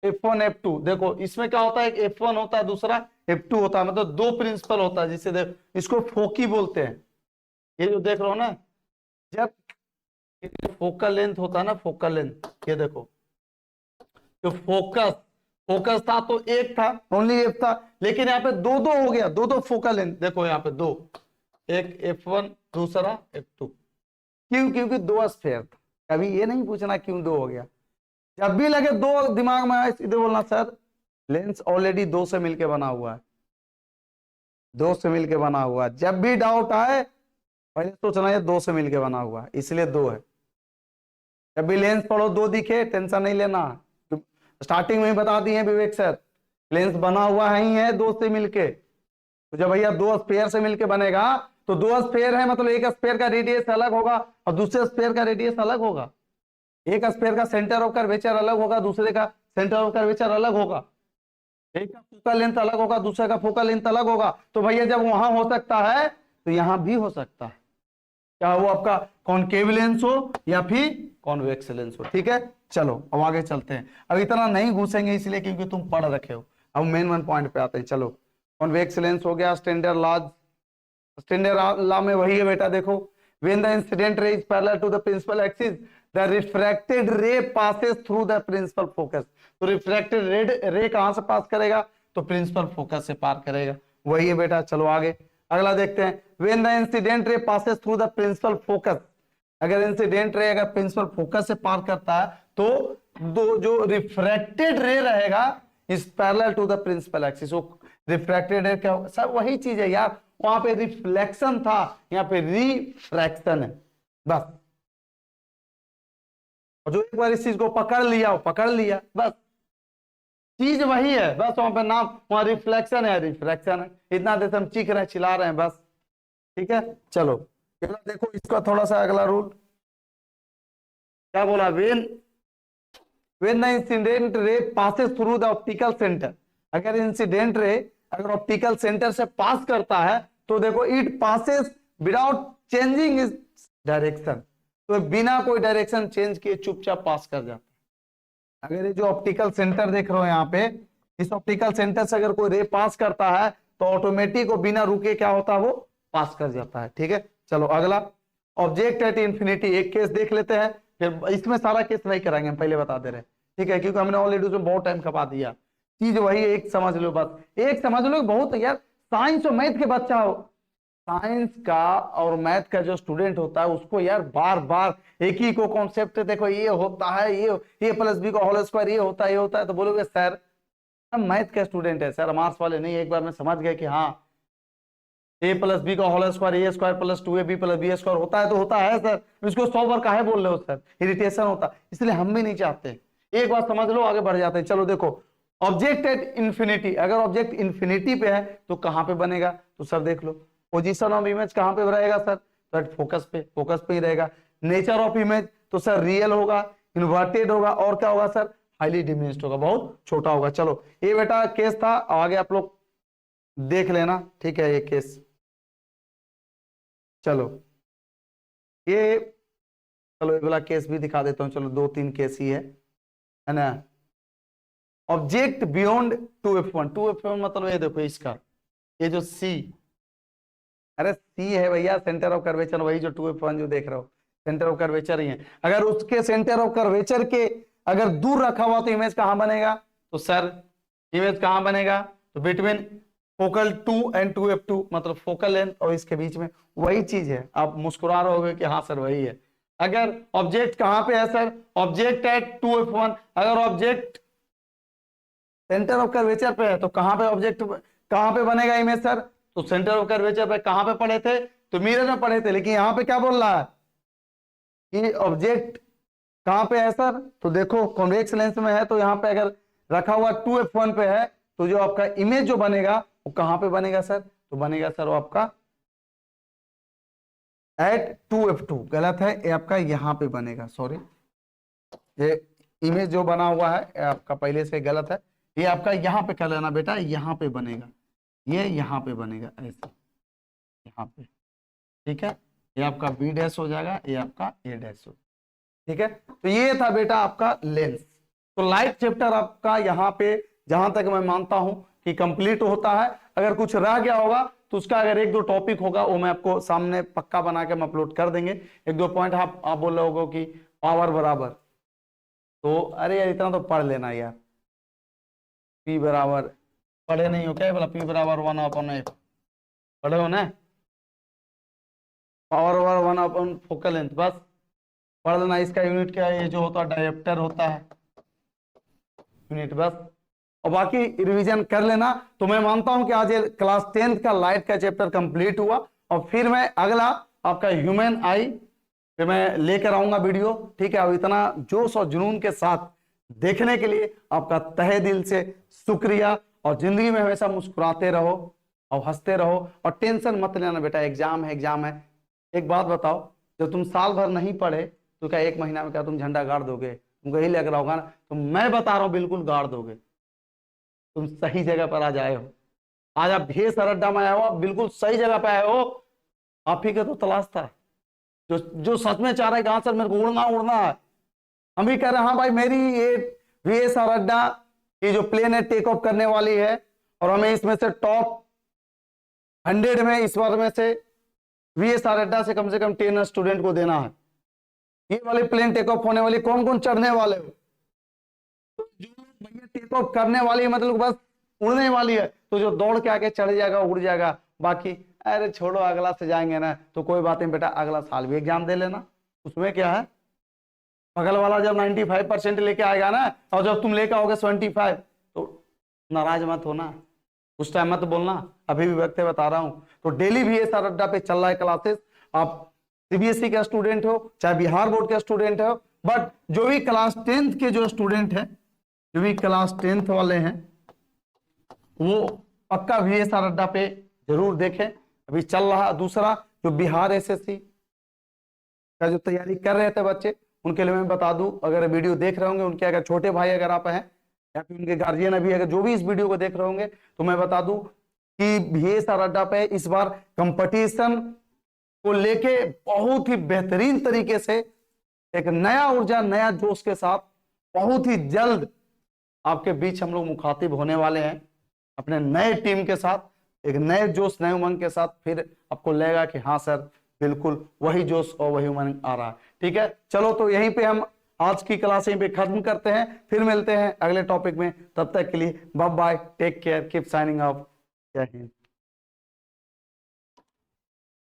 F1 F2 देखो, इसमें क्या होता है? F1 होता है, दूसरा F2 होता है, मतलब दो प्रिंसिपल होता है, जिसे देख, इसको फोकी बोलते हैं। ये जो देख रहे हो ना, जब फोकल लेंथ होता है ना, फोकल लेंथ, ये देखो, जो फोकस था तो एक था, ओनली एक था, लेकिन यहाँ पे दो दो हो गया, दो दो फोकल लेंथ, देखो यहाँ पे दो, एक F1 दूसरा F2। क्यों? क्योंकि दो स्फीयर था। कभी ये नहीं पूछना क्यों दो हो गया, जब भी लगे दो दिमाग में आए सीधे बोलना सर लेंस ऑलरेडी दो से मिलके बना हुआ है, दो से मिलके बना हुआ है। जब भी डाउट आए पहले सोचना ये दो से मिलके बना हुआ है, इसलिए दो है। जब भी लेंस पढ़ो दो दिखे टेंशन नहीं लेना, स्टार्टिंग में ही बता दिए विवेक सर, लेंस बना हुआ है ही है दो से मिलके। तो जब भैया दो स्फीयर से मिलके बनेगा तो दो स्फीयर है, मतलब एक स्फीयर का रेडियस अलग होगा और दूसरे स्फीयर का रेडियस अलग होगा। एक स्फीयर का सेंटर ऑफ कर्वेचर अलग होगा, दूसरे का सेंटर ऑफ कर्वेचर अलग होगा, एक का फोकल लेंथ अलग होगा, दूसरे का फोकल लेंथ अलग होगा। तो भैया जब वहां हो सकता है तो यहां भी हो सकता है, चाहे वो आपका कॉनकेव लेंस हो या फिर कॉन्वेक्स लेंस हो। ठीक है, चलो अब आगे चलते हैं। अब इतना नहीं घुसेंगे इसलिए क्योंकि तुम पढ़ रखे हो, अब मेन पॉइंट पे आते हैं। चलो, कॉन्वेक्स लेंस हो गया, स्टैंडर्ड लॉज, स्टैंडर्ड लॉ में वही है बेटा, देखो, when the incident ray is parallel to the principal axis the refracted ray passes through the principal focus. तो रिफ्रैक्टेड रे कहां से पास करेगा? तो प्रिंसिपल फोकस से पार करेगा, वही है बेटा। चलो आगे अगला देखते हैं, when the incident ray passes through the principal focus, अगर इंसिडेंट रे अगर प्रिंसिपल फोकस से पार करता है तो दो जो रिफ्रैक्टेड रे रहेगा is parallel to the principal axis. वो रिफ्रैक्टेड रे क्या सर? वही चीज है यार, वहां पे रिफ्लेक्शन था, यहाँ पे रिफ्रैक्शन है बस। और जो एक बार इस चीज को पकड़ लिया वो पकड़ लिया, बस चीज वही है, बस वहां पे नाम, वहां रिफ्लेक्शन है, रिफ्रैक्शन है, इतना देर से हम चीख रहे हैं, चिल्ला रहे हैं बस। ठीक है, चलो देखो इसका थोड़ा सा अगला रूल क्या बोला, when the incident ray passes through the optical centre, अगर इंसिडेंट रे अगर ऑप्टिकल सेंटर से पास करता है तो देखो it passes without changing is direction, तो बिना कोई डायरेक्शन चेंज किए चुपचाप पास कर जाता है। अगर ये जो ऑप्टिकल सेंटर देख रहे हो यहाँ पे, इस ऑप्टिकल सेंटर से अगर कोई रे पास करता है तो ऑटोमेटिक और बिना रुके क्या होता है, वो पास कर जाता है। ठीक है, चलो अगला, ऑब्जेक्ट एट इंफिनिटी, एक केस देख लेते हैं, फिर इसमें सारा केस नहीं कराएंगे, हम पहले बता दे रहे हैं। ठीक है, क्योंकि हमने ऑलरेडी उसमें बहुत टाइम खपा दिया, चीज वही एक समझ लो, बस एक समझ लो, बहुत यार साइंस और मैथ के बच्चा हो, साइंस का और मैथ का जो स्टूडेंट होता है उसको यार बार बार एक ही को कॉन्सेप्ट, देखो ये होता है, ये प्लस बी का होल स्क्वायर ये होता है, तो बोलोगे सर हम मैथ का स्टूडेंट है सर, मार्क्स वाले नहीं। एक बार मैं समझ गया कि हाँ ए प्लस बी का whole square A square plus 2ab plus B square होता है, तो होता है सर, इसको 100 बार काहे बोल रहे हो सर, इरिटेशन होता, इसलिए हम भी नहीं चाहते। एक बार समझ लो आगे बढ़ जाते हैं। चलो देखो, ऑब्जेक्ट एट इंफिनिटी, अगर ऑब्जेक्ट इंफिनिटी पे है तो कहां पे बनेगा? तो सर देख लो, पोजीशन ऑफ इमेज कहाँ पे रहेगा सर? तो फोकस पे ही रहेगा। नेचर ऑफ इमेज तो सर रियल होगा, इन्वर्टेड होगा और क्या होगा सर? हाईली डिमिनिश्ड होगा, बहुत छोटा होगा। चलो ये बेटा केस था, आगे आप लोग देख लेना, ठीक है ये केस। चलो ये चलो ये वाला केस भी दिखा देता हूं। चलो 2-3 केस ही है ना। ऑब्जेक्ट बियॉन्ड 2f1, 2f1 मतलब ये देखो इसका, ये जो सी, अरे सी है भैया सेंटर ऑफ कर्वेचर, वही जो 2f1 जो देख रहे हो सेंटर ऑफ कर्वेचर ही है। अगर उसके सेंटर ऑफ कर्वेचर के अगर दूर रखा हुआ तो इमेज कहां बनेगा? तो सर इमेज कहां बनेगा? तो बिटवीन फोकल 2 एंड 2f2, मतलब फोकल लेंथ और इसके बीच में, वही चीज है। आप मुस्कुरा रहे होगे कि हाँ सर वही है। अगर ऑब्जेक्ट कहां पे है सर? ऑब्जेक्ट एट 2f1, अगर ऑब्जेक्ट सेंटर ऑफ कर्वेचर पे है तो कहां पे ऑब्जेक्ट कहां पे बनेगा इमेज सर? तो सेंटर ऑफ कर्वेचर पे कहां पे पढ़े थे? तो मिरर में पढ़े थे, लेकिन यहां पे क्या बोल रहा है कि ऑब्जेक्ट कहां पे है सर? तो देखो कॉन्वेक्स लेंस में है, तो यहां पे अगर रखा हुआ 2f1 पे है तो जो आपका इमेज जो बनेगा वो कहां पे बनेगा सर? तो बनेगा सर वो आपका एट 2f2, गलत है, ये आपका यहां पे बनेगा। सॉरी, ये इमेज जो बना हुआ है आपका पहले से गलत है, ये आपका यहाँ पे कर लेना बेटा, यहाँ पे बनेगा, ये यहाँ पे बनेगा ऐसे, यहाँ पे, ठीक है। ये आपका बी डैश हो जाएगा, ये आपका ए डैश हो, ठीक है। तो ये था बेटा आपका लेंस। तो लाइट चैप्टर आपका यहाँ पे जहां तक मैं मानता हूं कि कंप्लीट होता है। अगर कुछ रह गया होगा तो उसका अगर 1-2 टॉपिक होगा वो मैं आपको सामने पक्का बना के हम अपलोड कर देंगे। 1-2 पॉइंट आप बोल रहे होगे कि पावर बराबर, तो अरे यार इतना तो पढ़ लेना यार, P बराबर पढ़े नहीं हो क्या? बोला P बराबर 1/f, पढ़े हो ना? पावर ओवर 1/, फोकल लेंथ, बस पढ़ लेना। इसका यूनिट क्या है? ये जो होता है डायोप्टर होता है यूनिट, बस। और बाकी रिवीजन कर लेना। तो मैं मानता हूं कि आज ये क्लास 10th का लाइट का चैप्टर कंप्लीट हुआ, और फिर मैं अगला आपका ह्यूमन आई पे मैं लेकर आऊंगा वीडियो, ठीक है। अब इतना जोश और जुनून के साथ देखने के लिए आपका तहे दिल से शुक्रिया, और जिंदगी में हमेशा मुस्कुराते रहो और हंसते रहो, और टेंशन मत लेना बेटा, एग्जाम है एग्जाम है। एक बात बताओ, जब तुम साल भर नहीं पढ़े तो क्या 1 महीना में क्या तुम झंडा गाड़ दोगे? तुमको यही लग रहा होगा ना, तो मैं बता रहा हूं बिल्कुल गाड़ दोगे। तुम सही जगह पर आज आए हो, आज आप भेस अड्डा में आए हो, बिल्कुल सही जगह पे आए हो। आप ही का तो तलाश था, जो सच में चाह रहा है कि हाँ सर मेरे को उड़ना है। हम भी कह रहे हैं हाँ भाई मेरी ये VS अड्डा ये जो प्लेन है टेक ऑफ करने वाली है, और हमें इसमें से टॉप 100 में इस बार में से VS अड्डा से कम 10 स्टूडेंट को देना है। ये वाली प्लेन टेक ऑफ होने वाली, कौन कौन चढ़ने वाले हो? तो जो भैया टेक ऑफ करने वाली है, मतलब बस उड़ने वाली है, तो जो दौड़ के आके चढ़ जाएगा उड़ जाएगा। बाकी अरे छोड़ो, अगला से जाएंगे ना तो कोई बात नहीं बेटा, अगला साल भी एग्जाम दे लेना, उसमें क्या है। बगल वाला जब 95% लेके आएगा ना, और जब तुम लेके आओगे 75, तो नाराज मत होना, उस टाइम मत बोलना, अभी भी वक्त बता रहा हूं। तो डेली भी VS अड्डा पे चल रहा है क्लासेस। आप CBSE का स्टूडेंट हो चाहे बिहार बोर्ड का स्टूडेंट हो, बट जो भी क्लास 10th के जो स्टूडेंट है, जो भी क्लास 10th वाले हैं, वो पक्का VS अड्डा पे जरूर देखें। अभी चल रहा दूसरा जो बिहार SSC का जो तैयारी कर रहे थे बच्चे, उनके लिए मैं बता दूं, अगर वीडियो देख रहे होंगे उनके अगर छोटे भाई अगर आप हैं या फिर उनके गार्जियन अभी अगर जो भी इस वीडियो को देख रहे होंगे, तो मैं बता दूं कि VS अड्डा पे इस बार कंपटीशन को लेके बहुत ही बेहतरीन तरीके से एक नया ऊर्जा नया जोश के साथ बहुत ही जल्द आपके बीच हम लोग मुखातिब होने वाले हैं, अपने नए टीम के साथ, एक नए जोश नए उमंग के साथ। फिर आपको लगेगा कि हाँ सर बिल्कुल वही जोश और वही उमंग आ रहा है, ठीक है। चलो तो यहीं पे हम आज की क्लास यहीं पे खत्म करते हैं, फिर मिलते हैं अगले टॉपिक में। तब तक के लिए bye bye, take care, keep signing off, जय हिंद।